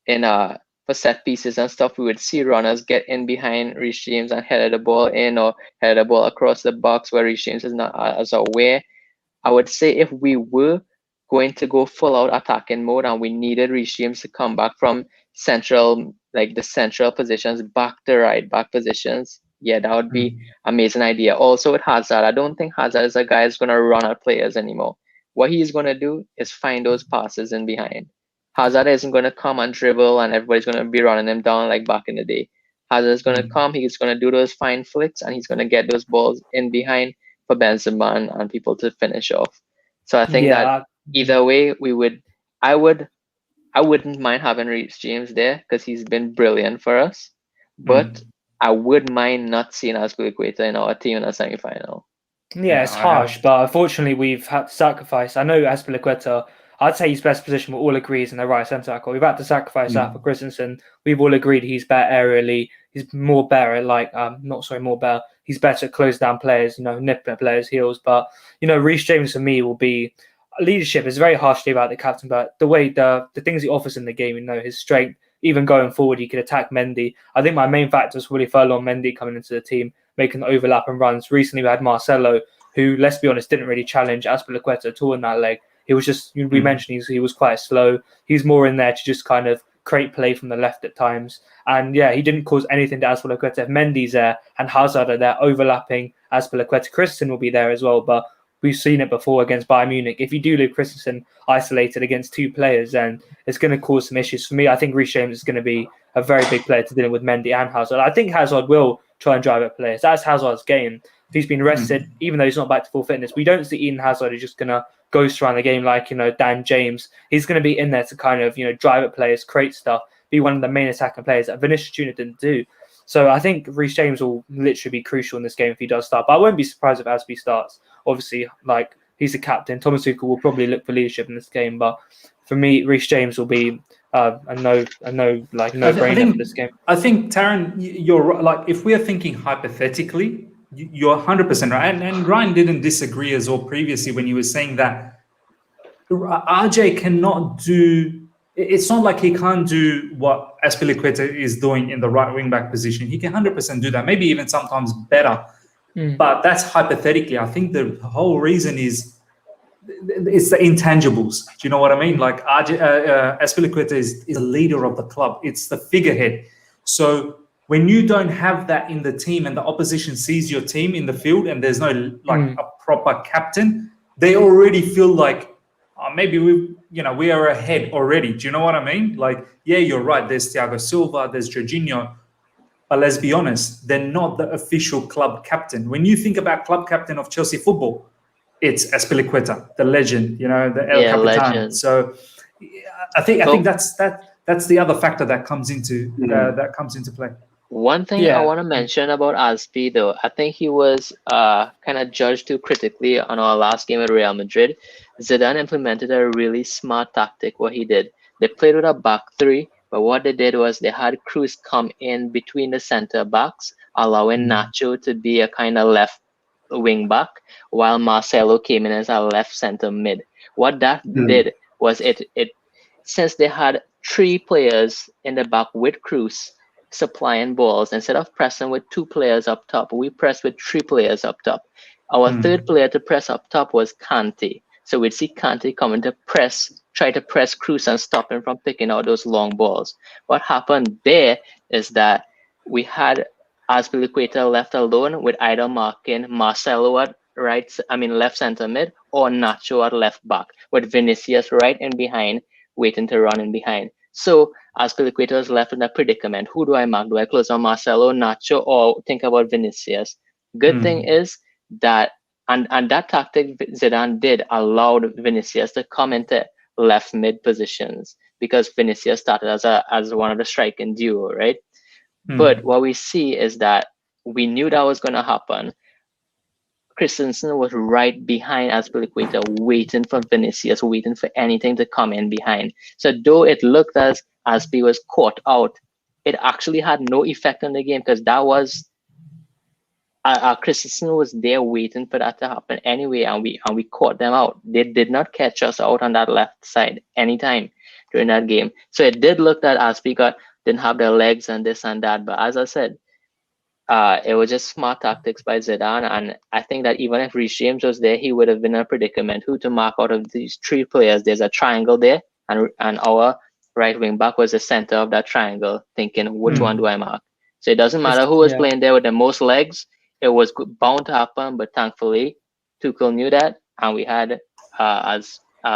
for set pieces and stuff, we would see runners get in behind Reece James and head the ball in or head the ball across the box where Reece James is not as aware. I would say if we were going to go full out attacking mode and we needed Reece James to come back from central, like the central positions, back to right back positions, that would be amazing idea. Also with Hazard, I don't think Hazard is a guy who's going to run at players anymore. What he's going to do is find those passes in behind. Hazard isn't going to come and dribble and everybody's going to be running him down like back in the day. Hazard is going to come, he's going to do those fine flicks, and he's going to get those balls in behind for Benzema and people to finish off. So I think that either way, I wouldn't mind having Reece James there because he's been brilliant for us. But I would mind not seeing Azpilicueta in our team in a semi-final. Yeah, it's harsh, but unfortunately we've had to sacrifice. I know Azpilicueta, I'd say his best position, we all agree, is in the right centre back. We've had to sacrifice that for Christensen. We've all agreed he's better aerially. He's more better at he's better at close down players, nipping at players' heels. But, Reece James for me will be leadership. Is very harsh to about the captain, but the way the things he offers in the game, his strength, even going forward, he could attack Mendy. I think my main factor was really Ferland Mendy coming into the team, making the overlap and runs. Recently we had Marcelo, who, let's be honest, didn't really challenge Azpilicueta at all in that leg. He was just, we mentioned he was quite slow. He's more in there to just kind of create play from the left at times. And he didn't cause anything to Azpilicueta. If Mendy's there and Hazard are there overlapping Azpilicueta, Christensen will be there as well. But we've seen it before against Bayern Munich. If you do leave Christensen isolated against two players, then it's going to cause some issues. For me, I think Reece James is going to be a very big player to deal with Mendy and Hazard. I think Hazard will try and drive at players. That's Hazard's game. If he's been rested, even though he's not back to full fitness, we don't see Eden Hazard who's just going to ghost around the game like, Dan James. He's going to be in there to kind of, drive at players, create stuff, be one of the main attacking players that Vinicius Jr. didn't do. So I think Reece James will literally be crucial in this game if he does start. But I won't be surprised if Azpi starts. Obviously, he's the captain. Thomas Tuchel will probably look for leadership in this game. But for me, Reece James will be a no-brainer for this game. I think, Taryn, you're right. Like, if we are thinking hypothetically, you're 100% right. And Ryan didn't disagree as well previously when you were saying that RJ cannot do. It's not like he can't do what Azpilicueta is doing in the right wing back position. He can 100% do that, maybe even sometimes better. But that's hypothetically. I think the whole reason is it's the intangibles. Do you know what I mean? Like Azpilicueta is a leader of the club. It's the figurehead. So when you don't have that in the team and the opposition sees your team in the field and there's no a proper captain, they already feel like maybe we are ahead already. Do you know what I mean? Like, yeah, you're right. There's Thiago Silva, there's Jorginho. But let's be honest, they're not the official club captain. When you think about club captain of Chelsea football, it's Azpilicueta, the legend, the El Capitan. Legend. So I think that's the other factor that comes into play. One thing I want to mention about Azpi, though, I think he was kind of judged too critically on our last game at Real Madrid. Zidane implemented a really smart tactic. What he did, they played with a back three, but what they did was they had Cruz come in between the center backs, allowing Nacho to be a kind of left wing back, while Marcelo came in as a left center mid. What that did was it since they had three players in the back with Cruz supplying balls, instead of pressing with two players up top, we pressed with three players up top. Our third player to press up top was Kante. So we'd see Kante coming to try to press Cruz and stop him from picking out those long balls. What happened there is that we had Azpilicueta left alone with either marking Marcelo at left center mid or Nacho at left back, with Vinicius right in behind, waiting to run in behind. So Azpilicueta was left in a predicament. Who do I mark? Do I close on Marcelo, Nacho, or think about Vinicius? Good thing is that and that tactic Zidane did allowed Vinicius to come into left mid positions, because Vinicius started as one of the striking duo, right? But what we see is that we knew that was going to happen. Christensen was right behind Azpilicueta, waiting for Vinicius, waiting for anything to come in behind. So though it looked as Azpi was caught out, it actually had no effect on the game, because that was Christensen was there waiting for that to happen anyway, and we caught them out. They did not catch us out on that left side anytime during that game. So it did look that Azpi didn't have their legs and this and that, but as I said, it was just smart tactics by Zidane, and I think that even if Reece James was there, he would have been in a predicament who to mark out of these three players. There's a triangle there, and our right wing back was the center of that triangle, thinking which one do I mark? So it doesn't matter who was playing there with the most legs. It was bound to happen, but thankfully Tuchel knew that, and we had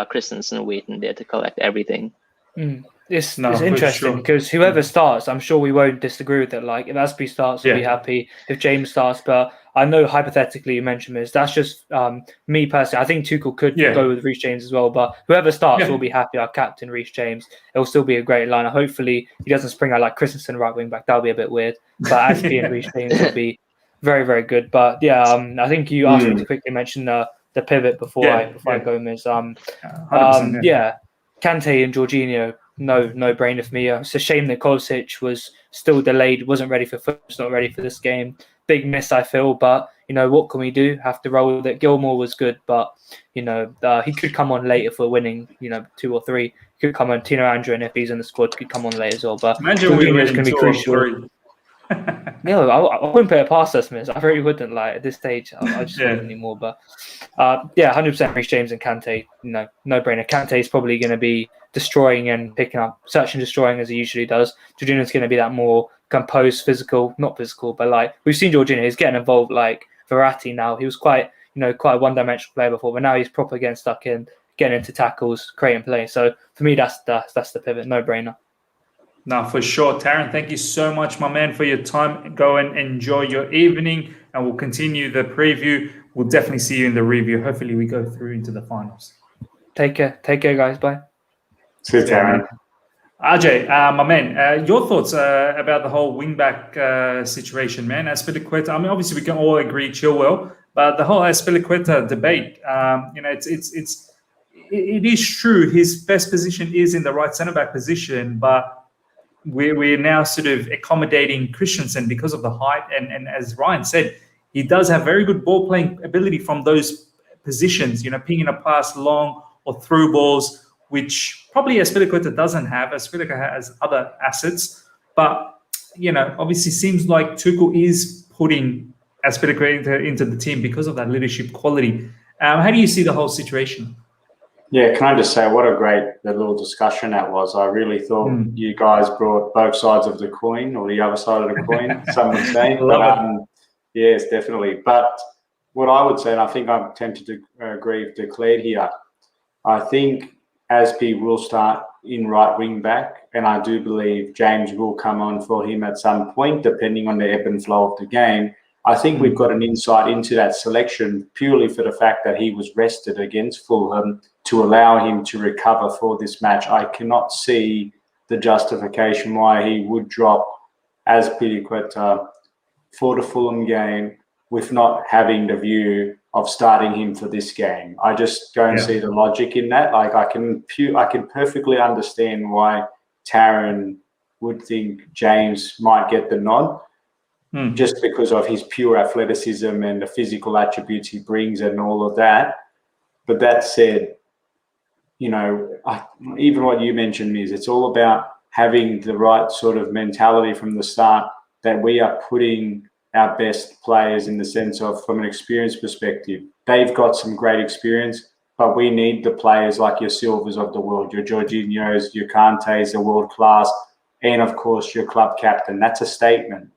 Christensen waiting there to collect everything. It's interesting because whoever starts, I'm sure we won't disagree with it. Like, if Azpi starts, we'll be happy. If James starts, but I know hypothetically you mentioned this. That's just me personally. I think Tuchel could go with Reece James as well, but whoever starts will be happy. Our captain, Reece James, it'll still be a great line. Hopefully he doesn't spring out like Christensen right wing back. That'll be a bit weird. But Azpi and Reece James will be very, very good. But I think you asked me to quickly mention the pivot before I go, Miz. Kante and Jorginho. No brainer for me. It's a shame that Kovacic was still delayed, wasn't ready for not ready for this game. Big miss, I feel, but what can we do? Have to roll with it. Gilmore was good, but he could come on late if we're winning, 2 or 3. He could come on. Tino Andrew, if he's in the squad, could come on late as well. But Jorginho's going to be crucial. I wouldn't put it past us, Miss. I really wouldn't. Like, at this stage, I just wouldn't anymore. But 100% Reece James and Kante. No brainer. Kante is probably going to be destroying and picking up, search and destroying as he usually does. Jorginho's going to be that more composed, not physical, but like we've seen Jorginho, he's getting involved like Verratti now. He was quite a one-dimensional player before, but now he's proper getting stuck in, getting into tackles, creating play. So for me, that's the pivot. No brainer. No, for sure. Taryn, thank you so much, my man, for your time. Go and enjoy your evening, and we'll continue the preview. We'll definitely see you in the review. Hopefully we go through into the finals. Take care, guys. Bye. See you, Taryn. RJ, my man, your thoughts about the whole wingback situation, man? Azpilicueta, I mean, obviously we can all agree Chilwell, but the whole Azpilicueta debate, it is true his best position is in the right centre-back position, but we're now sort of accommodating Christensen because of the height. And as Ryan said, he does have very good ball-playing ability from those positions, pinging a pass long or through balls, which probably Azpilicueta doesn't have. Azpilicueta has other assets. But, obviously seems like Tuchel is putting Azpilicueta into the team because of that leadership quality. How do you see the whole situation? Yeah, can I just say what a great little discussion that was. I really thought you guys brought both sides of the coin, or the other side of the coin, some would say. But, yes, definitely. But what I would say, and I think I'm tempted to agree with Declared here, I think Azpi will start in right wing back, and I do believe James will come on for him at some point, depending on the ebb and flow of the game. I think we've got an insight into that selection purely for the fact that he was rested against Fulham to allow him to recover for this match. I cannot see the justification why he would drop Azpilicueta for the Fulham game with not having the view of starting him for this game. I just don't see the logic in that. Like I can perfectly understand why Taron would think James might get the nod, just because of his pure athleticism and the physical attributes he brings and all of that. But that said, even what you mentioned, Miz, it's all about having the right sort of mentality from the start that we are putting our best players in the sense of, from an experience perspective, they've got some great experience, but we need the players like your Silvers of the world, your Jorginhos, your Kantes, the world class, and of course your club captain. That's a statement.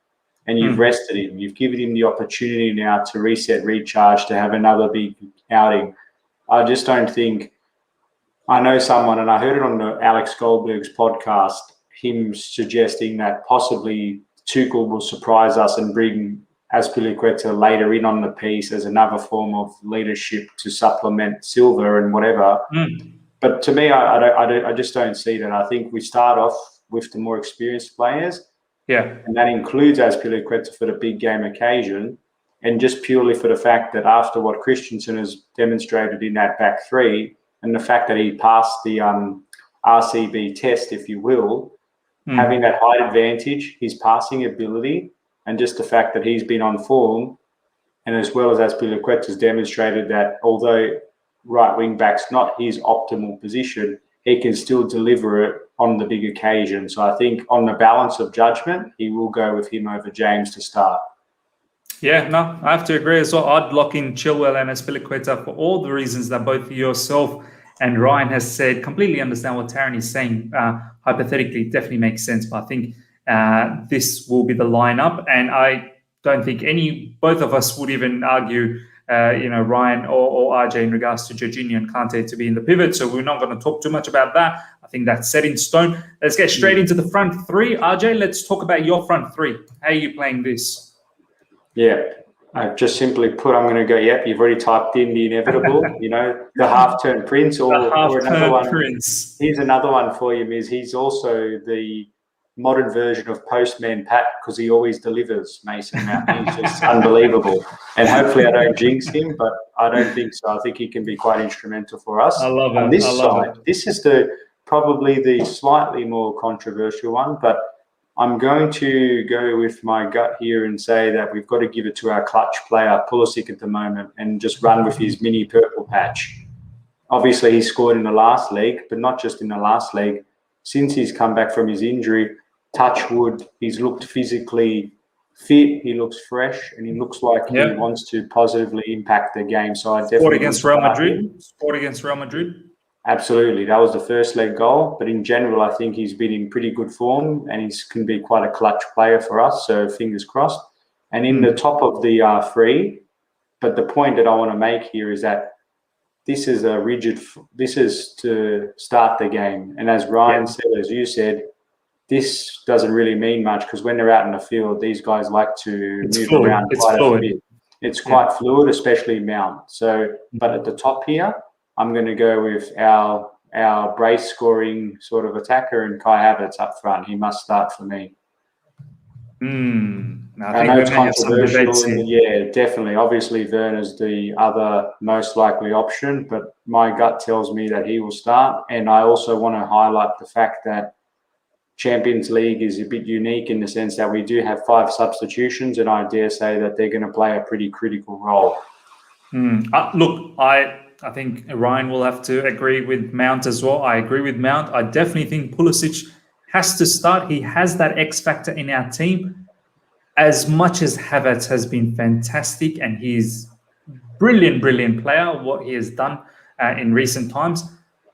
And you've rested him. You've given him the opportunity now to reset, recharge, to have another big outing. I just don't think. I know someone, and I heard it on the Alex Goldberg's podcast, him suggesting that possibly Tuchel will surprise us and bring Azpilicueta later in on the piece as another form of leadership to supplement Silva and whatever. But to me, I just don't see that. I think we start off with the more experienced players. Yeah. And that includes Azpilicueta for the big game occasion, and just purely for the fact that after what Christensen has demonstrated in that back three, and the fact that he passed the RCB test, if you will, having that height advantage, his passing ability, and just the fact that he's been on form, and as well as Azpilicueta has demonstrated that although right wing back's not his optimal position, he can still deliver it on the big occasion. So I think on the balance of judgment, he will go with him over James to start. Yeah, no, I have to agree as well. I'd lock in Chilwell and Azpilicueta for all the reasons that both yourself and Ryan has said. Completely understand what Taron is saying. Hypothetically, it definitely makes sense. But I think this will be the lineup. And I don't think both of us would even argue Ryan or RJ in regards to Jorginho and Kante to be in the pivot. So we're not going to talk too much about that. I think that's set in stone. Let's get straight into the front three. RJ, let's talk about your front three. How are you playing this? Yeah, I've just simply put, I'm going to go, yep, you've already typed in the inevitable, the half-turn Prince or another one. Prince. Here's another one for you, Miz. He's also the modern version of Postman Pat because he always delivers, Mason Mount. He's just unbelievable. And hopefully I don't jinx him, but I don't think so. I think he can be quite instrumental for us. I love it. On this side, this is probably the slightly more controversial one, but I'm going to go with my gut here and say that we've got to give it to our clutch player, Pulisic, at the moment, and just run with his mini purple patch. Obviously, he scored in the last leg, but not just in the last leg. Since he's come back from his injury, touch wood, he's looked physically fit, he looks fresh, and he looks like he wants to positively impact the game. So I definitely scored against Real Madrid. Absolutely. That was the first leg goal. But in general, I think he's been in pretty good form and he can be quite a clutch player for us. So fingers crossed. And in the top of the three, but the point that I want to make here is that this is to start the game. And as Ryan said, as you said, this doesn't really mean much because when they're out in the field, these guys like to move around quite a bit. It's quite fluid, especially Mount. So, but at the top here, I'm going to go with our brace scoring sort of attacker and Kai Havertz up front. He must start for me. I know it's we're gonna have some debates controversial. here. Yeah, definitely. Obviously, Werner's the other most likely option, but my gut tells me that he will start. And I also want to highlight the fact that Champions League is a bit unique in the sense that we do have 5 substitutions, and I dare say that they're going to play a pretty critical role. Look, I think Ryan will have to agree with Mount as well. I agree with Mount. I definitely think Pulisic has to start. He has that X factor in our team. As much as Havertz has been fantastic and he's brilliant player, what he has done in recent times,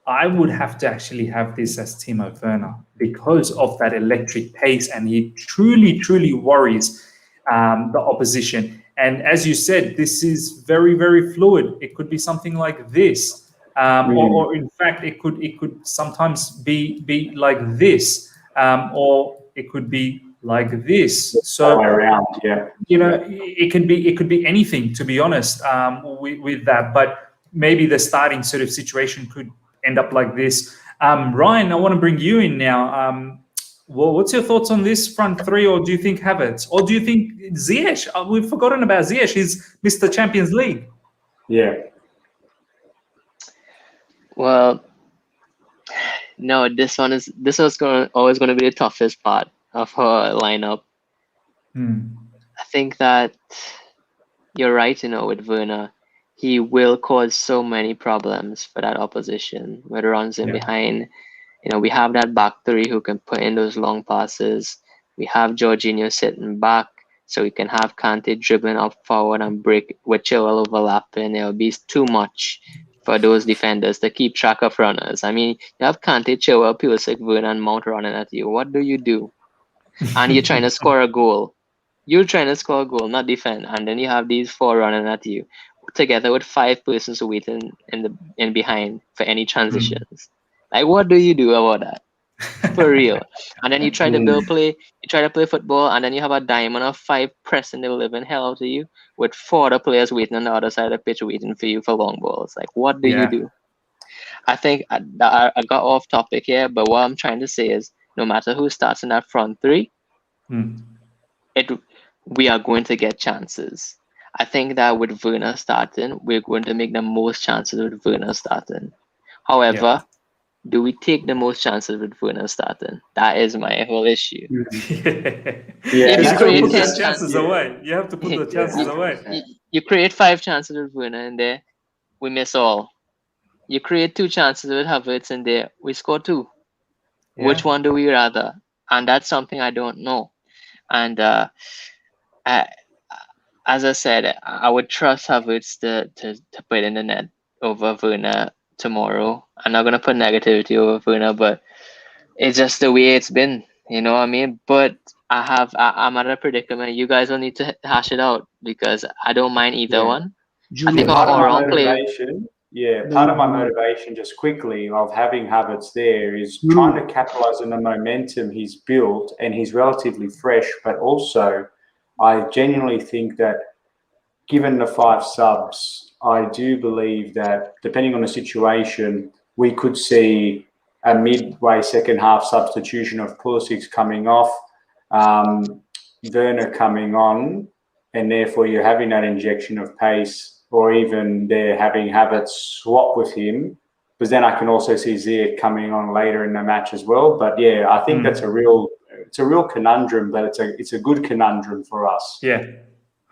I would have to actually have this as Timo Werner because of that electric pace, and he truly worries the opposition. And as you said, this is very fluid. It could be something like this, or in fact, it could sometimes be like this, or it could be like this. So around, yeah, it could be anything, to be honest, with that. But maybe the starting sort of situation could end up like this. Ryan, I want to bring you in now. Well, what's your thoughts on this front three, or do you think Havertz, or do you think Ziyech? We've forgotten about Ziyech. He's Mr. Champions League. Yeah. Well, no, this was always going to be the toughest part of her lineup. I think that you're right. With Werner, he will cause so many problems for that opposition. Whether runs in behind. We have that back three who can put in those long passes. We have Jorginho sitting back, so we can have Kante dribbling up forward and break with Chilwell overlapping. It'll be too much for those defenders to keep track of runners. I mean, you have Kante, Chilwell, Pulisic, Werner, and Mount running at you. What do you do? And you're trying to score a goal. You're trying to score a goal, not defend. And then you have these 4 running at you, together with 5 persons waiting in behind for any transitions. Like, what do you do about that? For real. And then you try to play football, and then you have a diamond of 5 pressing the living hell out of you with 4 other players waiting on the other side of the pitch waiting for you for long balls. Like, what do you do? I think I got off topic here, but what I'm trying to say is no matter who starts in that front three, we are going to get chances. I think that with Werner starting, we're going to make the most chances with Werner starting. However, do we take the most chances with Werner starting? That is my whole issue. If you put the chances away, you have to put the chances away. You create 5 chances with Werner in there, we miss all. You create 2 chances with Havertz in there, we score 2. Which one do we rather? And that's something I don't know. And as I said, I would trust Havertz to put in the net over Werner tomorrow. I'm not gonna put negativity over Werner, but it's just the way it's been. You know what I mean? But I'm at a predicament. You guys will need to hash it out because I don't mind either one. I think part of my motivation, just quickly, of having Havertz there is trying to capitalize on the momentum he's built, and he's relatively fresh. But also, I genuinely think that given the 5 subs, I do believe that depending on the situation, we could see a midway second half substitution of Pulisic coming off, Werner coming on, and therefore you're having that injection of pace, or even they're having Havertz swap with him. But then I can also see Ziyech coming on later in the match as well. But yeah, I think that's a real conundrum, but it's a good conundrum for us. Yeah.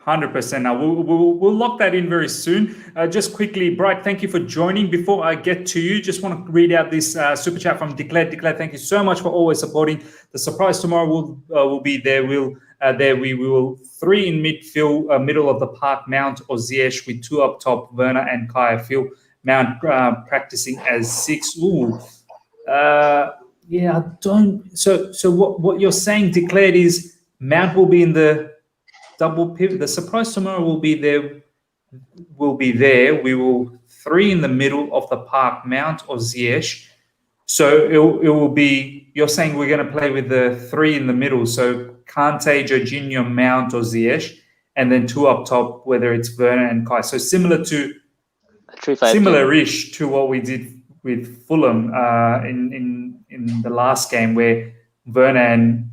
100%. Now we'll lock that in very soon. Just quickly, Bright, thank you for joining. Before I get to you, just want to read out this super chat from Declare. Declare, thank you so much for always supporting. The surprise tomorrow will be there. We will 3 in midfield, middle of the park, Mount or Ziyech with 2 up top, Werner and Kai. Phil Mount practicing as 6. I don't. So what you're saying, Declared, is Mount will be in the double pivot. The surprise tomorrow will be there. We will 3 in the middle of the park, Mount or Ziyech. So it will be. You're saying we're going to play with the 3 in the middle. So Kante, Jorginho, Mount or Ziyech, and then 2 up top, whether it's Werner and Kai. So similar-ish to what we did with Fulham in the last game, where Werner and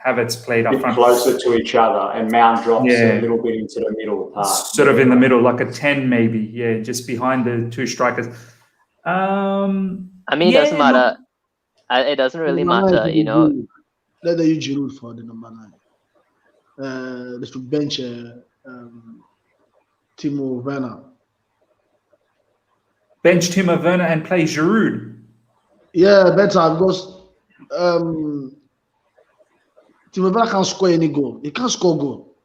Havertz played up bit front. closer to each other, and Mount drops Yeah. a little bit into the middle part. Sort of in the middle, like a 10 maybe. Yeah, just behind the two strikers. I mean, it yeah, doesn't matter. It doesn't really matter, you know. Let them use Giroud for the number 9. They should bench Timo Werner. Bench Timo Werner and play Giroud. Yeah, better because Timo Werner can't score any goal. He can't score goal.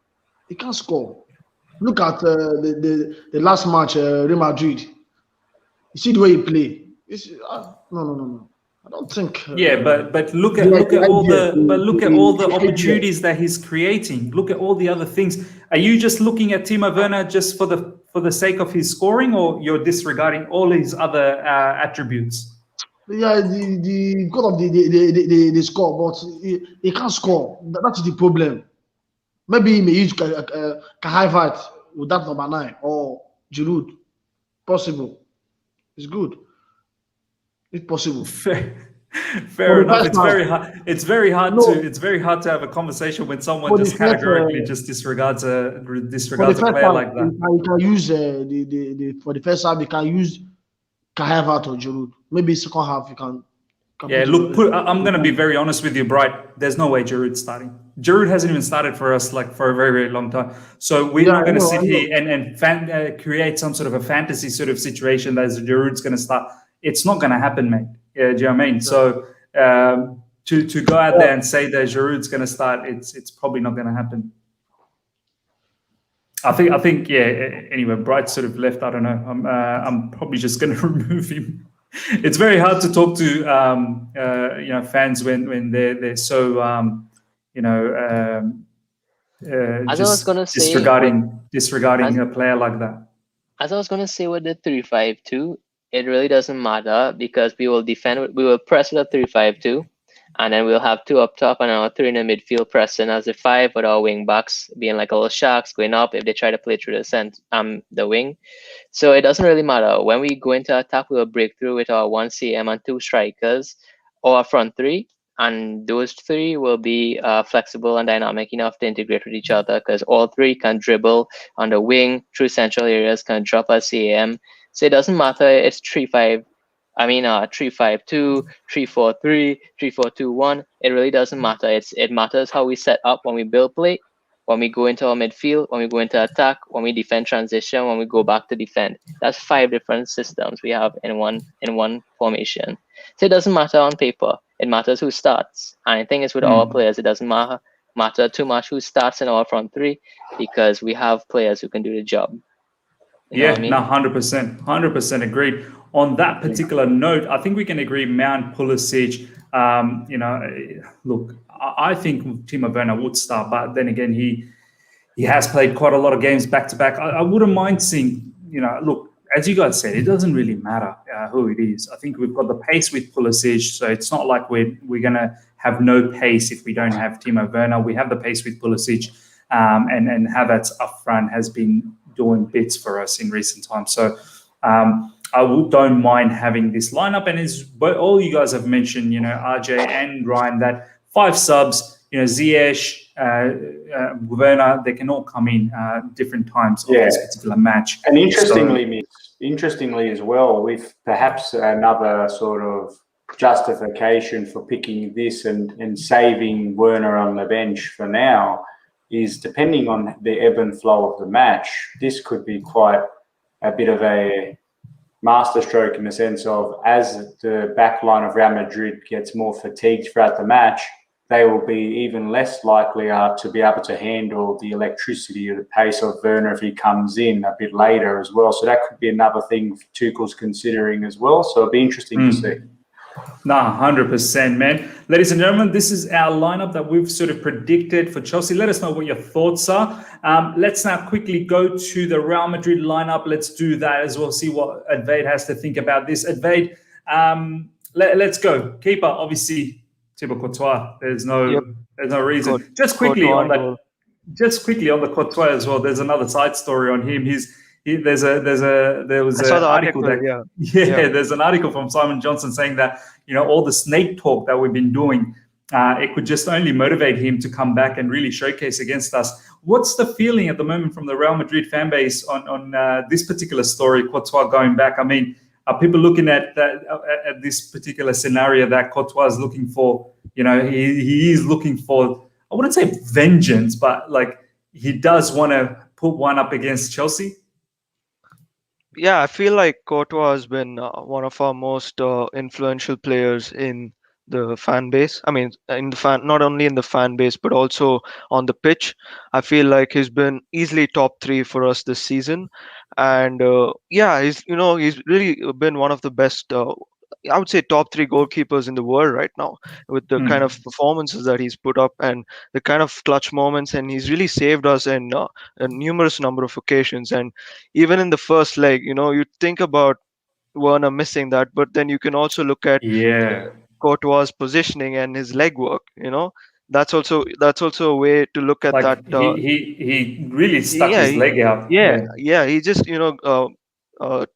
He can't score. Look at the last match, Real Madrid. You see the way he play. No. I don't think. Yeah, but look at all the opportunities that he's creating. Look at all the other things. Are you just looking at Timo Werner just for the sake of his scoring, or you're disregarding all his other attributes? Yeah, the goal of the score, but he can't score. That's the problem. Maybe he may use Havertz with that number 9 or Giroud. Possible. It's good. It's possible. Fair enough. It's very hard to have a conversation when someone just categorically just disregards a player like that. You can use for the first half. You can use Havertz or Giroud. Maybe second half you can. Yeah, look. I'm going to be very honest with you, Bright. There's no way Giroud's starting. Giroud hasn't even started for us for a very, very long time. So we're not going to sit here and create some sort of a fantasy sort of situation that Giroud's going to start. It's not going to happen, mate. Yeah, do you know what I mean? So to go out there and say that Giroud's going to start, it's probably not going to happen. I think. Yeah. Anyway, Bright sort of left. I don't know. I'm probably just going to remove him. It's very hard to talk to fans when they're so As I was gonna say, disregarding a player like that. As I was gonna say with the 3-5-2, it really doesn't matter because we will defend. We will press with a 3-5-2, and then we'll have 2 up top and our 3 in the midfield pressing as a 5 with our wing backs being like little sharks going up if they try to play through the wing. So it doesn't really matter. When we go into attack, we will break through with our 1 CM and 2 strikers or our front 3. And those 3 will be flexible and dynamic enough to integrate with each other because all 3 can dribble on the wing through central areas, can drop a CM. So it doesn't matter. It's 3-5-2, 3-4-3, 3-4-2-1. It really doesn't matter. It matters how we set up when we build play, when we go into our midfield, when we go into attack, when we defend transition, when we go back to defend. That's 5 different systems we have in one formation. So it doesn't matter on paper. It matters who starts. And I think it's with our players. It doesn't matter too much who starts in our front 3 because we have players who can do the job. You know what I mean? No, 100% agreed. On that particular note, I think we can agree Mount, Pulisic, look, I think Timo Werner would start, but then again, he has played quite a lot of games back to back. I wouldn't mind seeing, look, as you guys said, it doesn't really matter who it is. I think we've got the pace with Pulisic, so it's not like we're going to have no pace if we don't have Timo Werner. We have the pace with Pulisic, and Havertz up front has been doing bits for us in recent times. So I don't mind having this lineup. And as all you guys have mentioned, RJ and Ryan, that 5 subs, Ziyech, Werner, they can all come in different times of this particular match. And interestingly as well, with perhaps another sort of justification for picking this and saving Werner on the bench for now is depending on the ebb and flow of the match, this could be quite a bit of a masterstroke in the sense of as the back line of Real Madrid gets more fatigued throughout the match, they will be even less likely to be able to handle the electricity or the pace of Werner if he comes in a bit later as well. So that could be another thing Tuchel's considering as well. So it'll be interesting to see. No, 100%, man. Ladies and gentlemen, this is our lineup that we've sort of predicted for Chelsea. Let us know what your thoughts are. Let's now quickly go to the Real Madrid lineup. Let's do that as well. See what Advaid has to think about this. Advaid, let's go. Keeper, obviously, Thibaut Courtois. There's no reason. Just quickly on the Courtois as well. There's another side story on him. There's an article there's an article from Simon Johnson saying that all the snake talk that we've been doing it could just only motivate him to come back and really showcase against us. What's the feeling at the moment from the Real Madrid fan base on this particular story, Courtois going back? I mean, are people looking at that at this particular scenario that Courtois is looking for? He is looking for, I wouldn't say vengeance, but like he does want to put one up against Chelsea. Yeah, I feel like Courtois has been one of our most influential players in the fan base. I mean, not only in the fan base, but also on the pitch. I feel like he's been easily top three for us this season, and yeah, he's really been one of the best. I would say top three goalkeepers in the world right now, with the kind of performances that he's put up and the kind of clutch moments, and he's really saved us in a numerous number of occasions. And even in the first leg, you think about Werner missing that, but then you can also look at Courtois' positioning and his leg work. That's also a way to look at like that. He really stuck his leg out. Yeah. He just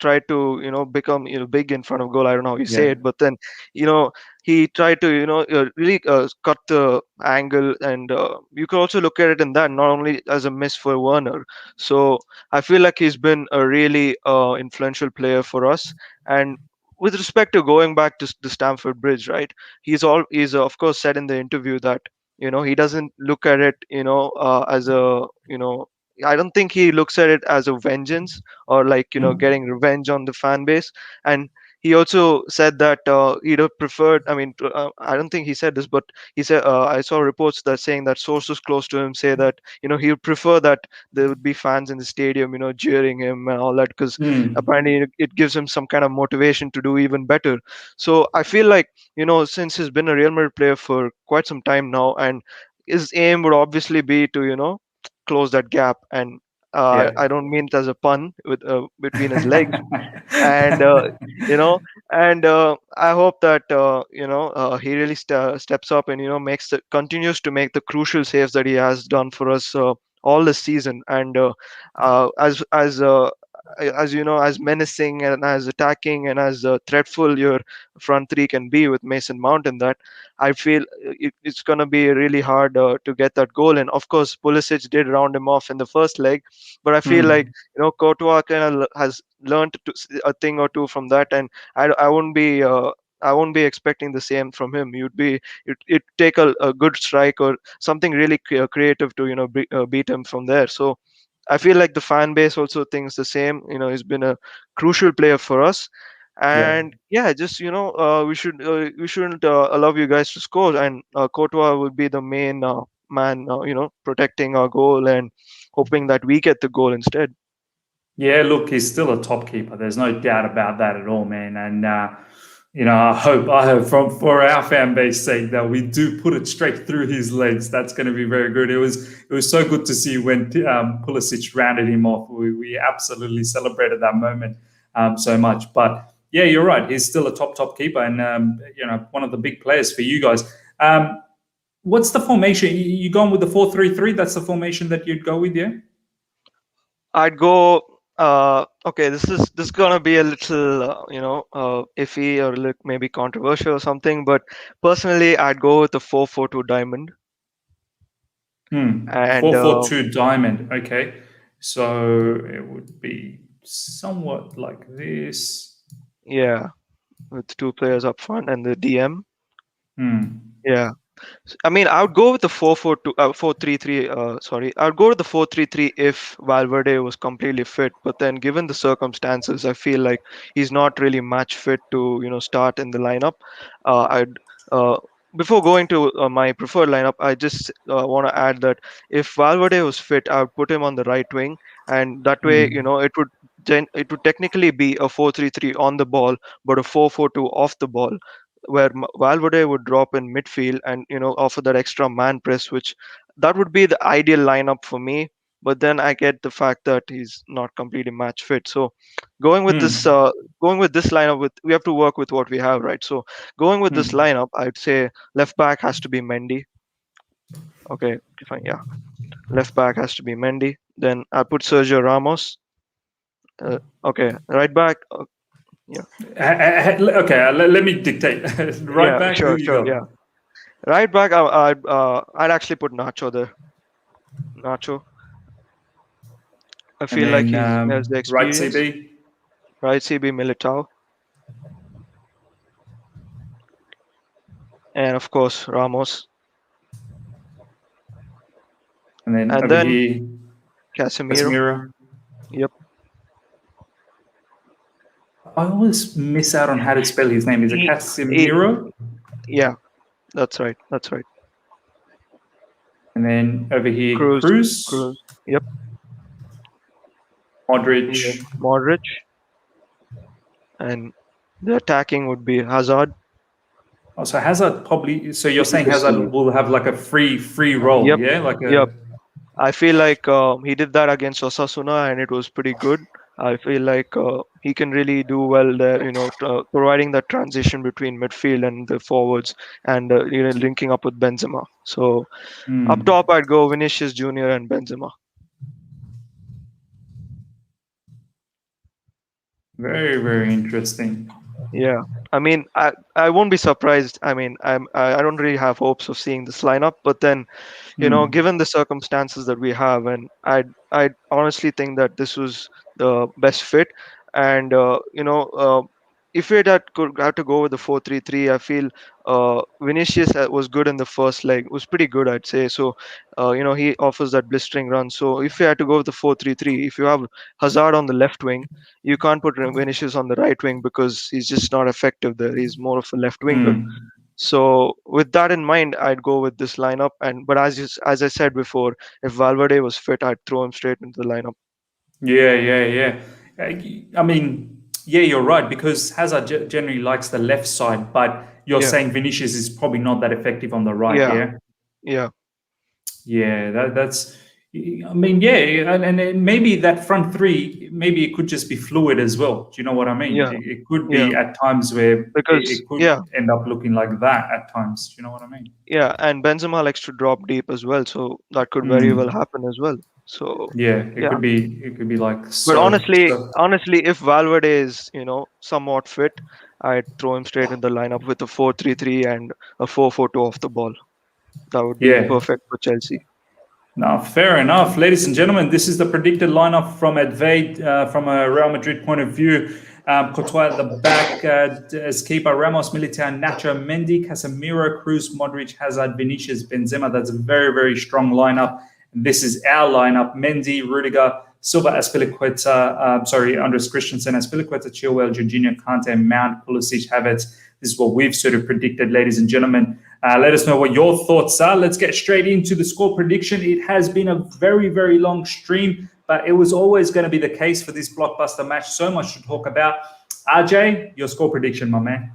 tried to become big in front of goal. I don't know how you say it, but then he tried to really cut the angle, and you can also look at it in that, not only as a miss for Werner. So I feel like he's been a really influential player for us. And with respect to going back to the Stamford Bridge, right? He's of course said in the interview that he doesn't look at it as a I don't think he looks at it as a vengeance or like getting revenge on the fan base. And he also said that he'd have preferred. I mean, I don't think he said this, but he said I saw reports that saying that sources close to him say that he would prefer that there would be fans in the stadium, jeering him and all that, because apparently it gives him some kind of motivation to do even better. So I feel like since he's been a Real Madrid player for quite some time now, and his aim would obviously be to close that gap. And I don't mean it as a pun with between his legs. And and I hope that he really steps up and continues to make the crucial saves that he has done for us all this season. And as menacing and as attacking and as threatful your front three can be with Mason Mount in that, I feel it's going to be really hard to get that goal. And of course, Pulisic did round him off in the first leg, but I feel like Courtois kind of has learned a thing or two from that, and I wouldn't be expecting the same from him. You'd take a good strike or something really creative to beat him from there. So I feel like the fan base also thinks the same. He's been a crucial player for us. And just we shouldn't allow you guys to score, and Courtois will be the main man protecting our goal and hoping that we get the goal instead. Yeah, look, he's still a top keeper. There's no doubt about that at all, man. And I hope for our fan base sake that we do put it straight through his legs. That's going to be very good. It was so good to see when Pulisic rounded him off. We absolutely celebrated that moment so much. But yeah, you're right. He's still a top keeper, and one of the big players for you guys. What's the formation? You going with the 4-3-3? That's the formation that you'd go with, yeah? I'd go. Okay, this is gonna be a little iffy or maybe controversial or something, but personally, I'd go with the 4-4-2 diamond. And 4-4-2 diamond. Okay, so it would be somewhat like this. Yeah, with two players up front and the DM. Yeah. I mean, I would go with the 4-4-2, 4-3-3. Sorry, I would go with the 4-3-3 if Valverde was completely fit. But then, given the circumstances, I feel like he's not really match fit to start in the lineup. Before going to my preferred lineup, I just want to add that if Valverde was fit, I would put him on the right wing, and that way, it would technically be a 4-3-3 on the ball, but a 4-4-2 off the ball, where Valverde would drop in midfield and offer that extra man press, which that would be the ideal lineup for me. But then I get the fact that he's not completely match fit. So going with this lineup, we have to work with what we have, right? So going with this lineup, I'd say left back has to be Mendy. Okay, fine, yeah. Left back has to be Mendy. Then I put Sergio Ramos. Okay, right back. Yeah. Okay, let me dictate. Right back. Sure. Yeah. Right back, I'd actually put Nacho there. Nacho. I And feel like then he has the right experience. CB. Right, CB Militao. And of course, Ramos. And then And over then here, Casemiro. Casemiro. Yep. I always miss out on how to spell his name. Is it He- Casemiro? Yeah, that's right. That's right. And then over here, Cruz. Cruz. Yep. Modric. Yeah. Modric. And the attacking would be Hazard. Oh, so Hazard probably. So you're saying Interesting. Hazard will have like a free role, Yep. yeah? Like a, Yep. I feel like he did that against Osasuna, and it was pretty good. I feel like he can really do well there, providing that transition between midfield and the forwards, and linking up with Benzema. So up top, I'd go Vinicius Junior and Benzema. Very, very interesting. Yeah, I mean, I won't be surprised. I mean, I don't really have hopes of seeing this lineup, but then, given the circumstances that we have, and I honestly think that this was the best fit. And if we had to go with the 4-3-3, I feel Vinicius was good in the first leg. Was pretty good, I'd say. So, he offers that blistering run. So if we had to go with the 4-3-3, if you have Hazard on the left wing, you can't put Vinicius on the right wing because he's just not effective there. He's more of a left winger. So with that in mind, I'd go with this lineup. But as I said before, if Valverde was fit, I'd throw him straight into the lineup. Yeah. I mean, yeah, you're right, because Hazard generally likes the left side, but you're saying Vinicius is probably not that effective on the right, Yeah. That's. I mean, and maybe that front three, maybe it could just be fluid as well. Do you know what I mean? Yeah. It could be at times where it could end up looking like that at times. Do you know what I mean? Yeah, and Benzema likes to drop deep as well, so that could very well happen as well. So it could be like. But honestly, if Valverde is somewhat fit, I'd throw him straight in the lineup with a 4-3-3 and a 4-4-2 off the ball. That would be perfect for Chelsea. Now, fair enough. Ladies and gentlemen, this is the predicted lineup from Advade, from a Real Madrid point of view. Courtois at the back as keeper, Ramos, Militao, Nacho, Mendy, Casemiro, Cruz, Modric, Hazard, Vinicius, Benzema. That's a very, very strong lineup. And this is our lineup. Mendy, Rudiger, Silva, Azpilicueta, Andreas Christensen, Azpilicueta, Chilwell, Jorginho, Kante, Mount, Pulisic, Havertz. This is what we've sort of predicted, ladies and gentlemen. Let us know what your thoughts are. Let's get straight into the score prediction. It has been a very, very long stream, but it was always going to be the case for this blockbuster match. So much to talk about. RJ, your score prediction, my man.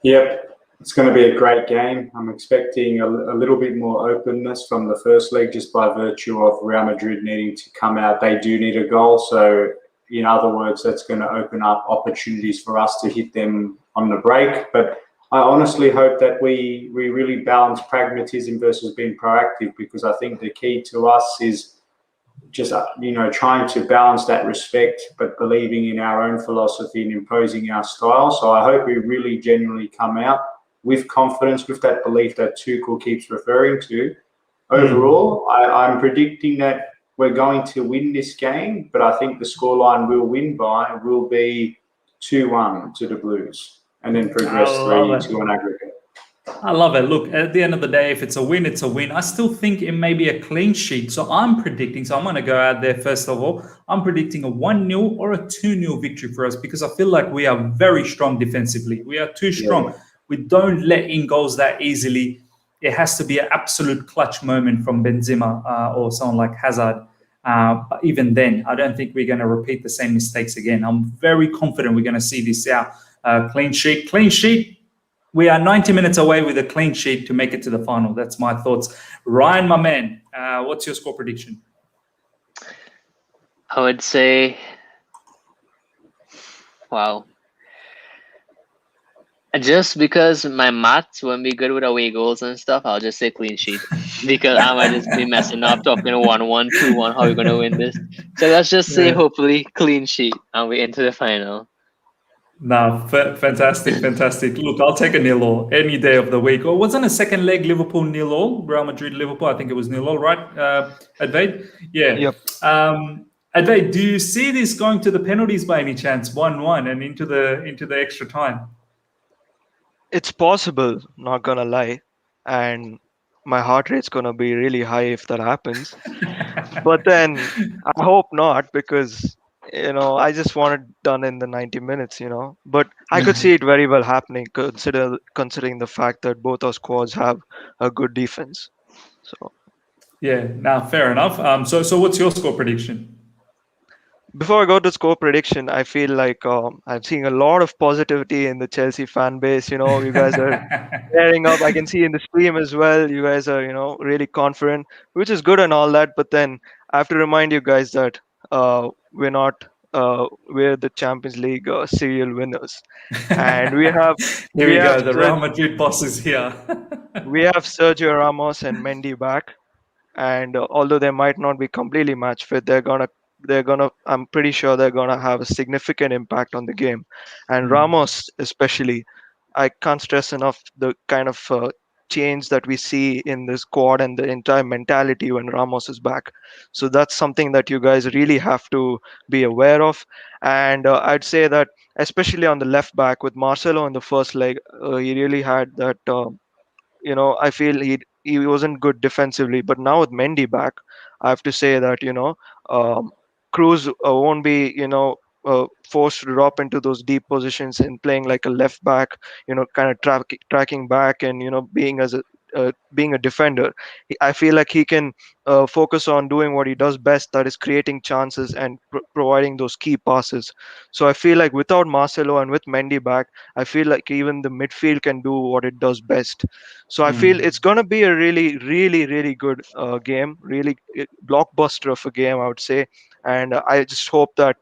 Yep, it's going to be a great game. I'm expecting a little bit more openness from the first leg just by virtue of Real Madrid needing to come out. They do need a goal. So, in other words, that's going to open up opportunities for us to hit them on the break. But I honestly hope that we really balance pragmatism versus being proactive, because I think the key to us is just, trying to balance that respect, but believing in our own philosophy and imposing our style. So I hope we really genuinely come out with confidence, with that belief that Tuchel keeps referring to. Overall, I'm predicting that we're going to win this game, but I think the scoreline we'll win by will be 2-1 to the Blues, and then progress 3-2 on aggregate. I love it. Look, at the end of the day, if it's a win, it's a win. I still think it may be a clean sheet. So I'm predicting, I'm going to go out there first of all. I'm predicting a 1-0 or a 2-0 victory for us, because I feel like we are very strong defensively. We are too strong. Yeah. We don't let in goals that easily. It has to be an absolute clutch moment from Benzema or someone like Hazard. But even then, I don't think we're going to repeat the same mistakes again. I'm very confident we're going to see this out. Clean sheet. We are 90 minutes away with a clean sheet to make it to the final. That's my thoughts. Ryan, my man, what's your score prediction? I would say, wow. Just because my maths won't be good with away goals and stuff, I'll just say clean sheet. Because I might just be messing up, talking 1-1, 2-1, how are we going to win this? So let's just say, hopefully, clean sheet, and we're into the final. No, fantastic, fantastic. Look, I'll take a 0-0 any day of the week. Or wasn't a second leg Liverpool 0-0, Real Madrid Liverpool? I think it was 0-0, right? Advait? Yeah. Yep. Advait, do you see this going to the penalties by any chance, 1-1, and into the extra time? It's possible, not gonna lie, and my heart rate's gonna be really high if that happens. But then I hope not, because I just want it done in the 90 minutes. But I could see it very well happening, considering the fact that both our squads have a good defense. So Yeah, now fair enough. So what's your score prediction? before I go to score prediction, I feel like I'm seeing a lot of positivity in the Chelsea fan base. You guys are tearing up. I can see in the stream as well. You guys are, really confident, which is good and all that. But then I have to remind you guys that we're not. We're the Champions League serial winners, and we have Here we go. The Real Sergio, Madrid boss is here. we have Sergio Ramos and Mendy back, and although they might not be completely match fit, I'm pretty sure they're gonna have a significant impact on the game. And Ramos especially, I can't stress enough the kind of change that we see in the squad and the entire mentality when Ramos is back. So that's something that you guys really have to be aware of. And I'd say that especially on the left back with Marcelo in the first leg, he really had that I feel he wasn't good defensively, but now with Mendy back, I have to say that Cruz won't be forced to drop into those deep positions and playing like a left back, kind of tracking back and being a defender. I feel like he can focus on doing what he does best, that is creating chances and providing those key passes. So I feel like without Marcelo and with Mendy back, I feel like even the midfield can do what it does best. So I feel it's going to be a really, really, really good game, really blockbuster of a game, I would say. And I just hope that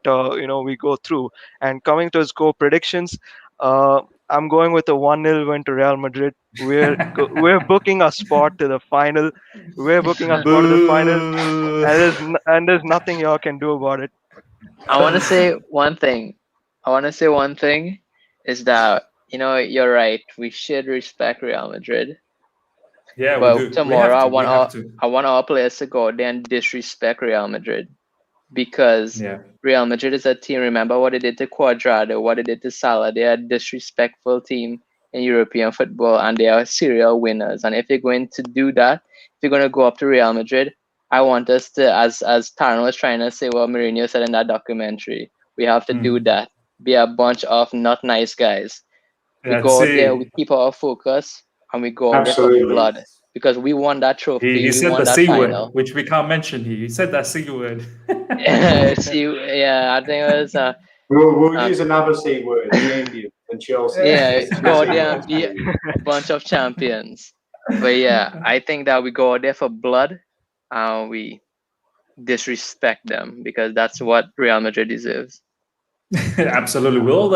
we go through. And coming to score predictions, I'm going with a 1-0 win to Real Madrid. We're booking a spot to the final. We're booking a spot to the final, and there's nothing y'all can do about it. I want to say one thing. Is that you're right. We should respect Real Madrid. Yeah, but we do. Tomorrow I I want our players to go out there and disrespect Real Madrid, because Real Madrid is a team. Remember what they did to Cuadrado, what they did to Salah. They are a disrespectful team in European football, and they are serial winners. And if you're going to do that, if you're going to go up to Real Madrid, I want us to, as Tarno was trying to say, what Mourinho said in that documentary, we have to do that. Be a bunch of not nice guys. We go out there, we keep our focus, and we go out there for blood, because we won that trophy. He said the C word, which we can't mention here. He said that C word. I think it was. We'll use another C word, the and Chelsea. Yeah, go out there and be a bunch of champions. But yeah, I think that we go out there for blood, and we disrespect them, because that's what Real Madrid deserves. Absolutely, with all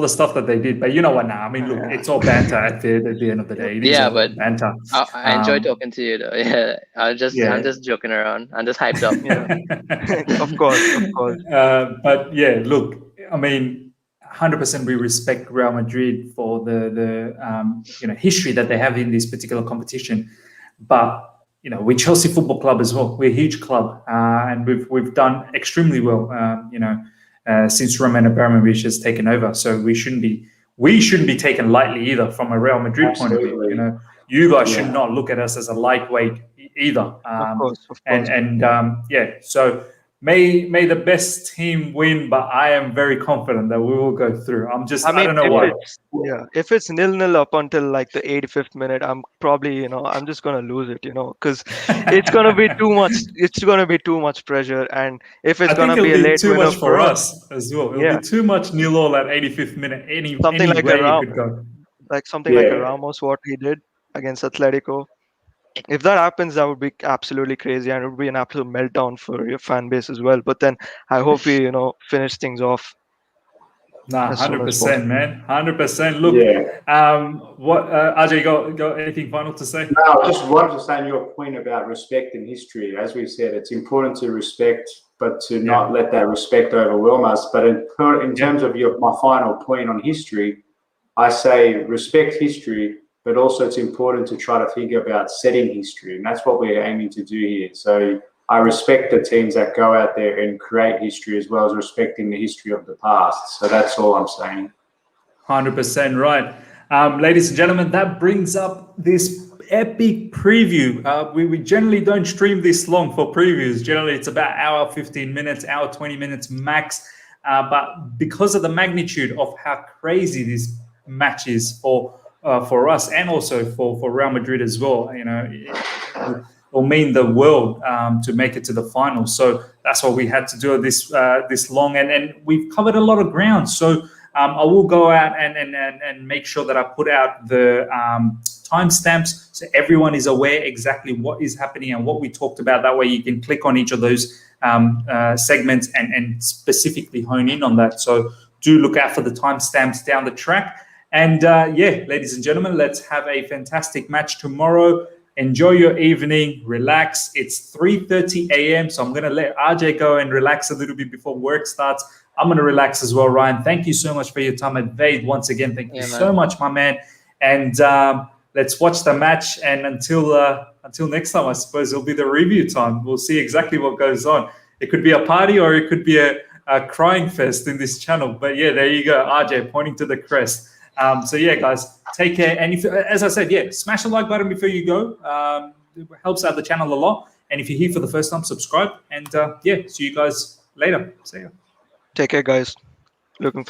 the stuff that they did, but you know what? Now, I mean, look, it's all banter at the end of the day. But banter. I enjoy talking to you, though. Yeah, I'm just joking around. I'm just hyped up. Of course. But yeah, look, I mean, 100% we respect Real Madrid for the history that they have in this particular competition, but we're Chelsea Football Club as well. We're a huge club, and we've done extremely well. Since Roman Abramovich has taken over, so we shouldn't be taken lightly either from a Real Madrid point of view. You guys should not look at us as a lightweight either. Of course. So may the best team win, but I am very confident that we will go through. I don't know why. If it's 0-0 up until like the 85th minute, I'm probably I'm just gonna lose it, because it's gonna be too much. It's gonna be too much pressure, and if it's gonna be a late too winner much for us as well. It'll be too much 0-0 at 85th minute. Something like a Ramos, what he did against Atletico. If that happens, that would be absolutely crazy, and it would be an absolute meltdown for your fan base as well. But then I hope we, finish things off. 100%, man, 100%. Look, what Ajay, got anything final to say? No, I just wanted to say on your point about respect and history. As we said, it's important to respect but to not let that respect overwhelm us. But in terms of my final point on history, I say respect history, but also it's important to try to think about setting history. And that's what we're aiming to do here. So I respect the teams that go out there and create history as well as respecting the history of the past. So that's all I'm saying. 100% right. Ladies and gentlemen, that brings up this epic preview. We generally don't stream this long for previews. Generally, it's about hour 15 minutes, hour 20 minutes max. But because of the magnitude of how crazy this match is for us and also for Real Madrid as well, it will mean the world to make it to the final. So that's why we had to do it this long, and we've covered a lot of ground. So I will go out and make sure that I put out the timestamps so everyone is aware exactly what is happening and what we talked about. That way you can click on each of those segments and specifically hone in on that. So do look out for the timestamps down the track. And ladies and gentlemen, let's have a fantastic match tomorrow. Enjoy your evening, relax. It's 3:30 a.m. So I'm going to let RJ go and relax a little bit before work starts. I'm going to relax as well, Ryan. Thank you so much for your time. And Vade, once again, thank you so much, my man. And let's watch the match. And until next time, I suppose it'll be the review time. We'll see exactly what goes on. It could be a party or it could be a crying fest in this channel. But yeah, there you go, RJ pointing to the crest. So yeah, guys, take care. And if, as I said, smash the like button before you go. It helps out the channel a lot. And if you're here for the first time, subscribe. And see you guys later. See ya. Take care, guys. Looking forward.